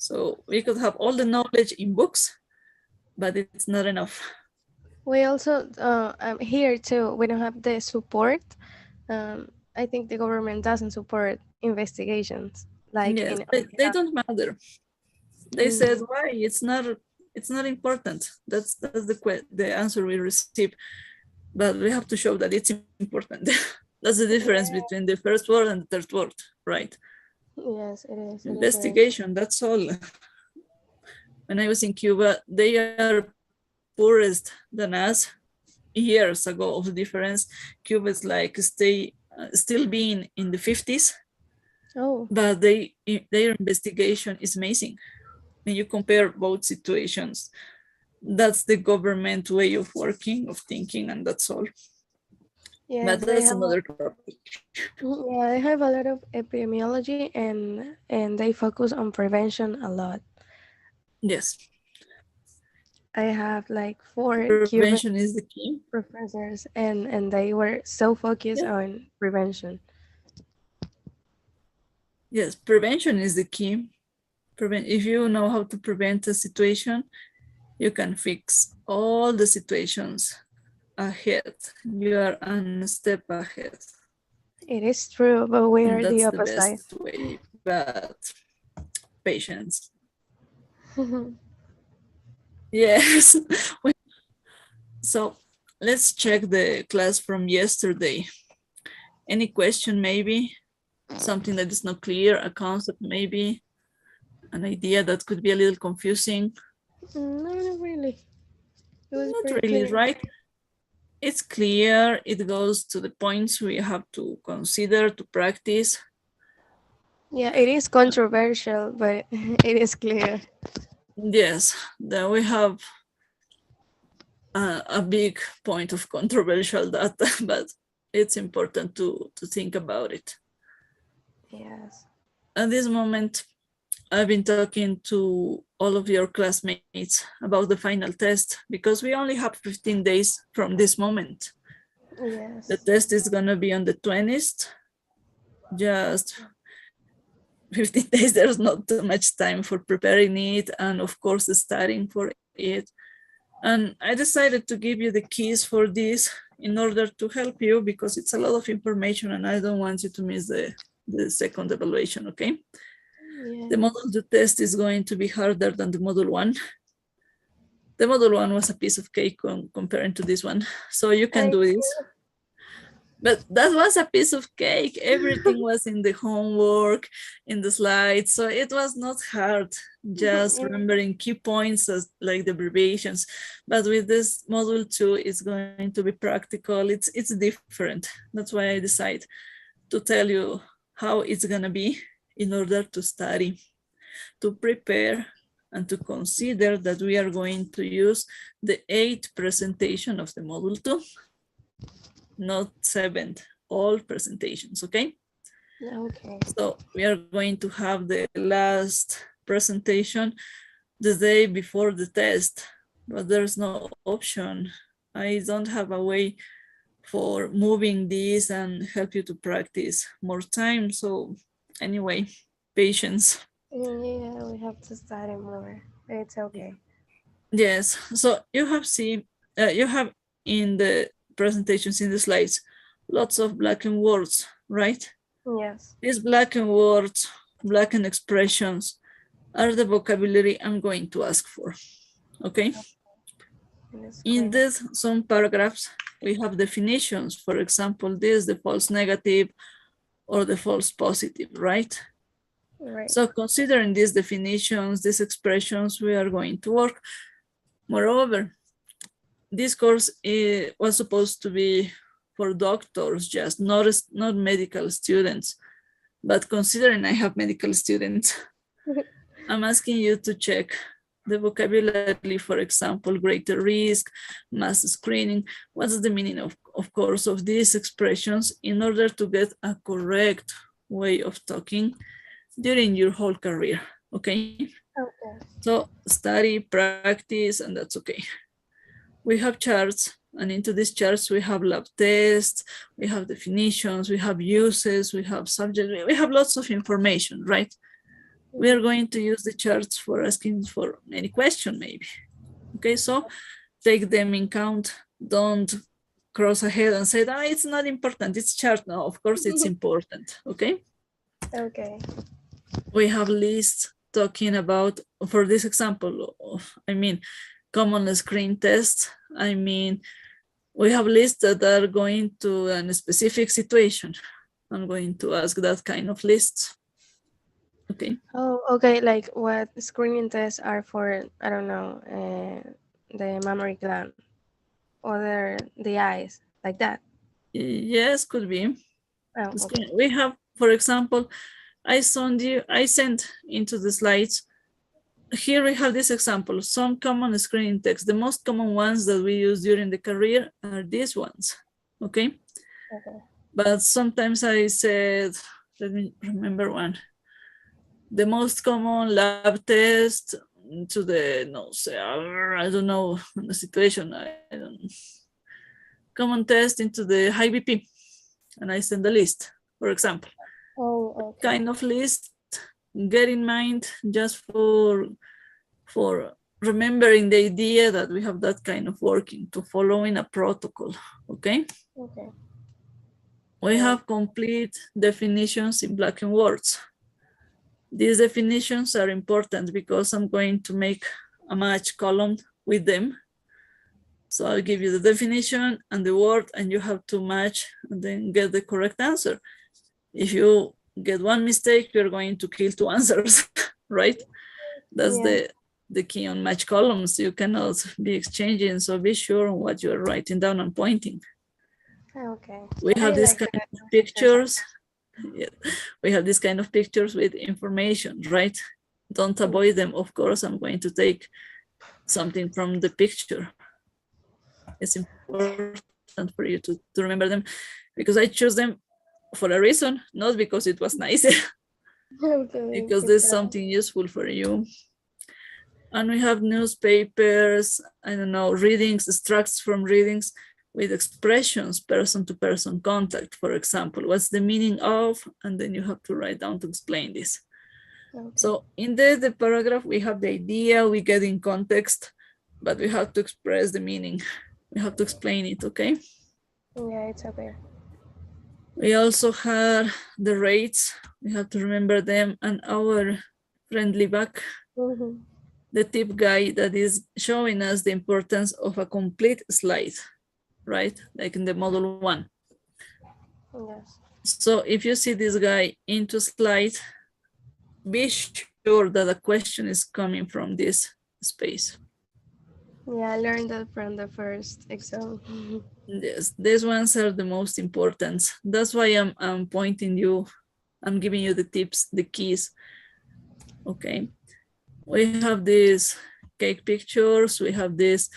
So we could have all the knowledge in books, but it's not enough. We also, here too, we don't have the support. I think the government doesn't support investigations. Like yes, they don't matter. They said, why? It's not important. That's the answer we receive. But we have to show that it's important. That's the difference between the first word and the third word, right? Yes, it is. Investigation, that's all. When I was in Cuba, they are poorest than us years ago of the difference. Cuba is like still being in the 50s. Oh. But their investigation is amazing. When you compare both situations, that's the government way of working, of thinking, and that's all. Yes, but that's another topic. Yeah, they have a lot of epidemiology and they focus on prevention a lot. Yes. I have like 4 prevention Cuban is the key professors and they were so focused on prevention. Yes, prevention is the key. If you know how to prevent a situation, you can fix all the situations ahead. You are a step ahead. It is true, but we are the That's the opposite. best way, but patience. Yes. So let's check the class from yesterday. Any question maybe? Something that is not clear, a concept maybe, an idea that could be a little confusing? No, not really. It was Not pretty really, clear. right? It's clear, it goes to the points we have to consider, to practice. Yeah, it is controversial, but it is clear. Yes, then we have a big point of controversial data, but it's important to think about it. Yes. At this moment, I've been talking to all of your classmates about the final test because we only have 15 days from this moment. Yes. The test is going to be on the 20th. Just 15 days, there's not too much time for preparing it and of course studying for it. And I decided to give you the keys for this in order to help you because it's a lot of information and I don't want you to miss the second evaluation, okay? Yes. The model 2 test is going to be harder than the model 1. The model 1 was a piece of cake comparing to this one. So you can do this. But that was a piece of cake. Everything was in the homework, in the slides. So it was not hard, just remembering key points as like the abbreviations. But with this module 2, it's going to be practical. It's different. That's why I decided to tell you how it's going to be in order to study, to prepare, and to consider that we are going to use the 8th presentation of the module 2. Not 7th, all presentations, okay? Okay. So we are going to have the last presentation the day before the test, but there's no option. I don't have a way for moving this and help you to practice more time. So anyway, patience. Yeah, we have to study more. It's okay. Yes, so you have in the presentations in the slides, lots of blackened words, right? Yes. These blackened words, blackened expressions are the vocabulary I'm going to ask for, okay? In this, some paragraphs, we have definitions. For example, this, the false negative or the false positive, right? Right. So considering these definitions, these expressions, we are going to work. Moreover, this course was supposed to be for doctors, just not medical students. But considering I have medical students, I'm asking you to check the vocabulary, for example, greater risk, mass screening. What's the meaning of course, of these expressions in order to get a correct way of talking during your whole career, okay? Okay. So study, practice, and that's okay. We have charts, and into these charts we have lab tests, we have definitions, we have uses, we have subjects, we have lots of information, right? We are going to use the charts for asking for any question maybe. Okay, so take them in count. Don't cross ahead and say, it's not important, it's chart. No, of course it's important, okay? Okay. We have lists talking about, for this example, I mean, common screen tests. I mean, we have lists that are going to a specific situation. I'm going to ask that kind of lists. Okay. Oh, okay. Like what screening tests are for, I don't know, the mammary gland, or the eyes, like that. Yes, could be. Oh, okay. We have, for example, I sent into the slides. Here we have this example, some common screening texts. The most common ones that we use during the career are these ones, okay? Okay. But sometimes I said, let me remember one. The most common lab test to the nose, I don't know the situation, I don't know. Common test into the high BP, and I send the list, for example. Oh, okay. Kind of list, get in mind just for remembering the idea that we have that kind of working to following a protocol, okay? Okay. We have complete definitions in black and words. These definitions are important because I'm going to make a match column with them. So I'll give you the definition and the word, and you have to match and then get the correct answer. If you get one mistake, you're going to kill two answers, right? That's the key on match columns. You cannot be exchanging, so be sure on what you're writing down and pointing. Okay. We have this kind of pictures. Yeah. We have this kind of pictures with information, right? Don't avoid them. Of course, I'm going to take something from the picture. It's important for you to remember them because I choose them for a reason, not because it was nice, because there's something useful for you. And we have newspapers, I don't know, readings, extracts from readings with expressions, person-to-person contact, for example. What's the meaning of? And then you have to write down to explain this. Okay. So in the paragraph, we have the idea, we get in context, but we have to express the meaning. We have to explain it, okay? Yeah, it's okay. We also have the rates. We have to remember them, and our friendly back. Mm-hmm. The tip guide that is showing us the importance of a complete slide, right? Like in the model 1. Yes. So if you see this guy into slide, be sure that the question is coming from this space. Yeah, I learned that from the first exam. Yes, these ones are the most important. That's why I'm pointing you, I'm giving you the tips, the keys. Okay. We have these cake pictures, we have these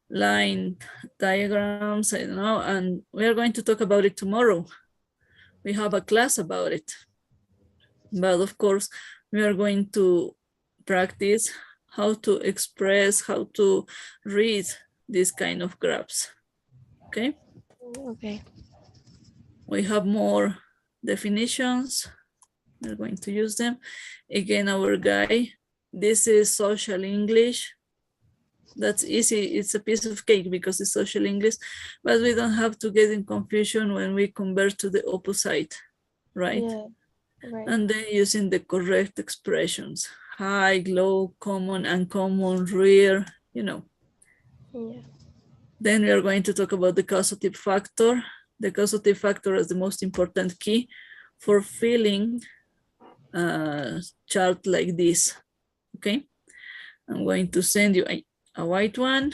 line diagrams, I don't know, and we are going to talk about it tomorrow. We have a class about it. But of course, we are going to practice how to express, how to read these kind of graphs, okay? Okay. We have more definitions. We're going to use them. Again, our guy. This is social English. That's easy. It's a piece of cake because it's social English, but we don't have to get in confusion when we convert to the opposite, right? Yeah, right. And then using the correct expressions, high, low, common, uncommon, rare, you know. Yeah. Then we are going to talk about the causative factor. The causative factor is the most important key for filling a chart like this. Okay, I'm going to send you a white one,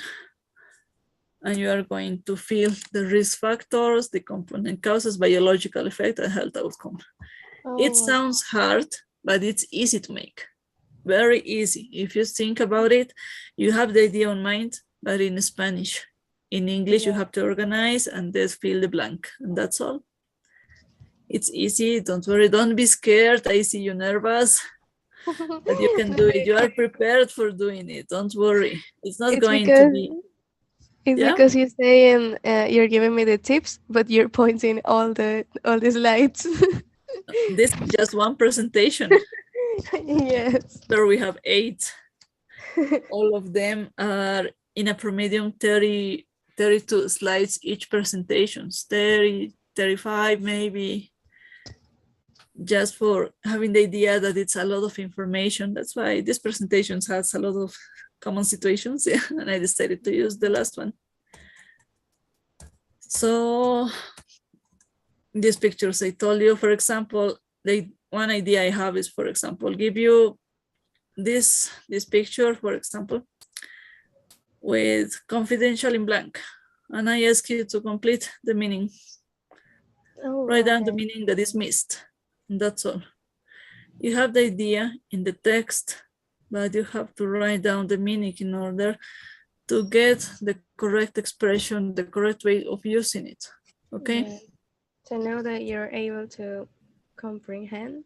and you are going to fill the risk factors, the component causes, biological effect, and health outcome. It sounds hard, but it's easy to make. Very easy. If you think about it, you have the idea on mind, but in Spanish. In English, you have to organize and just fill the blank, and that's all. It's easy. Don't worry. Don't be scared. I see you nervous, but you can do it. You are prepared for doing it. Don't worry. It's not going to be. It's because you're saying you're giving me the tips, but you're pointing all the slides. This is just one presentation. Yes. So we have 8. All of them are in a promedium 32 slides each presentations, 30, 35 maybe, just for having the idea that it's a lot of information. That's why this presentation has a lot of common situations, and I decided to use the last one. So these pictures I told you, for example, one idea I have is, for example, give you this picture, for example, with confidential in blank, and I ask you to complete the meaning. Write down the meaning that is missed, and that's all. You have the idea in the text, but you have to write down the meaning in order to get the correct expression, the correct way of using it, okay? Yeah. To know that you're able to comprehend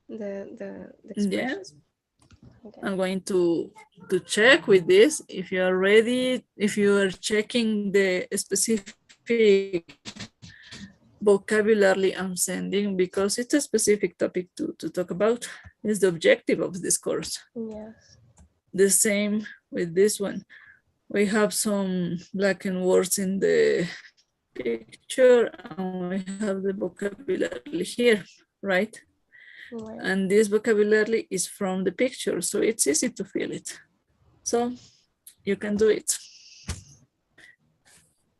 the expression. Yes. Okay. I'm going to check with this if you are ready, if you are checking the specific vocabulary I'm sending, because it's a specific topic to talk about. It's the objective of this course. Yes. The same with this one. We have some Latin words in the picture, and we have the vocabulary here, right? Right. And this vocabulary is from the picture, so it's easy to feel it. So you can do it.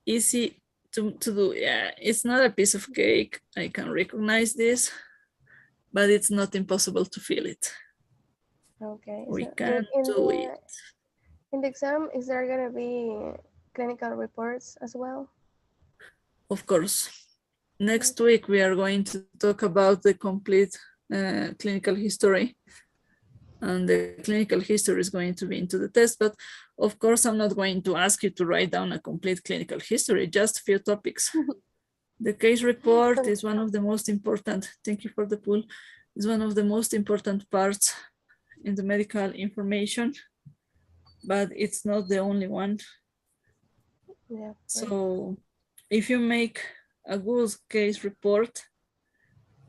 Easy to do. Yeah, it's not a piece of cake. I can recognize this, but it's not impossible to feel it. Okay. We so can do it. In the exam, is there going to be clinical reports as well? Of course. Next week, we are going to talk about the complete clinical history. And the clinical history is going to be into the test, but of course, I'm not going to ask you to write down a complete clinical history, just a few topics. The case report is one of the most important, thank you for the poll, is one of the most important parts in the medical information, but it's not the only one. Yeah. So if you make a good case report,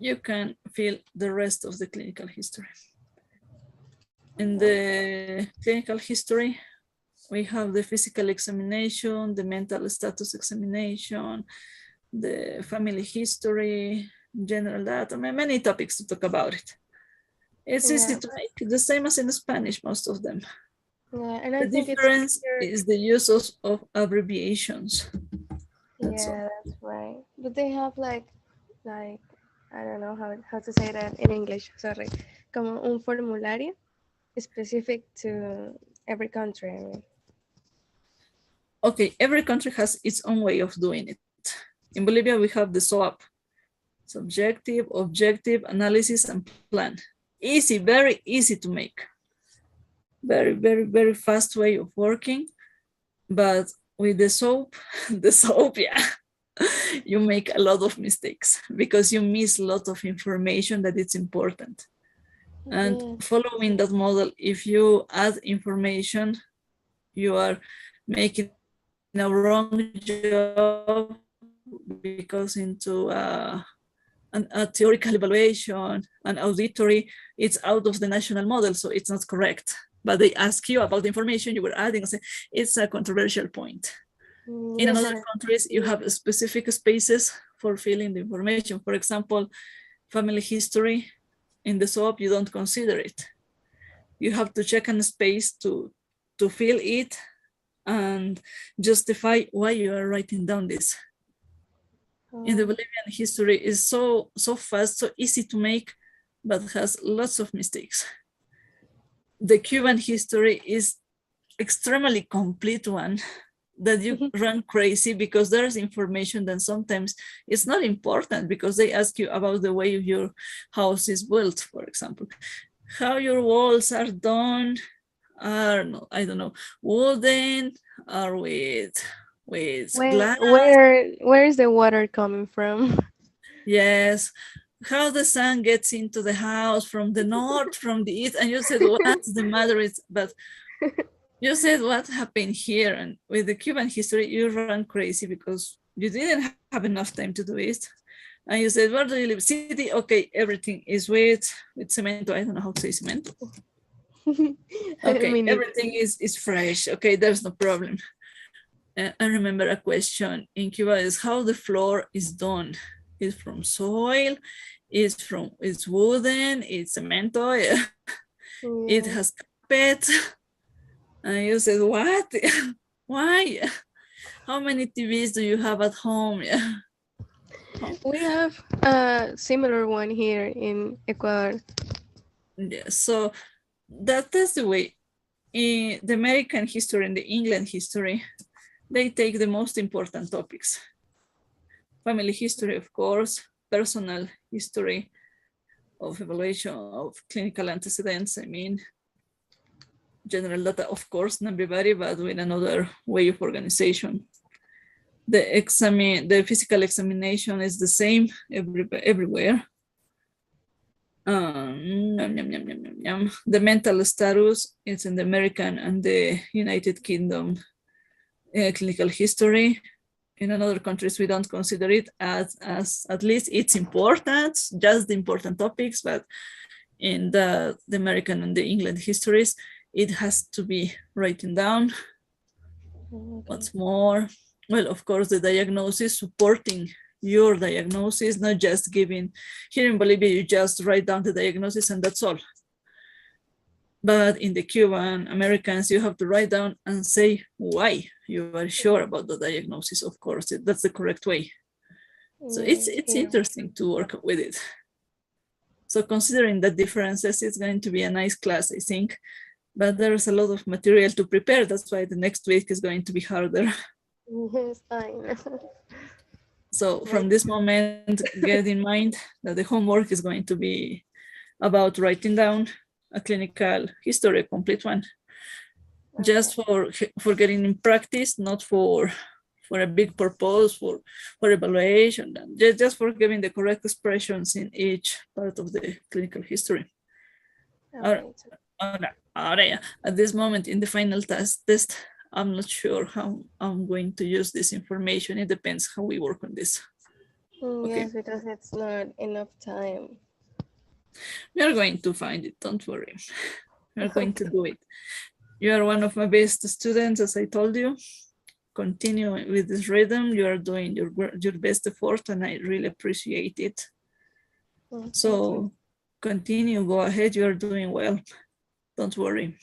you can fill the rest of the clinical history. In the clinical history, we have the physical examination, the mental status examination, the family history, general data, many topics to talk about it. It's easy to make, the same as in Spanish, most of them. Yeah, and I the think difference is the use of abbreviations. That's right. But they have like I don't know how to say that in English, sorry. Como un formulario specific to every country. I mean. Okay, every country has its own way of doing it. In Bolivia, we have the SOAP, subjective, objective, analysis, and plan. Easy, very easy to make. Very, very, very fast way of working. But with the SOAP, yeah, you make a lot of mistakes because you miss a lot of information that is important. And following that model, if you add information, you are making a wrong job because into a theoretical evaluation, an auditory, it's out of the national model, so it's not correct. But they ask you about the information you were adding and say, it's a controversial point. In other countries, you have specific spaces for filling the information. For example, family history, in the SOAP, you don't consider it. You have to check a space to fill it and justify why you are writing down this. In the Bolivian history is so fast, so easy to make, but has lots of mistakes. The Cuban history is extremely complete one, that you run crazy because there's information that sometimes it's not important because they ask you about the way your house is built, for example, how your walls are done, are no, I don't know, wooden or with glass. Where is the water coming from? Yes, how the sun gets into the house from the north, from the east, and you said what's the matter is, but you said what happened here, and with the Cuban history you ran crazy because you didn't have enough time to do it. And you said, where do you live? City? Okay, everything is with cement. I don't know how to say cement. Okay, everything is fresh. Okay, there's no problem. I remember a question in Cuba is how the floor is done. It's from soil, it's wooden, it's cemento, it has carpet. And you said, what? Why? How many TVs do you have at home? We have a similar one here in Ecuador. Yeah, so that's the way. In the American history and the England history, they take the most important topics. Family history, of course, personal history of evaluation of clinical antecedents, I mean, general data, of course, not everybody, but with another way of organization. The physical examination is the same everywhere. The mental status is in the American and the United Kingdom clinical history. In other countries, we don't consider it as at least it's important, just the important topics, but in the American and the England histories, it has to be written down. Okay. What's more? Well, of course, the diagnosis, supporting your diagnosis, not just giving, here in Bolivia, you just write down the diagnosis and that's all. But in the Cuban Americans, you have to write down and say why you are sure about the diagnosis. Of course, that's the correct way. So it's interesting to work with it. So considering the differences, it's going to be a nice class, I think. But there's a lot of material to prepare. That's why the next week is going to be harder. Yes, I know. So from this moment, get in mind that the homework is going to be about writing down a clinical history, a complete one, okay. Just for getting in practice, not for a big purpose, for evaluation, just for giving the correct expressions in each part of the clinical history. Okay. At this moment in the final test, I'm not sure how I'm going to use this information. It depends how we work on this. Okay. Yes, because it's not enough time. We are going to find it, don't worry. We are going to do it. You are one of my best students, as I told you. Continue with this rhythm. You are doing your best effort, and I really appreciate it. Okay. So continue, go ahead. You are doing well. Don't worry.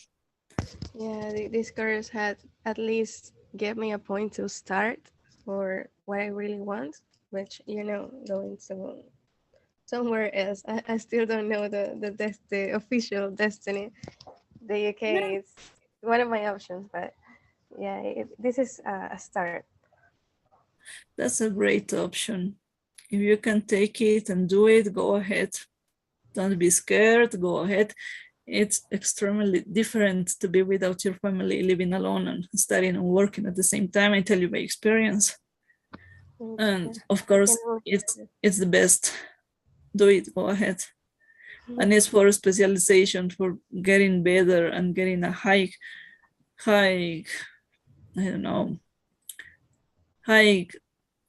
Yeah, this course had at least give me a point to start for what I really want, which, you know, going to somewhere else. I still don't know the official destiny. The UK is one of my options, but yeah, this is a start. That's a great option. If you can take it and do it, go ahead. Don't be scared, go ahead. It's extremely different to be without your family, living alone and studying and working at the same time. I tell you by experience. And of course, it's the best. Do it, go ahead. And it's for specialization, for getting better and getting a high, I don't know, high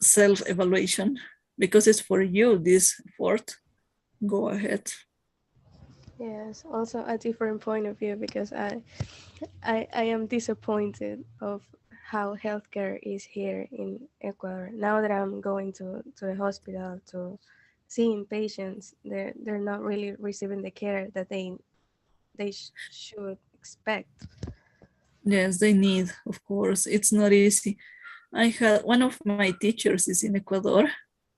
self-evaluation, because it's for you, this effort. Go ahead. Yes, also a different point of view, because I am disappointed of how healthcare is here in Ecuador. Now that I'm going to the hospital to seeing patients, they're not really receiving the care that they should expect. Yes, they need, of course. It's not easy. I had one of my teachers is in Ecuador.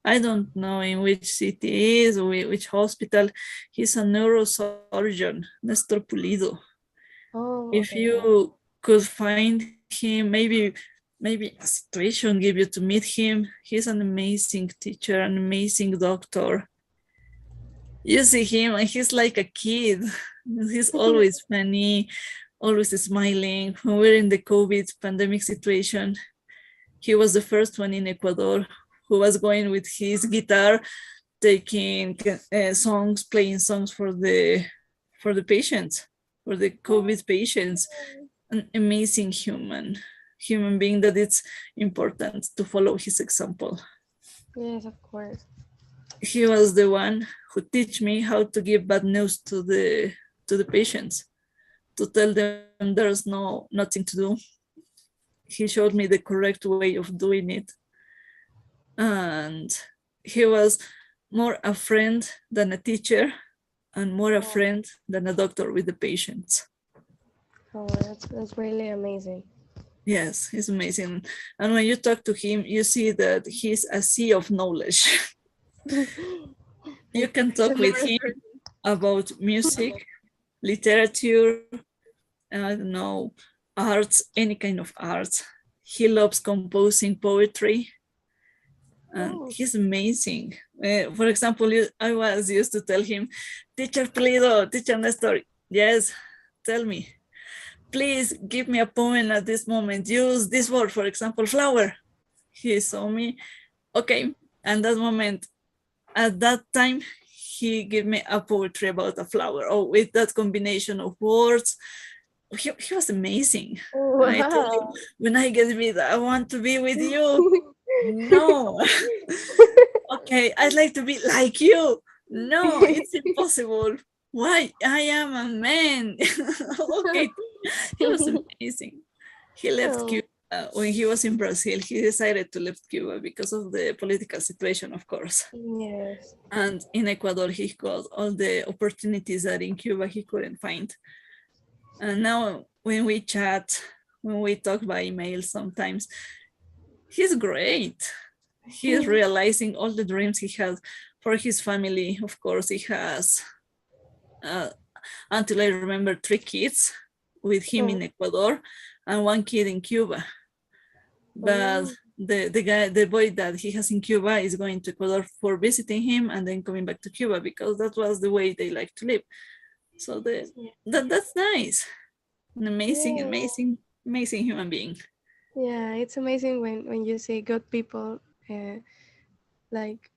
I don't know in which city he is or which hospital. He's a neurosurgeon, Nestor Pulido. Oh, if you could find him, maybe maybe a situation give you to meet him. He's an amazing teacher, an amazing doctor. You see him and he's like a kid. He's always funny, always smiling. When we're in the COVID pandemic situation, he was the first one in Ecuador who was going with his guitar, taking songs, playing songs for the patients, for the COVID patients. An amazing human being that it's important to follow his example. Yes, of course. He was the one who teach me how to give bad news to the patients, to tell them there's nothing to do. He showed me the correct way of doing it. And he was more a friend than a teacher, and more a friend than a doctor with the patients. Oh, that's really amazing. Yes, he's amazing. And when you talk to him, you see that he's a sea of knowledge. You can talk with him about music, literature, I don't know, arts, any kind of arts. He loves composing poetry. And he's amazing. For example, I was used to tell him, Teacher Pulido, Teacher Nestor, yes, tell me. Please give me a poem at this moment. Use this word, for example, flower. He saw me, okay. And that moment, at that time, he gave me a poetry about a flower, or with that combination of words. He was amazing. Wow. I told him, when I get with, I want to be with you. No. Okay, I'd like to be like you. No, it's impossible. Why? I am a man. Okay, he was amazing. He left Cuba when he was in Brazil. He decided to leave Cuba because of the political situation, of course. Yes. And in Ecuador, he got all the opportunities that in Cuba he couldn't find. And now when we chat, when we talk by email sometimes, he's great. He is realizing all the dreams he had for his family. Of course, he has, until I remember, 3 kids with him in Ecuador and 1 kid in Cuba. But the boy that he has in Cuba is going to Ecuador for visiting him and then coming back to Cuba, because that was the way they like to live. So that's nice. An amazing human being. Yeah, it's amazing when you see good people like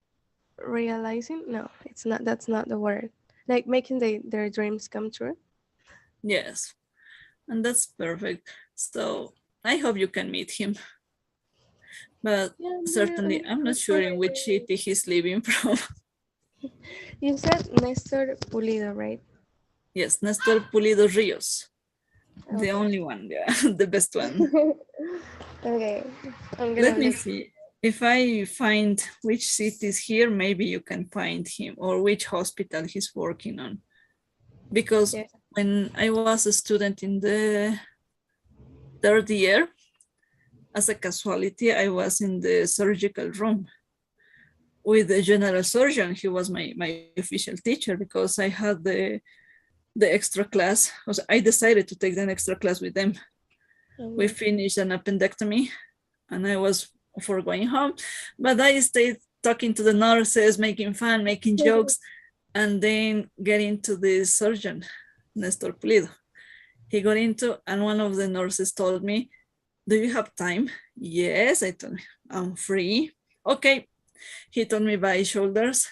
realizing, no, it's not, that's not the word, like making their dreams come true. Yes, and that's perfect. So I hope you can meet him. But yeah, certainly I'm not sure in which city he's living from. You said Nestor Pulido, right? Yes, Nestor Pulido Rios. Okay. The only one, yeah, the best one. Okay, let me see. If I find which city is here, maybe you can find him, or which hospital he's working on. Because when I was a student in the 3rd year, as a casualty, I was in the surgical room with the general surgeon. He was my official teacher, because I had the extra class. I decided to take the extra class with them. We finished an appendectomy and I was for going home, but I stayed talking to the nurses, making fun, making jokes, and then getting to the surgeon, Nestor Pulido. He got into, and one of the nurses told me, do you have time? Yes, I told him, I'm free. Okay. He told me by shoulders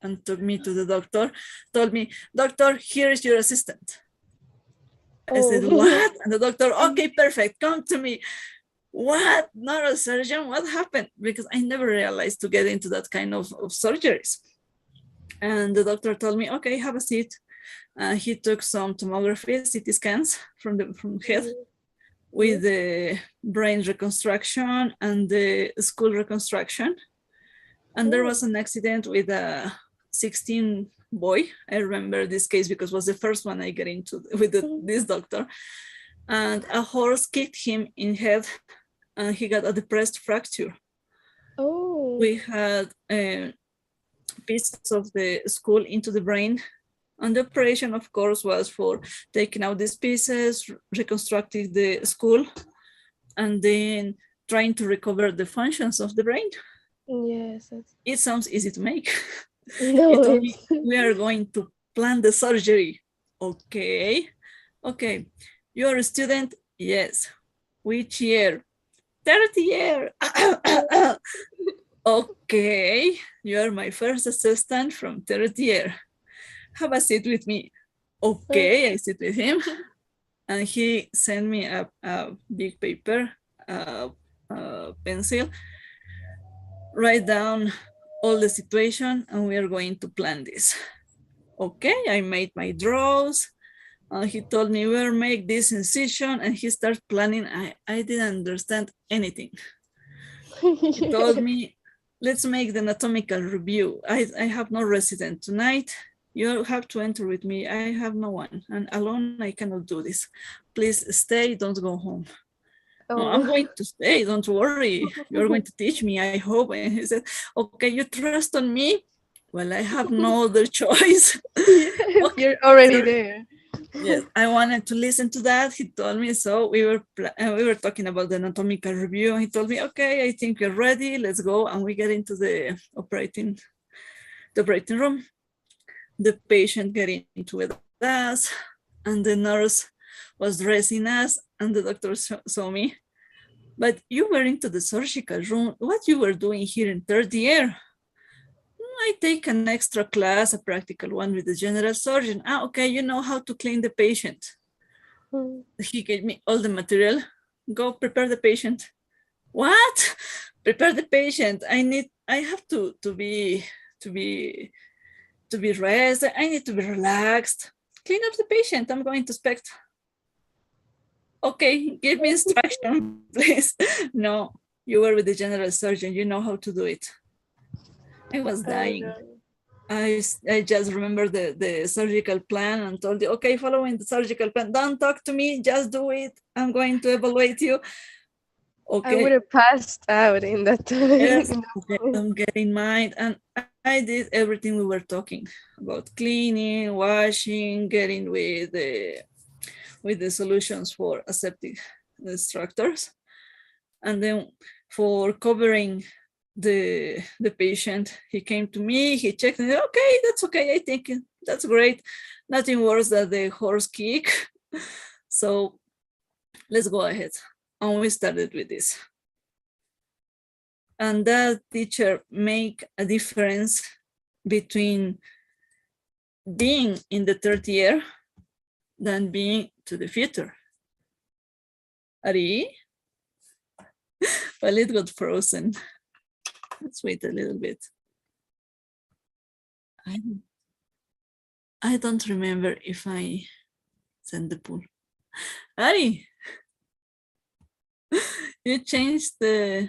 and took me to the doctor, told me, doctor, here is your assistant. I said, what? And the doctor, okay, perfect, come to me. What? Neurosurgeon? What happened? Because I never realized to get into that kind of surgeries. And the doctor told me, okay, have a seat. He took some tomography, CT scans from head with the brain reconstruction and the skull reconstruction. And there was an accident with a 16 boy. I remember this case because it was the first one I get into with this doctor. And a horse kicked him in head and he got a depressed fracture. Oh. We had pieces of the skull into the brain. And the operation, of course, was for taking out these pieces, reconstructing the skull, and then trying to recover the functions of the brain. Yes. It sounds easy to make. No, He told me, we are going to plan the surgery. Okay. Okay. You're a student? Yes. Which year? 30 year. Okay. You're my first assistant from 30 year. Have a seat with me. Okay, I sit with him. And he sent me a big paper, pencil, write down all the situation, and we are going to plan this. Okay, I made my draws. He told me we'll make this incision, and he started planning. I didn't understand anything. He told me, let's make the anatomical review. I have no resident tonight. You have to enter with me. I have no one, and alone I cannot do this. Please stay, don't go home. Oh. No, I'm going to stay, don't worry. You're going to teach me, I hope. And he said, okay, you trust on me? Well, I have no other choice. Yes, okay. You're already there. Yes, I wanted to listen to that. He told me, so we were talking about the anatomical review. He told me, okay, I think you're ready. Let's go. And we get into the operating room. The patient getting into with us, and the nurse was dressing us, and the doctor saw me. But you were into the surgical room. What you were doing here in third year? I take an extra class, a practical one with the general surgeon. Okay, you know how to clean the patient. He gave me all the material. Go prepare the patient. What? Prepare the patient. I have to be rest. I need to be relaxed. Clean up the patient. I'm going to expect. Okay, give me instruction, please. No, you were with the general surgeon. You know how to do it. I was dying. I just remember the surgical plan and told you, okay, following the surgical plan, don't talk to me, just do it. I'm going to evaluate you. Okay. I would have passed out in that time. Yes, okay, I'm getting mine. And I did everything we were talking about: cleaning, washing, getting with the solutions for aseptic structures. And then for covering the patient, he came to me, he checked, and said, okay, that's okay, I think that's great. Nothing worse than the horse kick. So let's go ahead. And we started with this. And that teacher make a difference between being in the third year than being to the future. Ari? Well, it got frozen. Let's wait a little bit. I don't remember if I sent the pool. Ari, you changed the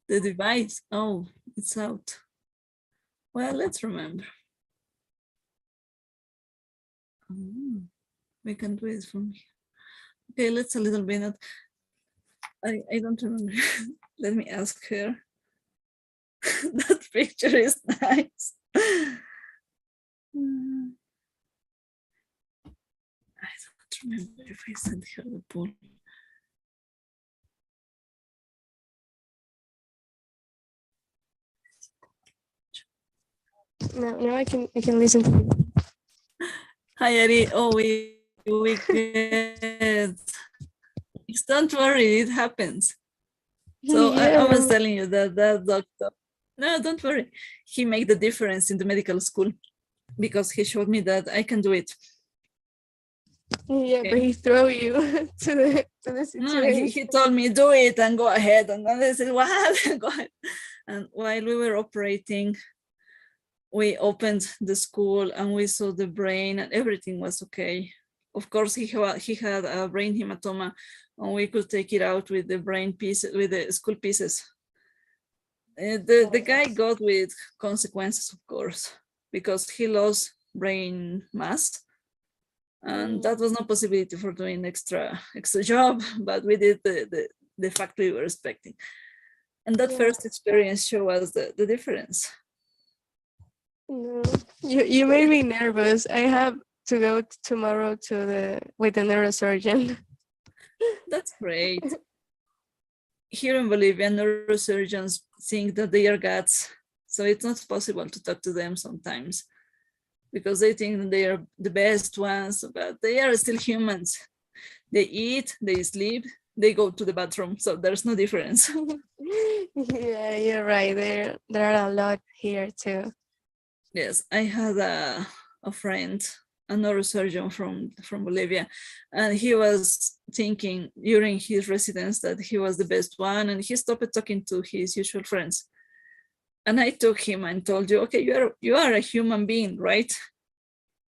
device. Oh, it's out. Well, let's remember. We can do it from here. Okay, let's a little bit. I don't remember. Let me ask her. That picture is nice. I don't remember if I sent her the poll. Now I can listen to you. Hi, Ari. Oh, we get. Don't worry, it happens. So yeah. I was telling you that doctor. No, don't worry. He made the difference in the medical school because he showed me that I can do it. Yeah, okay. But he threw you to the situation. No, he told me, do it and go ahead. And then I said, what? Go ahead. And while we were operating, we opened the school and we saw the brain and everything was okay. Of course, he had a brain hematoma and we could take it out with the brain pieces, with the school pieces. The guy got with consequences, of course, because he lost brain mass. And that was no possibility for doing extra job, but we did the fact we were expecting. And that first experience showed us the difference. No, you made me nervous. I have to go tomorrow with the neurosurgeon. That's great. here in Bolivia, neurosurgeons think that they are gods. So it's not possible to talk to them sometimes because they think they are the best ones, but they are still humans. They eat, they sleep, they go to the bathroom. So there's no difference. Yeah, you're right. There are a lot here too. Yes, I had a friend, a neurosurgeon from Bolivia, and he was thinking during his residence that he was the best one, and he stopped talking to his usual friends. And I took him and told you, okay, you are a human being, right?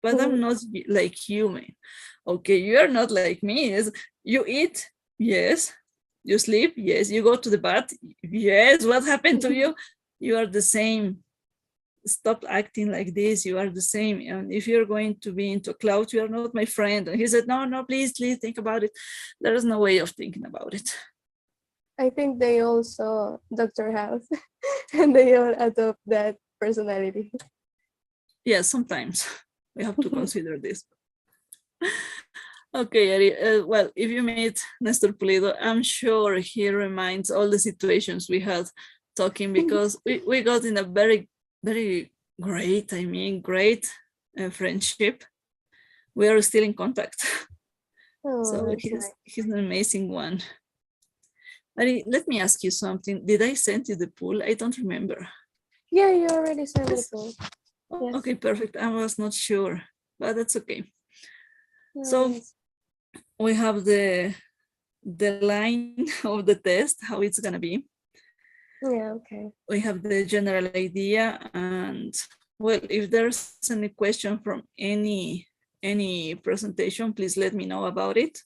But I'm not like human. Okay, you are not like me. Yes. You eat, yes. You sleep, yes. You go to the bath, yes. What happened to you? You are the same. Stop acting like this. You are the same. And if you're going to be into a cloud, you are not my friend. And he said, no, please think about it. There is no way of thinking about it. I think they also Dr. House and they all adopt that personality. Yeah, sometimes we have to consider this. Okay, Ari, well, if you meet Nestor Pulido, I'm sure he reminds all the situations we had talking because we got in a very, very great friendship. We are still in contact. Oh, so he's an amazing one. Ari, let me ask you something. Did I send you the pool? I don't remember. Yeah, you already sent me the pool. Yes. Okay, perfect. I was not sure, but that's okay. No, so yes. We have the line of the test, how it's gonna be. Yeah, okay. We have the general idea, and well, if there's any question from any presentation, please let me know about it,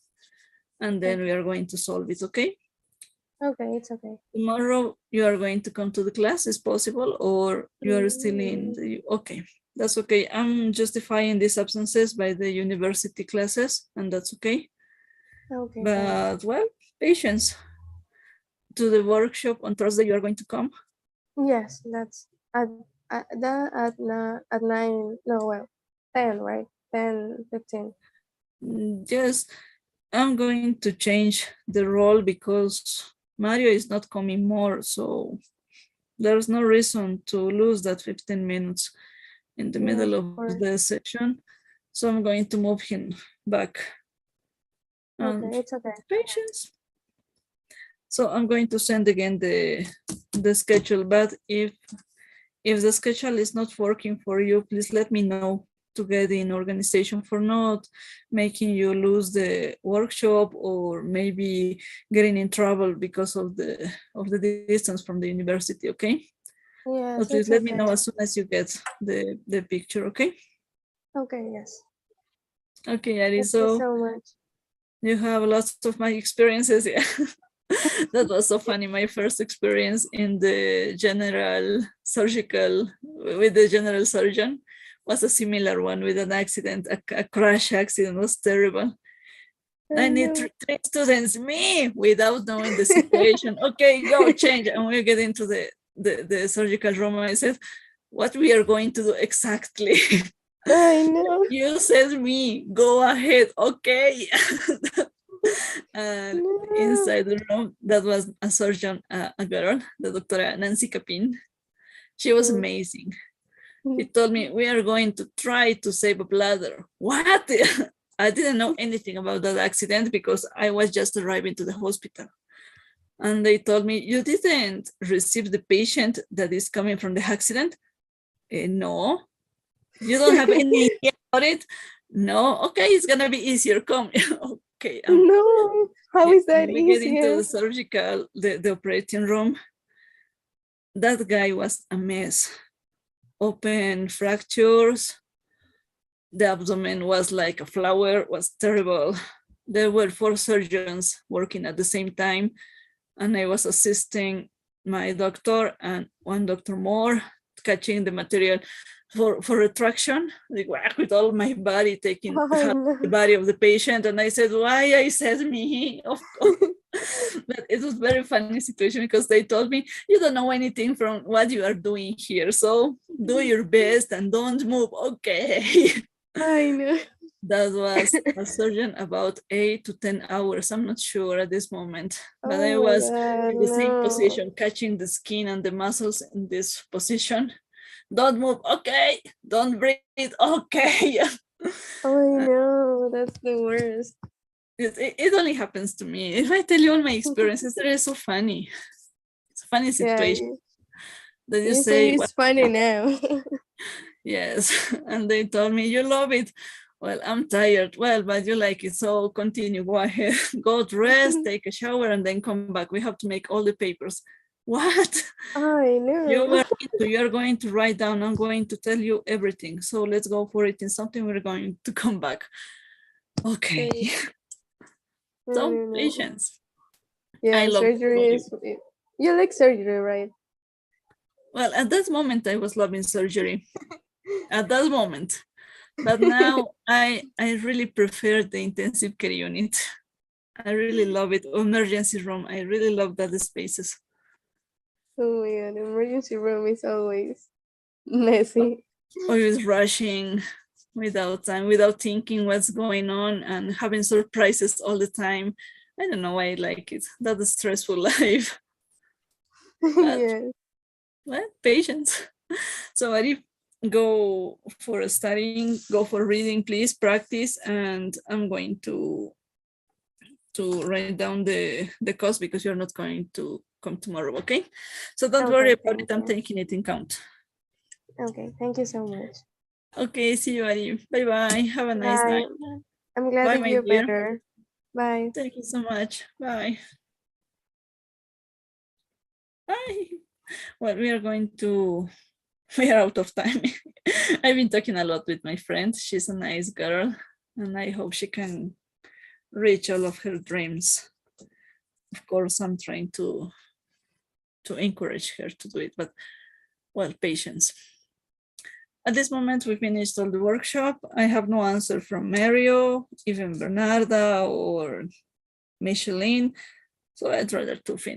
and then we are going to solve it. Okay? Okay, it's okay. Tomorrow you are going to come to the class, is possible, or you are still in the, okay, that's okay. I'm justifying these absences by the university classes, and that's okay. Okay. But well, patience. To the workshop on Thursday, you are going to come? Yes, that's at 9, no, well, 10, right? 10:15. Yes, I'm going to change the role because Mario is not coming more, so there's no reason to lose that 15 minutes in the middle of the session. So I'm going to move him back. Okay, it's okay. Patience. So I'm going to send again the schedule, but if the schedule is not working for you, please let me know to get in organization for not making you lose the workshop or maybe getting in trouble because of the distance from the university, okay? Yes, but please let me know as soon as you get the picture, okay? Okay, yes. Okay, Ari, Thank you so much. You have lots of my experiences, yeah. That was so funny. My first experience in the general surgical with the general surgeon was a similar one with an accident, a crash accident. Was terrible. I need three students, me, without knowing the situation. Okay, go change. And we get into the surgical room. I said, what we are going to do exactly? I know. You said me, go ahead, okay. And inside the room, that was a surgeon, a girl, the Dr. Nancy Capin. She was amazing. She told me, we are going to try to save a bladder. What? I didn't know anything about that accident because I was just arriving to the hospital. And they told me, you didn't receive the patient that is coming from the accident? No. You don't have any idea about it? No. Okay, it's going to be easier. Come. Okay. No, how is that we easier? get into the surgical, the operating room. That guy was a mess. Open fractures. The abdomen was like a flower, was terrible. There were 4 surgeons working at the same time, and I was assisting my doctor and one doctor more, catching the material for retraction, like with all my body, taking the body of the patient. And I said, why I said me? Of course. But it was a very funny situation because they told me, you don't know anything from what you are doing here. So do your best and don't move. Okay. I know. That was a surgeon about 8 to 10 hours. I'm not sure at this moment, but I Oh my was God, in the same no. position, catching the skin and the muscles in this position. Don't move, okay. Don't breathe, okay. Oh, I know, that's the worst. It only happens to me. If I tell you all my experiences, they're so funny. It's a funny situation. That you say it's funny now. Yes, and they told me you love it. Well, I'm tired. Well, but you like it, so continue. Go ahead, go to rest, take a shower, and then come back. We have to make all the papers. What? I know. You're going to write down. I'm going to tell you everything. So let's go for it in something. We're going to come back. Okay. So patience. Yeah, I love surgery is. You like surgery, right? Well, at that moment, I was loving surgery. At that moment. But now I really prefer the intensive care unit. I really love it. Emergency room. I really love that spaces. Oh my God, the emergency room is always messy. Always rushing without time, without thinking what's going on, and having surprises all the time. I don't know why I like it. That's a stressful life. But, Yes. well, patience. So Ari, go for studying, go for reading, please practice, and I'm going to write down the cost because you're not going to come tomorrow, okay? So don't worry about it. I'm taking it in count. Okay, thank you so much. Okay, see you, Ari. Bye-bye. Have a nice night. I'm glad Bye, that my you're dear. better. Bye. Thank you so much. Bye. Bye. Well, we are out of time. I've been talking a lot with my friend. She's a nice girl, and I hope she can reach all of her dreams. Of course, I'm trying to encourage her to do it, but well, patience. At this moment, we finished all the workshop. I have no answer from Mario, even Bernarda or Micheline, so I'd rather to finish.